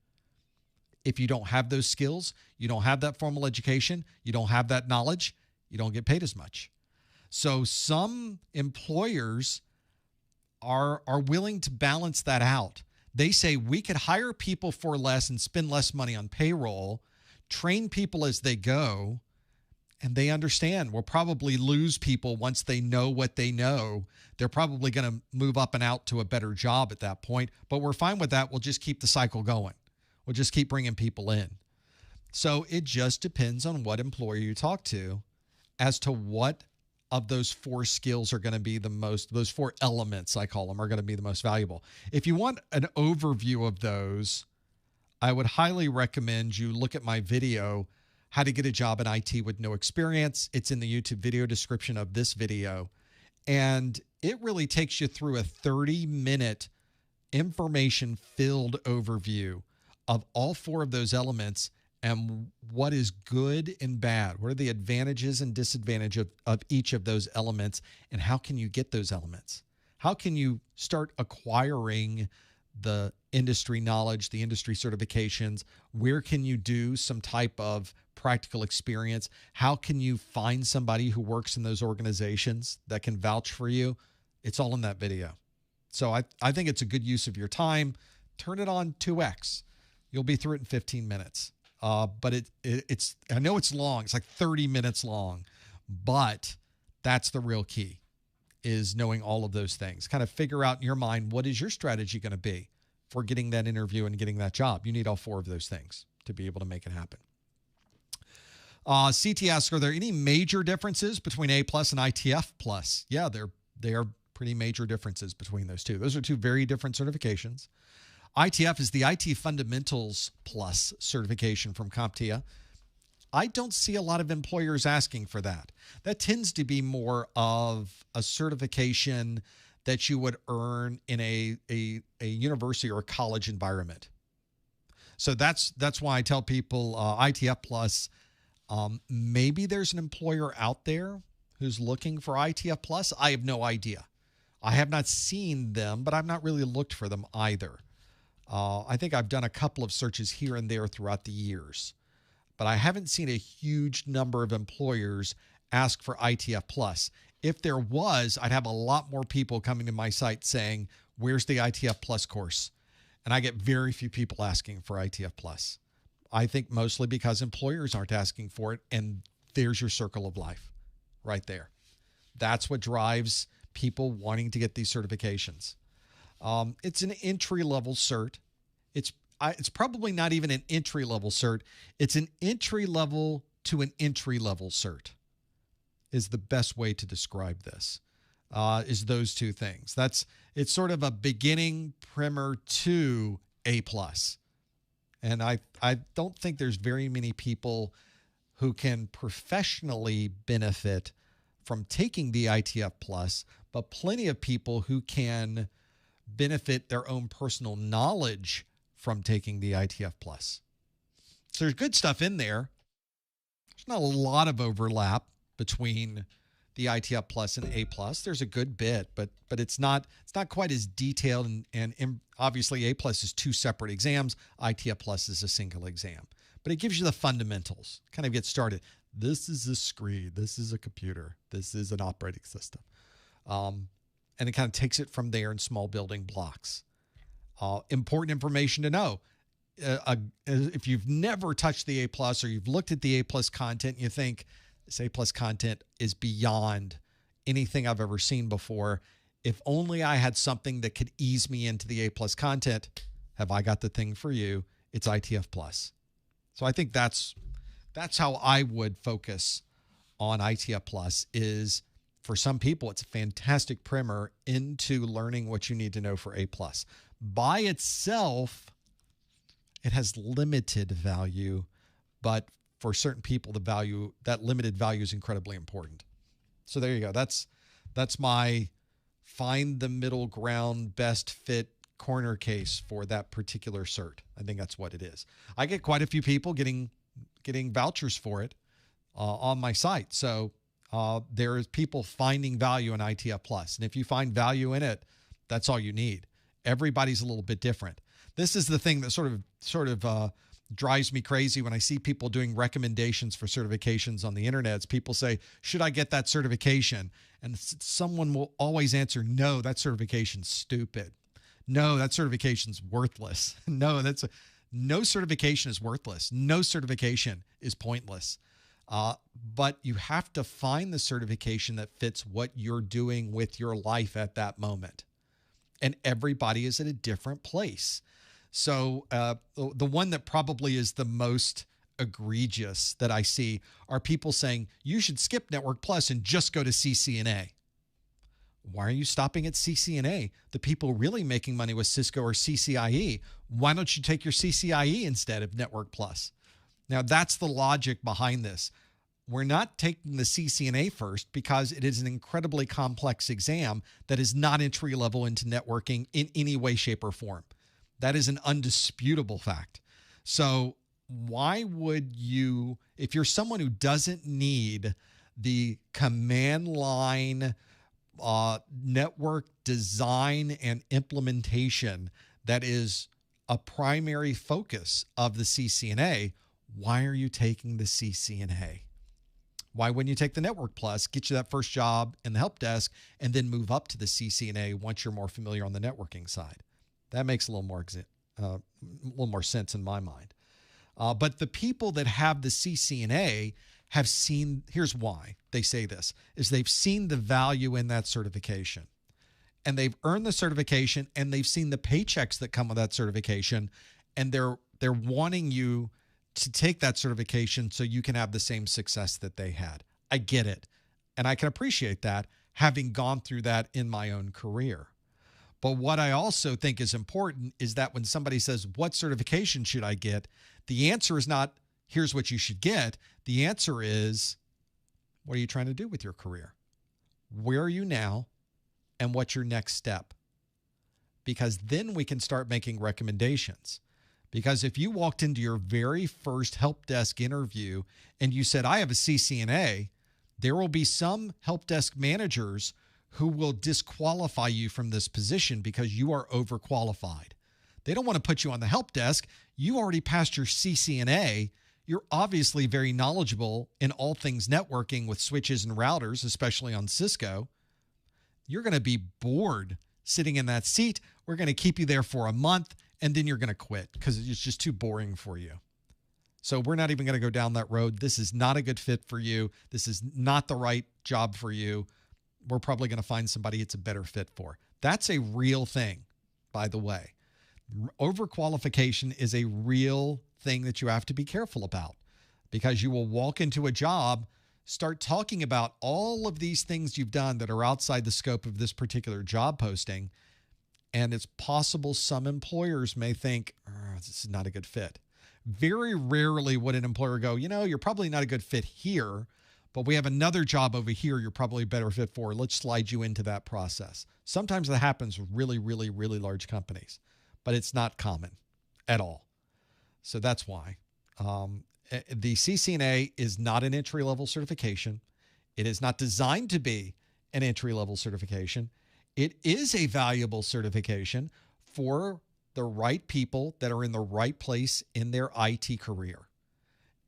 If you don't have those skills, you don't have that formal education, you don't have that knowledge, you don't get paid as much. So some employers are willing to balance that out. They say we could hire people for less and spend less money on payroll, train people as they go, and they understand we'll probably lose people once they know what they know. They're probably going to move up and out to a better job at that point, but we're fine with that. We'll just keep the cycle going. We'll just keep bringing people in. So it just depends on what employer you talk to as to what of those 4 skills are going to be the most, those 4 elements, I call them, are going to be the most valuable. If you want an overview of those, I would highly recommend you look at my video, How to Get a Job in IT with No Experience. It's in the YouTube video description of this video. And it really takes you through a 30-minute information-filled overview of all 4 of those elements and what is good and bad. What are the advantages and disadvantages of each of those elements, and how can you get those elements? How can you start acquiring the industry knowledge, the industry certifications? Where can you do some type of practical experience? How can you find somebody who works in those organizations that can vouch for you? It's all in that video. So I think it's a good use of your time. Turn it on 2x. You'll be through it in 15 minutes. But it's I know it's long. It's like 30 minutes long, but that's the real key, is knowing all of those things. Kind of figure out in your mind, what is your strategy going to be for getting that interview and getting that job? You need all 4 of those things to be able to make it happen. CT asks, are there any major differences between A+ and ITF+? Yeah, they are pretty major differences between those two. Those are 2 very different certifications. ITF is the IT Fundamentals Plus certification from CompTIA. I don't see a lot of employers asking for that. That tends to be more of a certification that you would earn in a university or a college environment. So that's why I tell people ITF Plus, maybe there's an employer out there who's looking for ITF Plus. I have no idea. I have not seen them, but I've not really looked for them either. I think I've done a couple of searches here and there throughout the years, but I haven't seen a huge number of employers ask for ITF Plus. If there was, I'd have a lot more people coming to my site saying, where's the ITF Plus course? And I get very few people asking for ITF Plus. I think mostly because employers aren't asking for it, and there's your circle of life right there. That's what drives people wanting to get these certifications. It's an entry-level cert. It's probably not even an entry-level cert. It's an entry-level to an entry-level cert is the best way to describe this, is those 2 things. It's sort of a beginning primer to A+. And I don't think there's very many people who can professionally benefit from taking the ITF Plus, but plenty of people who can benefit their own personal knowledge from taking the ITF Plus. So there's good stuff in there. There's not a lot of overlap between the ITF Plus and A+. There's a good bit, but it's not quite as detailed, and obviously A+ is 2 separate exams. ITF Plus is a single exam. But it gives you the fundamentals. Kind of get started. This is a screen. This is a computer. This is an operating system. And it kind of takes it from there in small building blocks. Important information to know. If you've never touched the A+, or you've looked at the A+ content and you think this A+ content is beyond anything I've ever seen before, if only I had something that could ease me into the A+ content, have I got the thing for you? It's ITF+. So I think that's how I would focus on ITF+, is for some people, it's a fantastic primer into learning what you need to know for A+. By itself, It has limited value, but for certain people, that limited value is incredibly important. So there you go. That's my find the middle ground, best fit corner case for that particular cert. I think that's what it is. I get quite a few people getting vouchers for it on my site. So there's people finding value in ITF Plus. And if you find value in it, that's all you need. Everybody's a little bit different. This is the thing that sort of drives me crazy when I see people doing recommendations for certifications on the internet. People say, should I get that certification? And someone will always answer, no, that certification's stupid. No, that certification's worthless. No certification is worthless. No certification is pointless. But you have to find the certification that fits what you're doing with your life at that moment. And everybody is at a different place. So the one that probably is the most egregious that I see are people saying, you should skip Network Plus and just go to CCNA. Why are you stopping at CCNA? The people really making money with Cisco or CCIE. Why don't you take your CCIE instead of Network Plus? Now, that's the logic behind this. We're not taking the CCNA first because it is an incredibly complex exam that is not entry level into networking in any way, shape, or form. That is an undisputable fact. So why would you, if you're someone who doesn't need the command line network design and implementation that is a primary focus of the CCNA, why are you taking the CCNA? Why wouldn't you take the Network Plus, get you that first job in the help desk, and then move up to the CCNA once you're more familiar on the networking side? That makes a little more sense in my mind. But the people that have the CCNA have seen, here's why they say this, is they've seen the value in that certification. And they've earned the certification, and they've seen the paychecks that come with that certification, and they're wanting you to take that certification so you can have the same success that they had. I get it. And I can appreciate that, having gone through that in my own career. But what I also think is important is that when somebody says, what certification should I get? The answer is not, here's what you should get. The answer is, what are you trying to do with your career? Where are you now? And what's your next step? Because then we can start making recommendations. Because if you walked into your very first help desk interview and you said, I have a CCNA, there will be some help desk managers who will disqualify you from this position because you are overqualified. They don't want to put you on the help desk. You already passed your CCNA. You're obviously very knowledgeable in all things networking with switches and routers, especially on Cisco. You're going to be bored sitting in that seat. We're going to keep you there for a month, and then you're going to quit because it's just too boring for you. So we're not even going to go down that road. This is not a good fit for you. This is not the right job for you. We're probably going to find somebody it's a better fit for. That's a real thing, by the way. Overqualification is a real thing that you have to be careful about, because you will walk into a job, start talking about all of these things you've done that are outside the scope of this particular job posting, and it's possible some employers may think, this is not a good fit. Very rarely would an employer go, you're probably not a good fit here, but we have another job over here you're probably a better fit for. Let's slide you into that process. Sometimes that happens with really, really, really large companies, but it's not common at all. So that's why. The CCNA is not an entry-level certification. It is not designed to be an entry-level certification. It is a valuable certification for the right people that are in the right place in their IT career.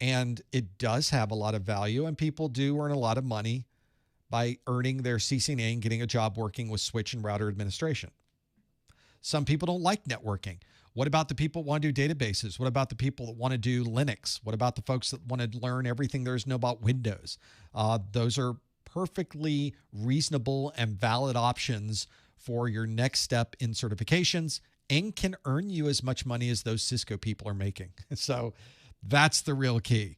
And it does have a lot of value, and people do earn a lot of money by earning their CCNA and getting a job working with switch and router administration. Some people don't like networking. What about the people that want to do databases? What about the people that want to do Linux? What about the folks that want to learn everything there is to know about Windows? Those are perfectly reasonable and valid options for your next step in certifications, and can earn you as much money as those Cisco people are making. So that's the real key,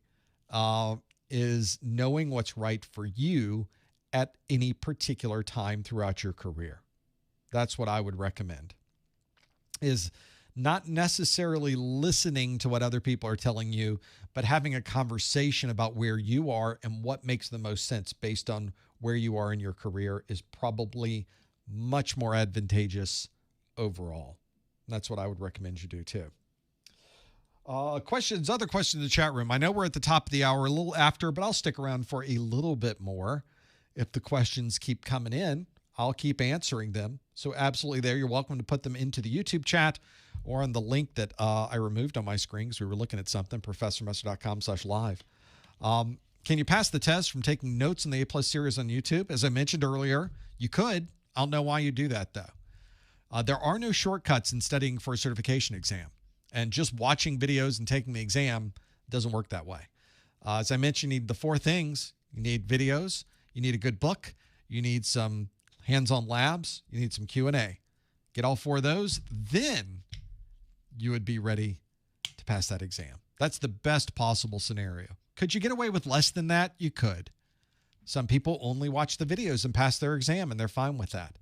is knowing what's right for you at any particular time throughout your career. That's what I would recommend, is not necessarily listening to what other people are telling you, but having a conversation about where you are and what makes the most sense based on where you are in your career is probably much more advantageous overall. That's what I would recommend you do too. Other questions in the chat room. I know we're at the top of the hour, a little after, but I'll stick around for a little bit more. If the questions keep coming in, I'll keep answering them. So absolutely there, you're welcome to put them into the YouTube chat or on the link that I removed on my screen because we were looking at something, professormesser.com/live. Can you pass the test from taking notes in the A+ series on YouTube? As I mentioned earlier, you could. I'll know why you do that, though. There are no shortcuts in studying for a certification exam. And just watching videos and taking the exam doesn't work that way. As I mentioned, you need the 4 things. You need videos. You need a good book. You need some hands-on labs. You need some Q&A. Get all 4 of those, then you would be ready to pass that exam. That's the best possible scenario. Could you get away with less than that? You could. Some people only watch the videos and pass their exam, and they're fine with that.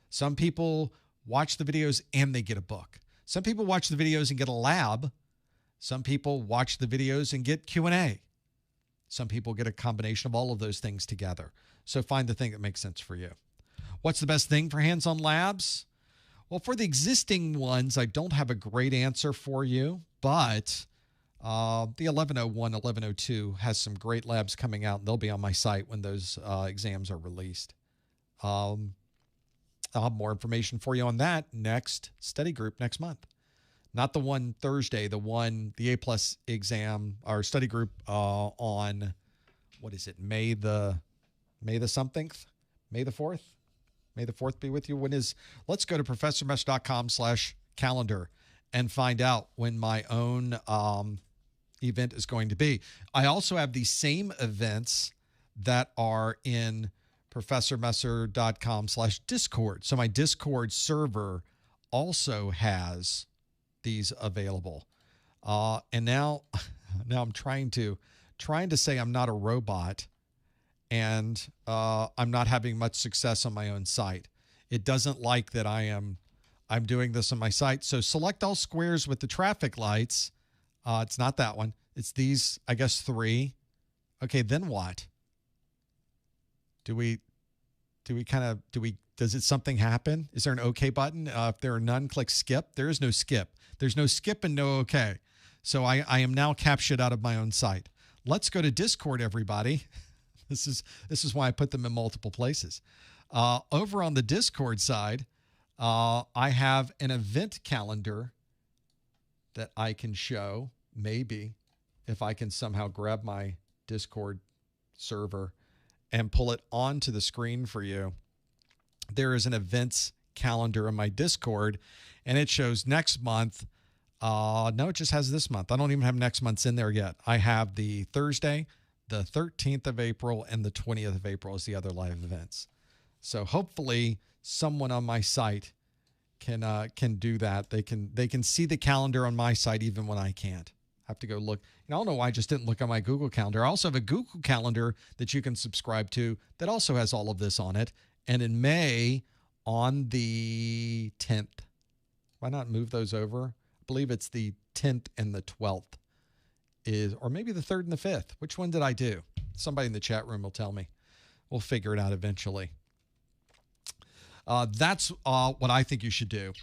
Some people watch the videos and they get a book. Some people watch the videos and get a lab. Some people watch the videos and get Q&A. Some people get a combination of all of those things together. So find the thing that makes sense for you. What's the best thing for hands-on labs? Well, for the existing ones, I don't have a great answer for you, but the 1101, 1102 has some great labs coming out, and they'll be on my site when those exams are released. I'll have more information for you on that next study group next month. Not the one Thursday, the A+ exam, our study group on, what is it, May the something? May the 4th? May the 4th be with you. Let's go to professormesh.com/calendar and find out when my own event is going to be. I also have the same events that are in professormesser.com/Discord. So my Discord server also has these available. And now I'm trying to say I'm not a robot, and I'm not having much success on my own site. It doesn't like that I'm doing this on my site. So select all squares with the traffic lights. It's not that one. It's these, I guess, 3. Okay, then what? Does something happen? Is there an OK button? If there are none, click skip. There is no skip. There's no skip and no OK. So I am now captured out of my own site. Let's go to Discord, everybody. This is why I put them in multiple places. Over on the Discord side, I have an event calendar that I can show, maybe, if I can somehow grab my Discord server and pull it onto the screen for you. There is an events calendar in my Discord, and it shows next month. No, it just has this month. I don't even have next month's in there yet. I have the Thursday, the 13th of April, and the 20th of April as the other live events. So hopefully someone on my site can do that. They can see the calendar on my site even when I can't. I have to go look. I don't know why I just didn't look on my Google Calendar. I also have a Google Calendar that you can subscribe to that also has all of this on it. And in May, on the 10th, why not move those over? I believe it's the 10th and the 12th, or maybe the 3rd and the 5th. Which one did I do? Somebody in the chat room will tell me. We'll figure it out eventually. That's what I think you should do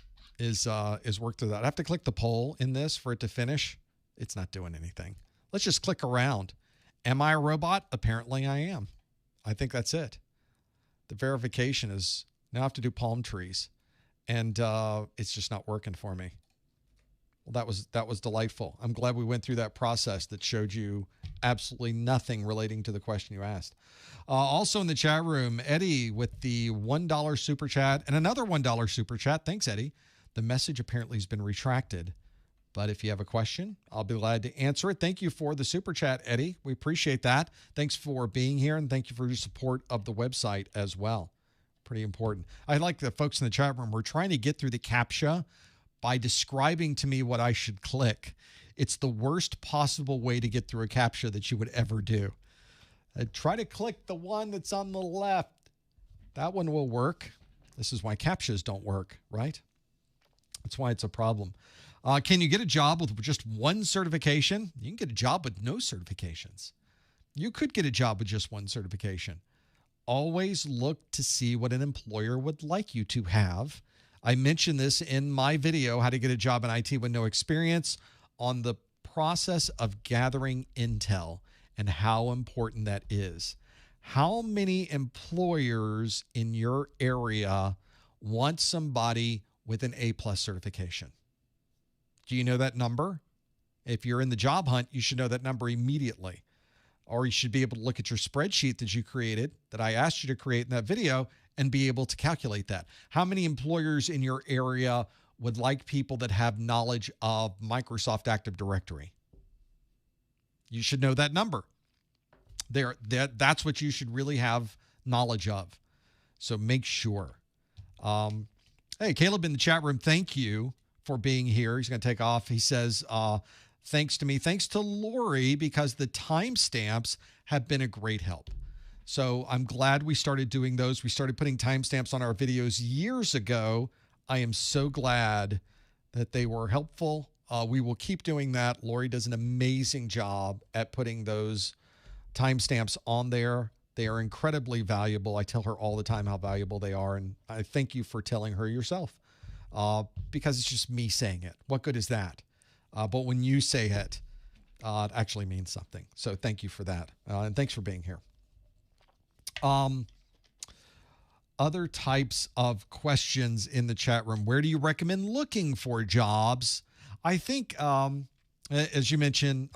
is work through that. I have to click the poll in this for it to finish. It's not doing anything. Let's just click around. Am I a robot? Apparently I am. I think that's it. The verification is now I have to do palm trees, and it's just not working for me. Well, that was delightful. I'm glad we went through that process that showed you absolutely nothing relating to the question you asked. Also in the chat room, Eddie with the $1 super chat and another $1 super chat. Thanks, Eddie. The message apparently has been retracted. But if you have a question, I'll be glad to answer it. Thank you for the super chat, Eddie. We appreciate that. Thanks for being here, and thank you for your support of the website as well. Pretty important. I like the folks in the chat room. We're trying to get through the CAPTCHA by describing to me what I should click. It's the worst possible way to get through a CAPTCHA that you would ever do. Try to click the one that's on the left. That one will work. This is why CAPTCHAs don't work, right? That's why it's a problem. Can you get a job with just one certification? You can get a job with no certifications. You could get a job with just one certification. Always look to see what an employer would like you to have. I mentioned this in my video, How to Get a Job in IT with No Experience, on the process of gathering intel and how important that is. How many employers in your area want somebody with an A+ certification? Do you know that number? If you're in the job hunt, you should know that number immediately. Or you should be able to look at your spreadsheet that you created, that I asked you to create in that video, and be able to calculate that. How many employers in your area would like people that have knowledge of Microsoft Active Directory? You should know that number. That's what you should really have knowledge of. So make sure. Hey, Caleb in the chat room, thank you for being here. He's going to take off. He says, thanks to me. Thanks to Lori, because the timestamps have been a great help. So I'm glad we started doing those. We started putting timestamps on our videos years ago. I am so glad that they were helpful. We will keep doing that. Lori does an amazing job at putting those timestamps on there. They are incredibly valuable. I tell her all the time how valuable they are, and I thank you for telling her yourself, because it's just me saying it. What good is that? But when you say it, it actually means something. So thank you for that, and thanks for being here. Other types of questions in the chat room. Where do you recommend looking for jobs? I think, as you mentioned,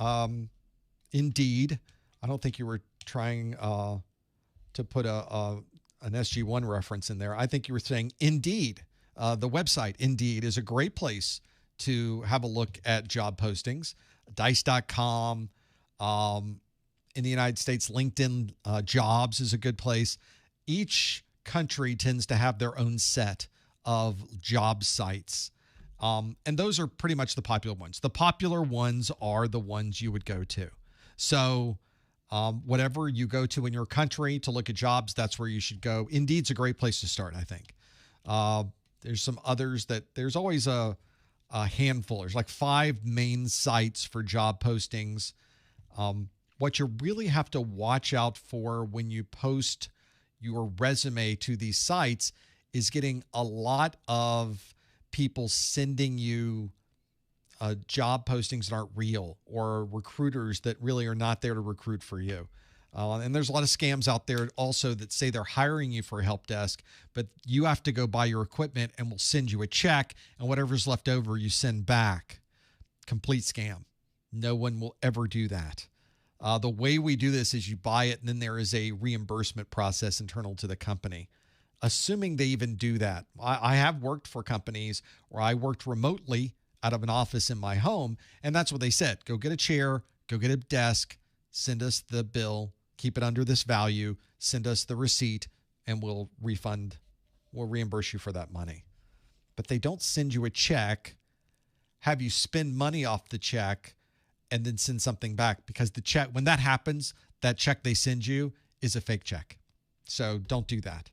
Indeed. I don't think you were trying to put an SG1 reference in there. I think you were saying Indeed. The website Indeed is a great place to have a look at job postings. Dice.com. In the United States, LinkedIn Jobs is a good place. Each country tends to have their own set of job sites. And those are pretty much the popular ones. The popular ones are the ones you would go to. So whatever you go to in your country to look at jobs, that's where you should go. Indeed's a great place to start, I think. There's some others that there's always a handful. There's like 5 main sites for job postings. What you really have to watch out for when you post your resume to these sites is getting a lot of people sending you job postings that aren't real, or recruiters that really are not there to recruit for you. And there's a lot of scams out there also that say they're hiring you for a help desk, but you have to go buy your equipment and we'll send you a check, and whatever's left over you send back. Complete scam. No one will ever do that. The way we do this is you buy it, and then there is a reimbursement process internal to the company, assuming they even do that. I have worked for companies where I worked remotely out of an office in my home, and that's what they said. Go get a chair, go get a desk, send us the bill, keep it under this value, send us the receipt, and we'll reimburse you for that money. But they don't send you a check, have you spend money off the check, and then send something back, because the check, when that happens, that check they send you is a fake check. So don't do that.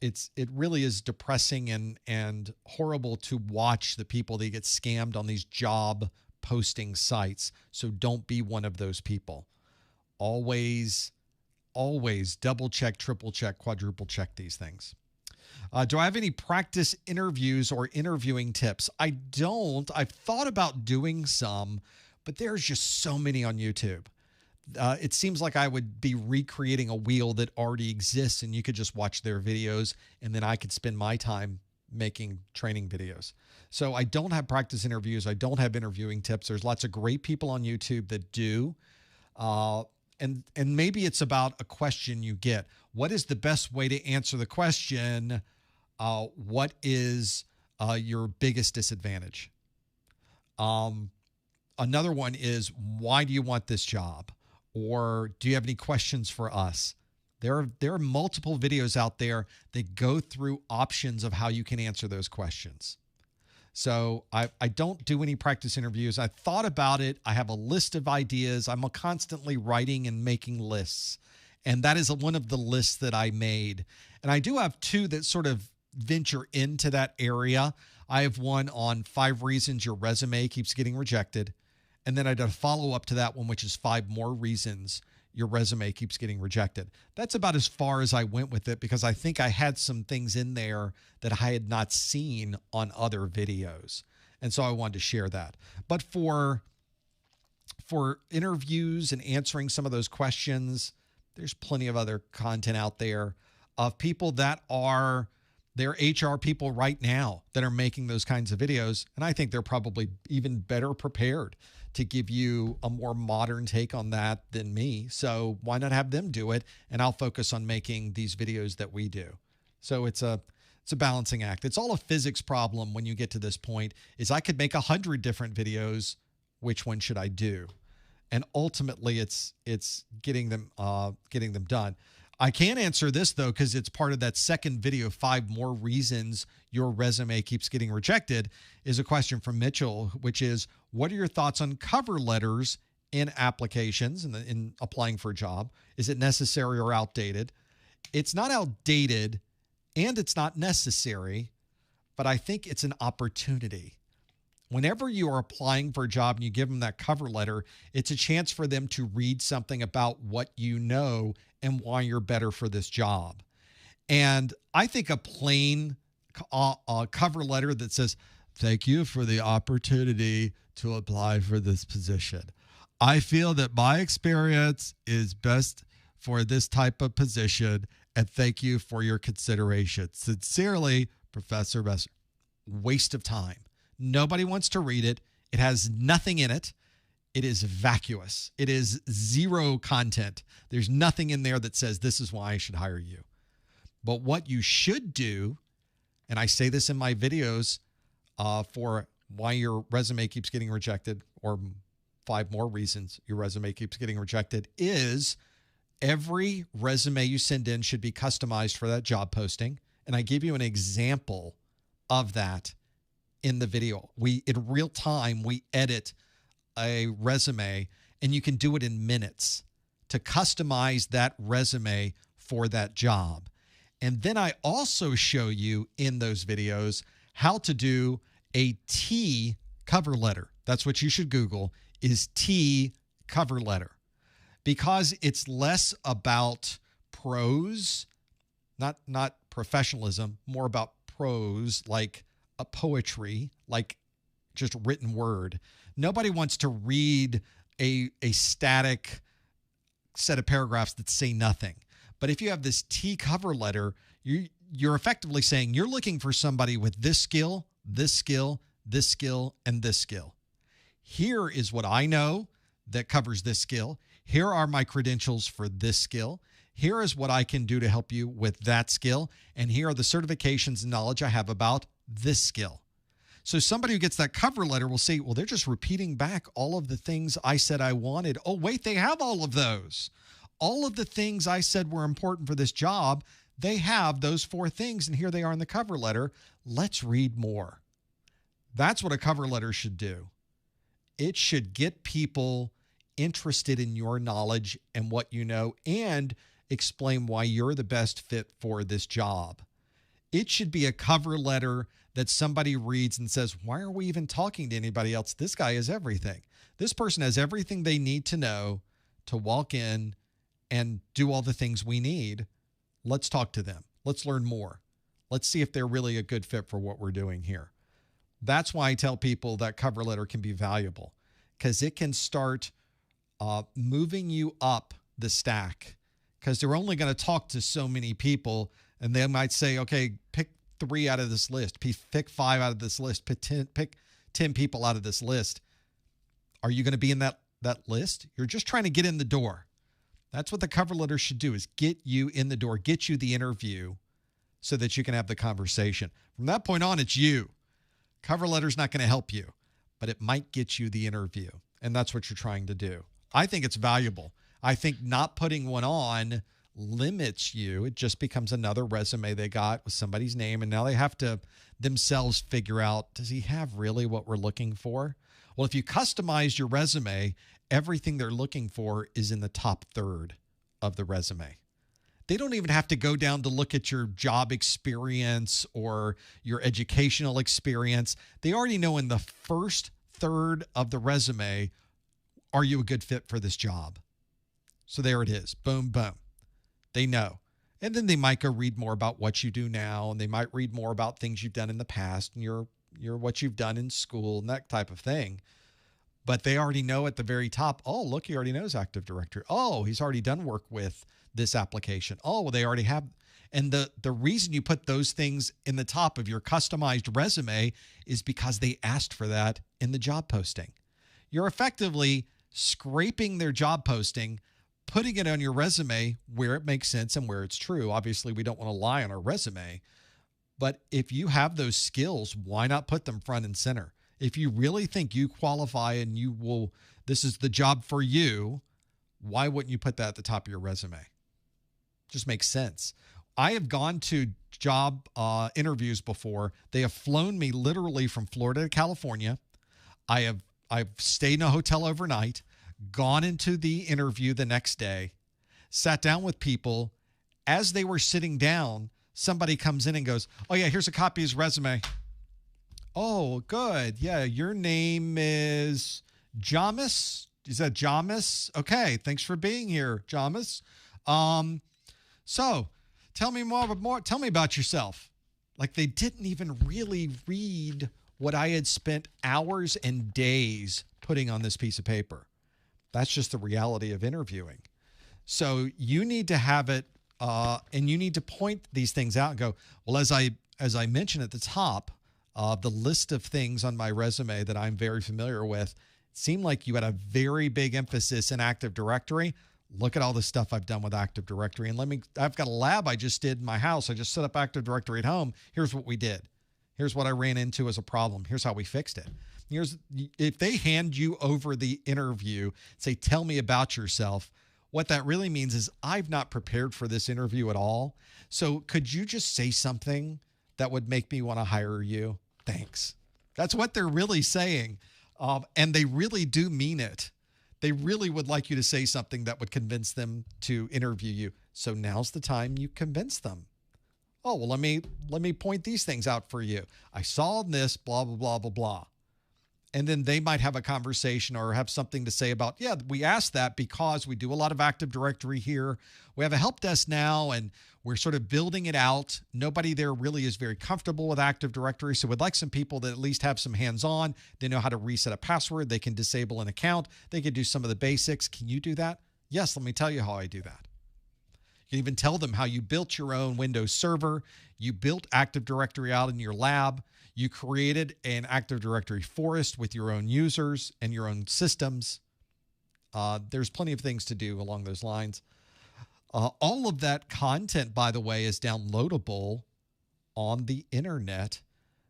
It really is depressing and horrible to watch the people that get scammed on these job posting sites. So don't be one of those people. Always double check, triple check, quadruple check these things. Do I have any practice interviews or interviewing tips? I don't. I've thought about doing some, but there's just so many on YouTube. It seems like I would be recreating a wheel that already exists, and you could just watch their videos, and then I could spend my time making training videos. So I don't have practice interviews. I don't have interviewing tips. There's lots of great people on YouTube that do. And maybe it's about a question you get. What is the best way to answer the question? What is your biggest disadvantage? Another one is, why do you want this job? Or do you have any questions for us? There are multiple videos out there that go through options of how you can answer those questions. So I don't do any practice interviews. I thought about it. I have a list of ideas. I'm constantly writing and making lists. And that is one of the lists that I made. And I do have 2 that sort of venture into that area. I have one on 5 reasons your resume keeps getting rejected. And then I did a follow-up to that one, which is 5 more reasons your resume keeps getting rejected. That's about as far as I went with it because I think I had some things in there that I had not seen on other videos. And so I wanted to share that. But for interviews and answering some of those questions, there's plenty of other content out there of people that are, they're HR people right now that are making those kinds of videos. And I think they're probably even better prepared to give you a more modern take on that than me. So why not have them do it? And I'll focus on making these videos that we do. So it's a balancing act. It's all a physics problem when you get to this point, is I could make 100 different videos. Which one should I do? And ultimately it's getting them done. I can answer this though, because it's part of that second video, 5 more reasons your resume keeps getting rejected, is a question from Mitchell, which is, what are your thoughts on cover letters in applications and in applying for a job? Is it necessary or outdated? It's not outdated and it's not necessary, but I think it's an opportunity. Whenever you are applying for a job and you give them that cover letter, it's a chance for them to read something about what you know and why you're better for this job. And I think a plain cover letter that says, thank you for the opportunity to apply for this position. I feel that my experience is best for this type of position, and thank you for your consideration. Sincerely, Professor Messer. Waste of time. Nobody wants to read it. It has nothing in it. It is vacuous. It is zero content. There's nothing in there that says this is why I should hire you. But what you should do, and I say this in my videos for why your resume keeps getting rejected, or 5 more reasons your resume keeps getting rejected, is every resume you send in should be customized for that job posting. And I give you an example of that in the video. In real time, we edit a resume, and you can do it in minutes to customize that resume for that job. And then I also show you in those videos how to do a T cover letter. That's what you should Google, is T cover letter, because it's less about prose, not professionalism, more about prose, like a poetry, like just written word. Nobody wants to read a static set of paragraphs that say nothing. But if you have this T cover letter, you're effectively saying you're looking for somebody with this skill, this skill, this skill, and this skill. Here is what I know that covers this skill. Here are my credentials for this skill. Here is what I can do to help you with that skill. And here are the certifications and knowledge I have about this skill. So somebody who gets that cover letter will say, well, they're just repeating back all of the things I said I wanted. Oh, wait, they have all of those. All of the things I said were important for this job, they have those 4 things, and here they are in the cover letter. Let's read more. That's what a cover letter should do. It should get people interested in your knowledge and what you know, and explain why you're the best fit for this job. It should be a cover letter that somebody reads and says, why are we even talking to anybody else? This guy has everything. This person has everything they need to know to walk in and do all the things we need. Let's talk to them. Let's learn more. Let's see if they're really a good fit for what we're doing here. That's why I tell people that cover letter can be valuable, because it can start moving you up the stack, because they're only going to talk to so many people, and they might say, okay, pick 3 out of this list, pick 5 out of this list, pick 10 people out of this list. Are you going to be in that list? You're just trying to get in the door. That's what the cover letter should do, is get you in the door, get you the interview so that you can have the conversation. From that point on, it's you. Cover letter's not going to help you, but it might get you the interview, and that's what you're trying to do. I think it's valuable. I think not putting one on limits you. It just becomes another resume they got with somebody's name, and now they have to themselves figure out, does he have really what we're looking for? Well, if you customize your resume, everything they're looking for is in the top third of the resume. They don't even have to go down to look at your job experience or your educational experience. They already know in the first third of the resume, are you a good fit for this job? So there it is. Boom, boom. They know. And then they might go read more about what you do now, and they might read more about things you've done in the past and your what you've done in school and that type of thing. But they already know at the very top, oh, look, he already knows Active Directory. Oh, he's already done work with this application. Oh, well, they already have. And the reason you put those things in the top of your customized resume is because they asked for that in the job posting. You're effectively scraping their job posting, putting it on your resume where it makes sense and where it's true. Obviously, we don't want to lie on our resume. But if you have those skills, why not put them front and center? If you really think you qualify and this is the job for you, why wouldn't you put that at the top of your resume? Just makes sense. I have gone to job interviews before. They have flown me literally from Florida to California. I've stayed in a hotel overnight, gone into the interview the next day, sat down with people. As they were sitting down, somebody comes in and goes, oh, yeah, here's a copy of his resume. Oh, good. Yeah, your name is Jamis. Is that Jamis? Okay, thanks for being here, Jamis. So tell me more. Tell me about yourself. Like they didn't even really read what I had spent hours and days putting on this piece of paper. That's just the reality of interviewing. So you need to have it, and you need to point these things out and go, well, as I mentioned at the top, the list of things on my resume that I'm very familiar with, it seemed like you had a very big emphasis in Active Directory. Look at all the stuff I've done with Active Directory. And I've got a lab I just did in my house. I just set up Active Directory at home. Here's what we did. Here's what I ran into as a problem. Here's how we fixed it. If they hand you over the interview, say, tell me about yourself, what that really means is I've not prepared for this interview at all. So could you just say something that would make me want to hire you? Thanks. That's what they're really saying. And they really do mean it. They really would like you to say something that would convince them to interview you. So now's the time you convince them. Oh, well, let me point these things out for you. I saw this, blah, blah, blah, blah, blah. And then they might have a conversation or have something to say about, yeah, we asked that because we do a lot of Active Directory here. We have a help desk now, and we're sort of building it out. Nobody there really is very comfortable with Active Directory, so we'd like some people that at least have some hands-on. They know how to reset a password. They can disable an account. They can do some of the basics. Can you do that? Yes, let me tell you how I do that. You can even tell them how you built your own Windows server. You built Active Directory out in your lab. You created an Active Directory forest with your own users and your own systems. There's plenty of things to do along those lines. All of that content, by the way, is downloadable on the internet.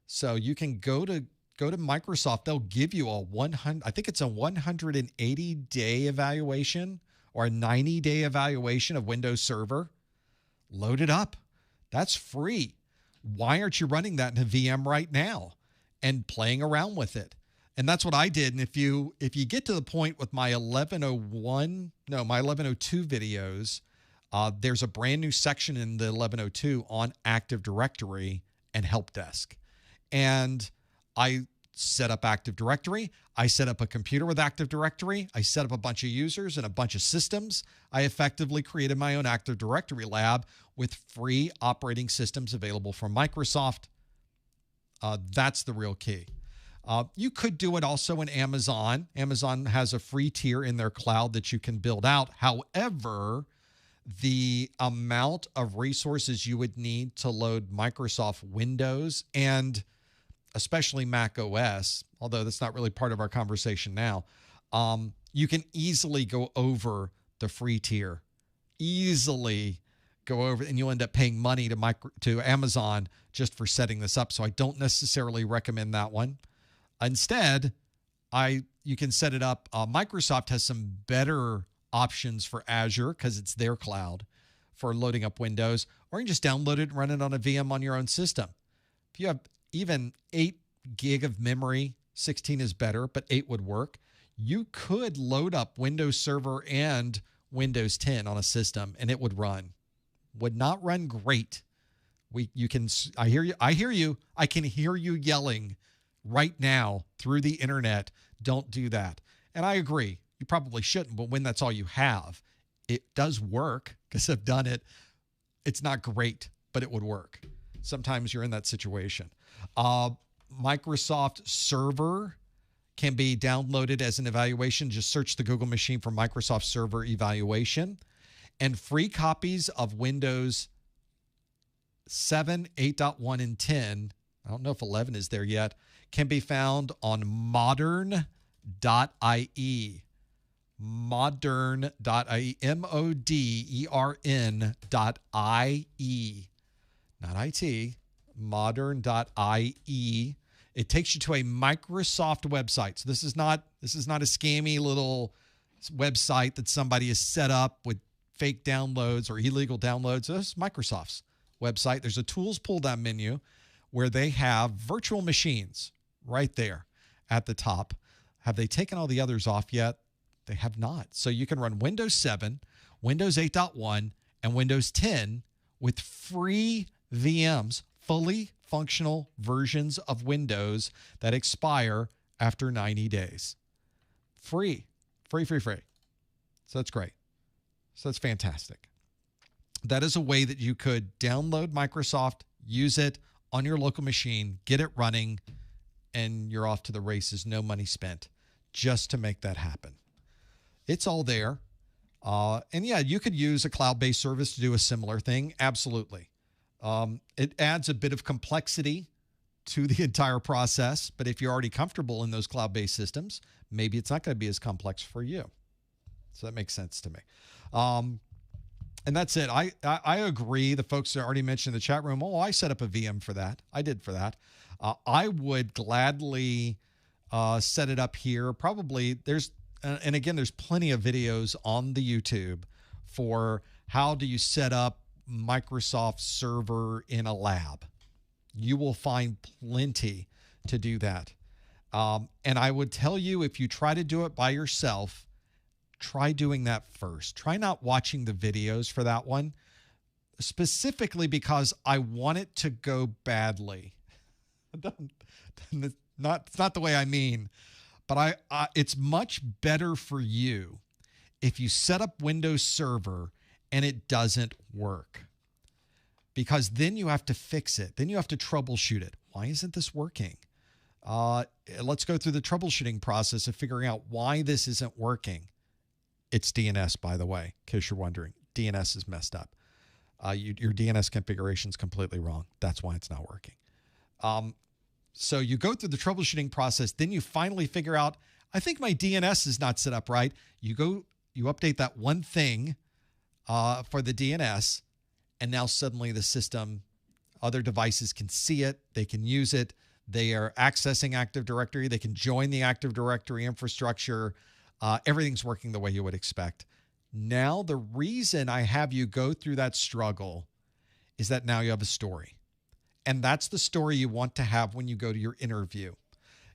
So you can go to Microsoft. They'll give you a 180-day evaluation or a 90-day evaluation of Windows Server. Load it up. That's free. Why aren't you running that in a VM right now and playing around with it? And that's what I did. And if you get to the point with my 1102 videos, there's a brand new section in the 1102 on Active Directory and Help Desk. And I set up Active Directory. I set up a computer with Active Directory. I set up a bunch of users and a bunch of systems. I effectively created my own Active Directory lab with free operating systems available from Microsoft. That's the real key. You could do it also in Amazon. Amazon has a free tier in their cloud that you can build out. However, the amount of resources you would need to load Microsoft Windows and especially Mac OS, although that's not really part of our conversation now, you can easily go over the free tier. Easily go over, and you'll end up paying money to Amazon just for setting this up. So I don't necessarily recommend that one. Instead, you can set it up. Microsoft has some better options for Azure because it's their cloud for loading up Windows, or you can just download it and run it on a VM on your own system. If you have even 8 gig of memory, 16 is better, but 8 would work. You could load up Windows Server and Windows 10 on a system, and it would run Would not run great. You can. I hear you. I hear you. I can hear you yelling right now through the internet. Don't do that. And I agree. You probably shouldn't. But when that's all you have, it does work because I've done it. It's not great, but it would work. Sometimes you're in that situation. Microsoft Server can be downloaded as an evaluation. Just search the Google machine for Microsoft Server evaluation. And free copies of Windows 7, 8.1, and 10, I don't know if 11 is there yet, can be found on modern.ie. Modern.ie. modern.ie. Not IT. Modern.ie. It takes you to a Microsoft website. So this is not a scammy little website that somebody has set up with fake downloads or illegal downloads. This is Microsoft's website. There's a tools pull-down menu where they have virtual machines right there at the top. Have they taken all the others off yet? They have not. So you can run Windows 7, Windows 8.1, and Windows 10 with free VMs, fully functional versions of Windows that expire after 90 days. Free. Free. So that's great. So that's fantastic. That is a way that you could download Microsoft, use it on your local machine, get it running, and you're off to the races. No money spent just to make that happen. It's all there. And yeah, you could use a cloud-based service to do a similar thing. Absolutely. It adds a bit of complexity to the entire process, but if you're already comfortable in those cloud-based systems, maybe it's not going to be as complex for you. So that makes sense to me. And that's it. I agree. The folks that already mentioned in the chat room, oh, I set up a VM for that. I did for that. I would gladly set it up here. Probably and again, there's plenty of videos on the YouTube for how do you set up Microsoft Server in a lab. You will find plenty to do that. And I would tell you, if you try to do it by yourself, try doing that first. Try not watching the videos for that one, specifically because I want it to go badly. It's not the way I mean, but it's much better for you if you set up Windows Server and it doesn't work, because then you have to fix it. Then you have to troubleshoot it. Why isn't this working? Let's go through the troubleshooting process of figuring out why this isn't working. It's DNS, by the way, in case you're wondering. DNS is messed up. Your DNS configuration is completely wrong. That's why it's not working. So you go through the troubleshooting process. Then you finally figure out, I think my DNS is not set up right. You update that one thing for the DNS, and now suddenly the system, other devices can see it. They can use it. They are accessing Active Directory. They can join the Active Directory infrastructure. Everything's working the way you would expect. Now, the reason I have you go through that struggle is that now you have a story. And that's the story you want to have when you go to your interview.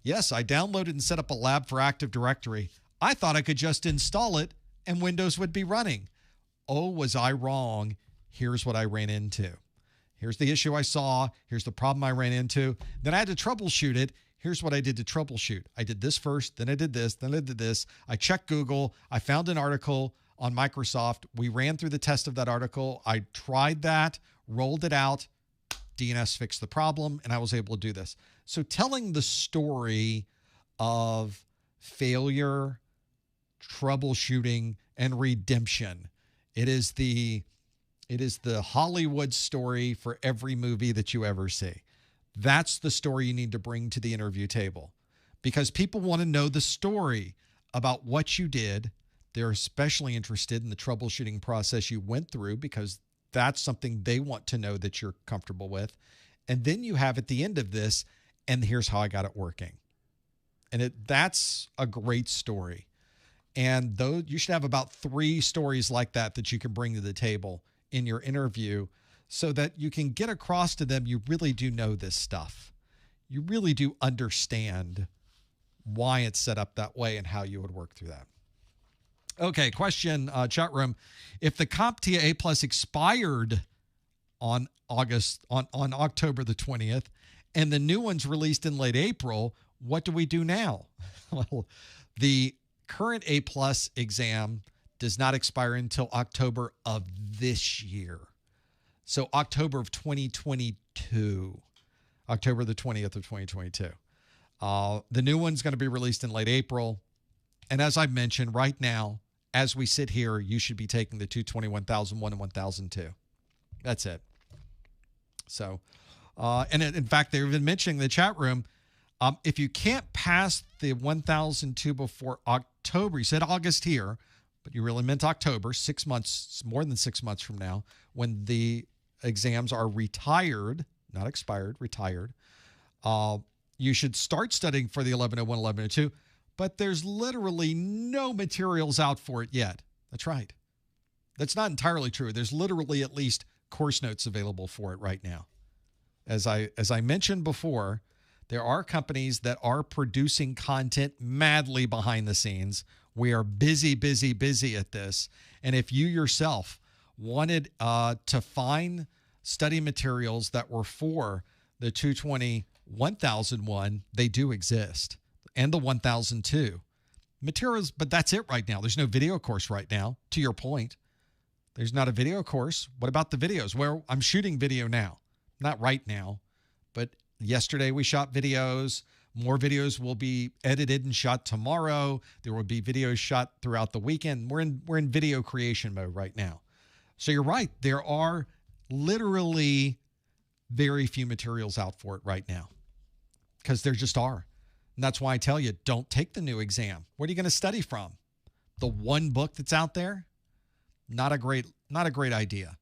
Yes, I downloaded and set up a lab for Active Directory. I thought I could just install it and Windows would be running. Oh, was I wrong? Here's what I ran into. Here's the issue I saw. Here's the problem I ran into. Then I had to troubleshoot it. Here's what I did to troubleshoot. I did this first, then I did this, then I did this. I checked Google. I found an article on Microsoft. We ran through the test of that article. I tried that, rolled it out. DNS fixed the problem, and I was able to do this. So telling the story of failure, troubleshooting, and redemption, it is the Hollywood story for every movie that you ever see. That's the story you need to bring to the interview table, because people want to know the story about what you did. They're especially interested in the troubleshooting process you went through, because that's something they want to know that you're comfortable with. And then you have at the end of this, and here's how I got it working. And that's a great story. And though you should have about 3 stories like that you can bring to the table in your interview, so that you can get across to them you really do know this stuff. You really do understand why it's set up that way and how you would work through that. Okay, question, chat room. If the CompTIA A plus expired on October the 20th and the new one's released in late April, what do we do now? Well, the current A plus exam does not expire until October of this year. So October of 2022, October the 20th of 2022. The new one's going to be released in late April. And as I've mentioned, right now, as we sit here, you should be taking the 220, 1001, and 1002. That's it. So, and in fact, they've been mentioning in the chat room, if you can't pass the 1002 before October, you said August here, but you really meant October, 6 months, more than 6 months from now, when the exams are retired, not expired, retired, you should start studying for the 1101, 1102, but there's literally no materials out for it yet. That's right. That's not entirely true. There's literally at least course notes available for it right now. As I mentioned before, there are companies that are producing content madly behind the scenes. We are busy at this. And if you yourself wanted to find study materials that were for the 220 1001, they do exist, and the 1002 materials, but that's it right now. There's no video course right now, to your point. There's not a video course. What about the videos? Well, I'm shooting video now, not right now, but yesterday we shot videos. More videos will be edited and shot tomorrow. There will be videos shot throughout the weekend. We're in video creation mode right now. So you're right. There are literally very few materials out for it right now, because there just are. And that's why I tell you, don't take the new exam. What are you going to study from? The one book that's out there? Not a great idea.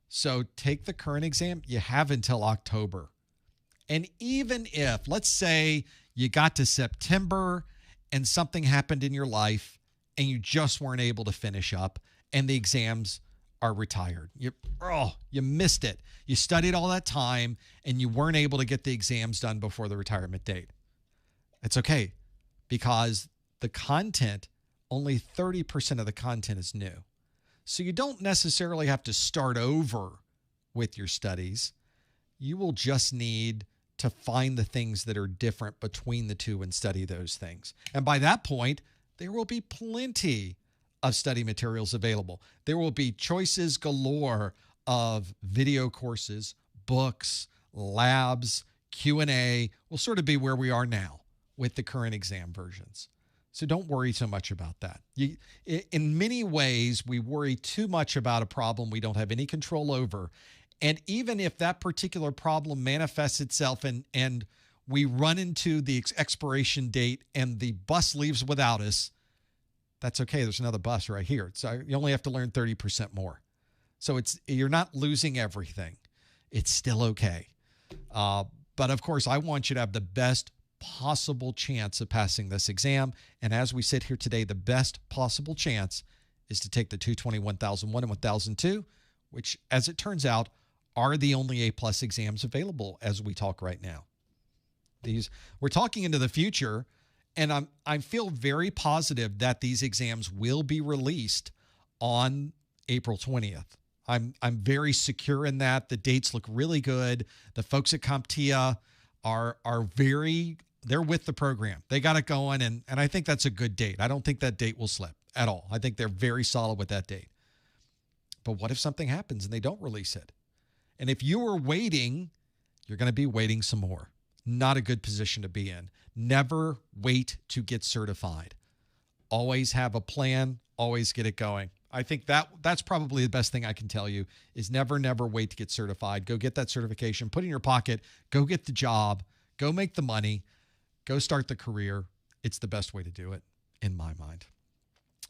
So take the current exam. You have until October. And even if, let's say you got to September and something happened in your life and you just weren't able to finish up and the exams are retired. You missed it. You studied all that time and you weren't able to get the exams done before the retirement date. It's okay, because the content, only 30% of the content is new. So you don't necessarily have to start over with your studies. You will just need to find the things that are different between the two and study those things. And by that point, there will be plenty of study materials available. There will be choices galore of video courses, books, labs, Q&A. Will sort of be where we are now with the current exam versions. So don't worry so much about that. In many ways, we worry too much about a problem we don't have any control over. And even if that particular problem manifests itself and we run into the expiration date and the bus leaves without us, that's okay. There's another bus right here. So you only have to learn 30% more. So you're not losing everything. It's still okay. But of course, I want you to have the best possible chance of passing this exam. And as we sit here today, the best possible chance is to take the 220, 1001, and 1002, which, as it turns out, are the only A-plus exams available as we talk right now. We're talking into the future, and I feel very positive that these exams will be released on April 20th. I'm very secure in that. The dates look really good. The folks at CompTIA they're with the program. They got it going, and I think that's a good date. I don't think that date will slip at all. I think they're very solid with that date. But what if something happens and they don't release it? And if you were waiting, you're going to be waiting some more. Not a good position to be in. Never wait to get certified. Always have a plan. Always get it going. I think that's probably the best thing I can tell you is never wait to get certified. Go get that certification. Put it in your pocket. Go get the job. Go make the money. Go start the career. It's the best way to do it, in my mind.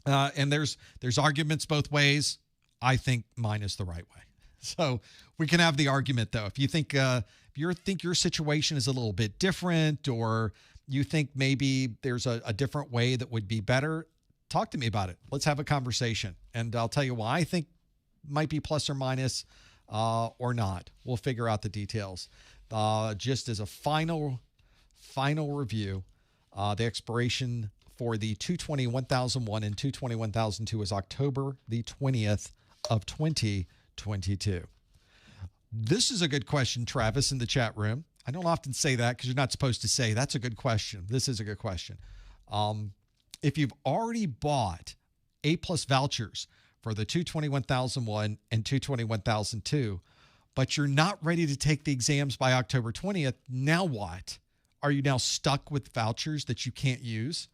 And there's arguments both ways. I think mine is the right way. So we can have the argument, though. If you think your situation is a little bit different, or you think maybe there's a different way that would be better, talk to me about it. Let's have a conversation, and I'll tell you why I think might be plus or minus or not. We'll figure out the details. Just as a final review, the expiration for the 220-1001 and 220-1002 is October the 20th of 2022. This is a good question, Travis, in the chat room. I don't often say that because you're not supposed to say that's a good question. This is a good question. If you've already bought A+ vouchers for the 220-1001 and 220-1002, but you're not ready to take the exams by October 20th, now what? Are you now stuck with vouchers that you can't use?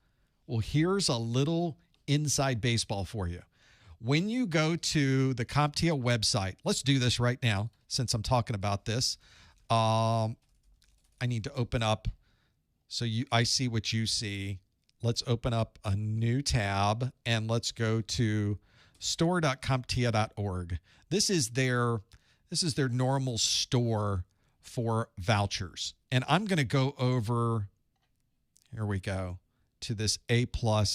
Well, here's a little inside baseball for you. When you go to the CompTIA website, let's do this right now since I'm talking about this. I need to open up so I see what you see. Let's open up a new tab and let's go to store.comptia.org. This is their normal store for vouchers. And I'm going to go over, here we go, to this A+. I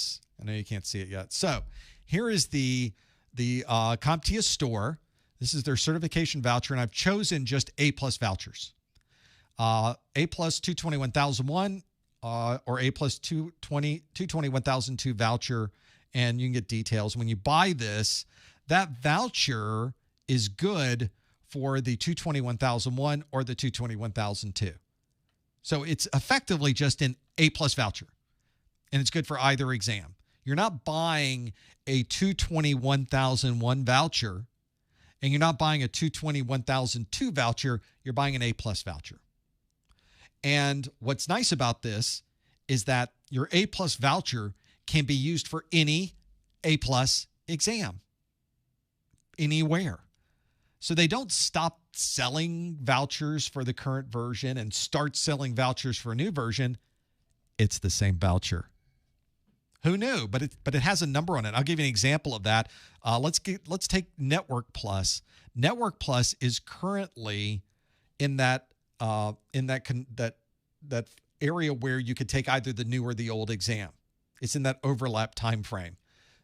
know you can't see it yet. So here is the CompTIA store. This is their certification voucher, and I've chosen just A+ vouchers. A+ 220-1001 or A+ 220-1002 voucher, and you can get details. When you buy this, that voucher is good for the 220-1001 or the 220-1002. So it's effectively just an A+ voucher, and it's good for either exam. You're not buying a 220-1001 voucher, and you're not buying a 220-1002 voucher. You're buying an A+ voucher. And what's nice about this is that your A+ voucher can be used for any A+ exam, anywhere. So they don't stop selling vouchers for the current version and start selling vouchers for a new version. It's the same voucher. Who knew? But it has a number on it. I'll give you an example of that. Let's take Network Plus. Network Plus is currently in that area where you could take either the new or the old exam. It's in that overlap time frame.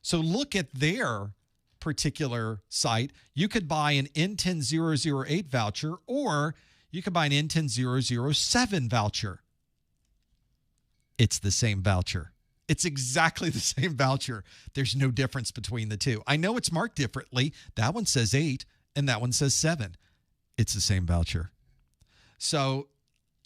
So look at their particular site. You could buy an N10-008 voucher, or you could buy an N10-007 voucher. It's the same voucher. It's exactly the same voucher. There's no difference between the two. I know it's marked differently. That one says 8 and that one says 7. It's the same voucher. So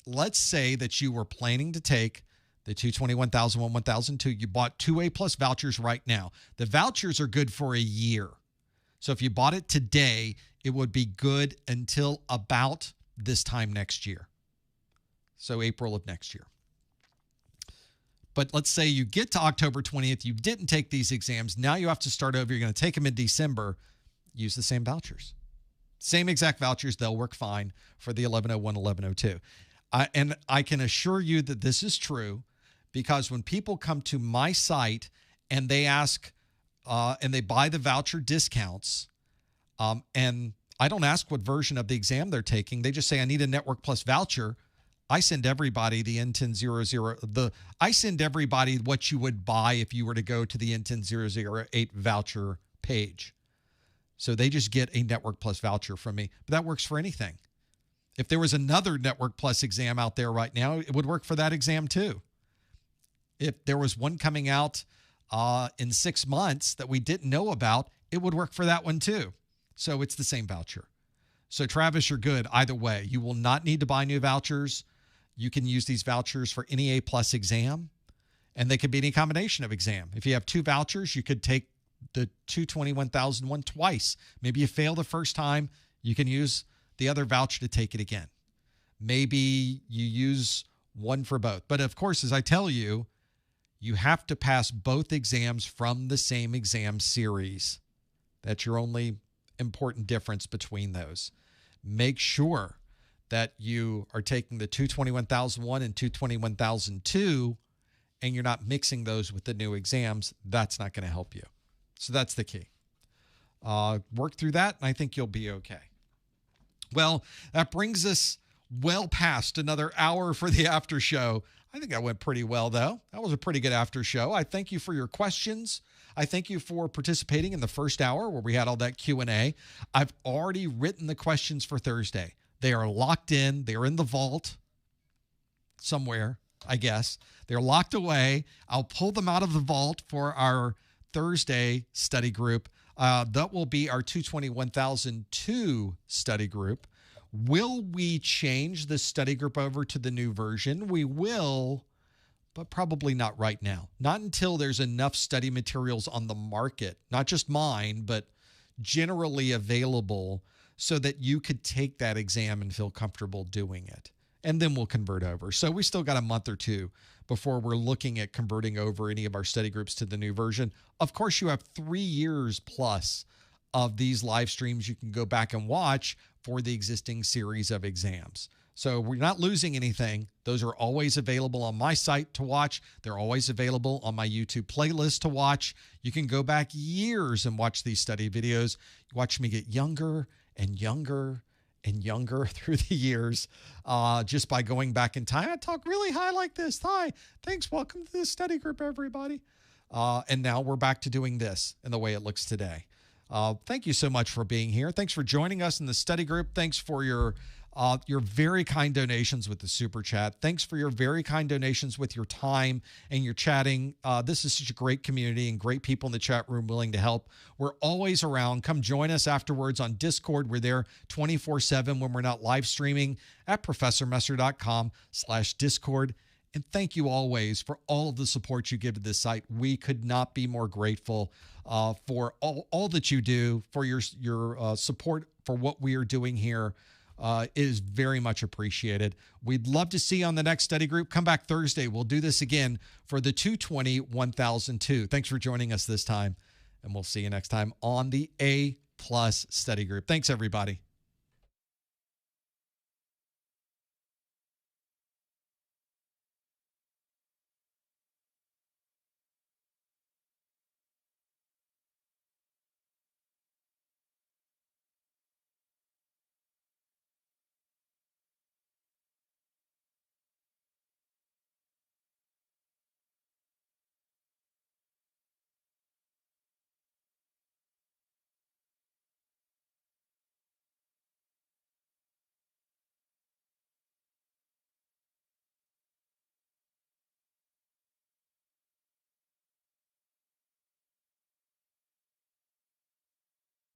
let's say that you were planning to take the 220-1001, 1002. You bought 2 A+ vouchers right now. The vouchers are good for a year. So if you bought it today, it would be good until about this time next year. So April of next year. But let's say you get to October 20th, you didn't take these exams. Now you have to start over. You're going to take them in December. Use the same vouchers. Same exact vouchers. They'll work fine for the 1101, 1102. And I can assure you that this is true, because when people come to my site and they ask and they buy the voucher discounts, and I don't ask what version of the exam they're taking. They just say, I need a Network Plus voucher. I send everybody the N10-00. I send everybody what you would buy if you were to go to the N10-008 voucher page. So they just get a Network Plus voucher from me. But that works for anything. If there was another Network Plus exam out there right now, it would work for that exam too. If there was one coming out in 6 months that we didn't know about, it would work for that one too. So it's the same voucher. So Travis, you're good either way. You will not need to buy new vouchers. You can use these vouchers for any A+ exam, and they could be any combination of exam. If you have 2 vouchers, you could take the 220-1001 twice. Maybe you fail the first time. You can use the other voucher to take it again. Maybe you use one for both. But of course, as I tell you, you have to pass both exams from the same exam series. That's your only important difference between those. Make sure that you are taking the 220-1001 and 220-1002, and you're not mixing those with the new exams. That's not going to help you. So that's the key. Work through that, and I think you'll be okay. Well, that brings us well past another hour for the after show. I think that went pretty well, though. That was a pretty good after show. I thank you for your questions. I thank you for participating in the first hour where we had all that Q&A. I've already written the questions for Thursday. They are locked in. They are in the vault somewhere. I guess. They're locked away. I'll pull them out of the vault for our Thursday study group. That will be our 220-1002 study group. Will we change the study group over to the new version? We will, but probably not right now. Not until there's enough study materials on the market, not just mine, but generally available so that you could take that exam and feel comfortable doing it. And then we'll convert over. So we still got a month or two before we're looking at converting over any of our study groups to the new version. Of course, you have 3 years plus of these live streams you can go back and watch for the existing series of exams. So we're not losing anything. Those are always available on my site to watch. They're always available on my YouTube playlist to watch. You can go back years and watch these study videos. Watch me get younger and younger and younger through the years just by going back in time. I talk really high like this. Hi, thanks. Welcome to the study group, everybody. And now we're back to doing this in the way it looks today. Thank you so much for being here. Thanks for joining us in the study group. Thanks for your very kind donations with the Super Chat. Thanks for your very kind donations with your time and your chatting. This is such a great community and great people in the chat room willing to help. We're always around. Come join us afterwards on Discord. We're there 24/7 when we're not live streaming at professormesser.com/Discord. And thank you always for all of the support you give to this site. We could not be more grateful for all that you do, for your support for what we are doing here. Is very much appreciated. We'd love to see you on the next study group. Come back Thursday. We'll do this again for the 220-1002. Thanks for joining us this time, and we'll see you next time on the A+ study group. Thanks, everybody.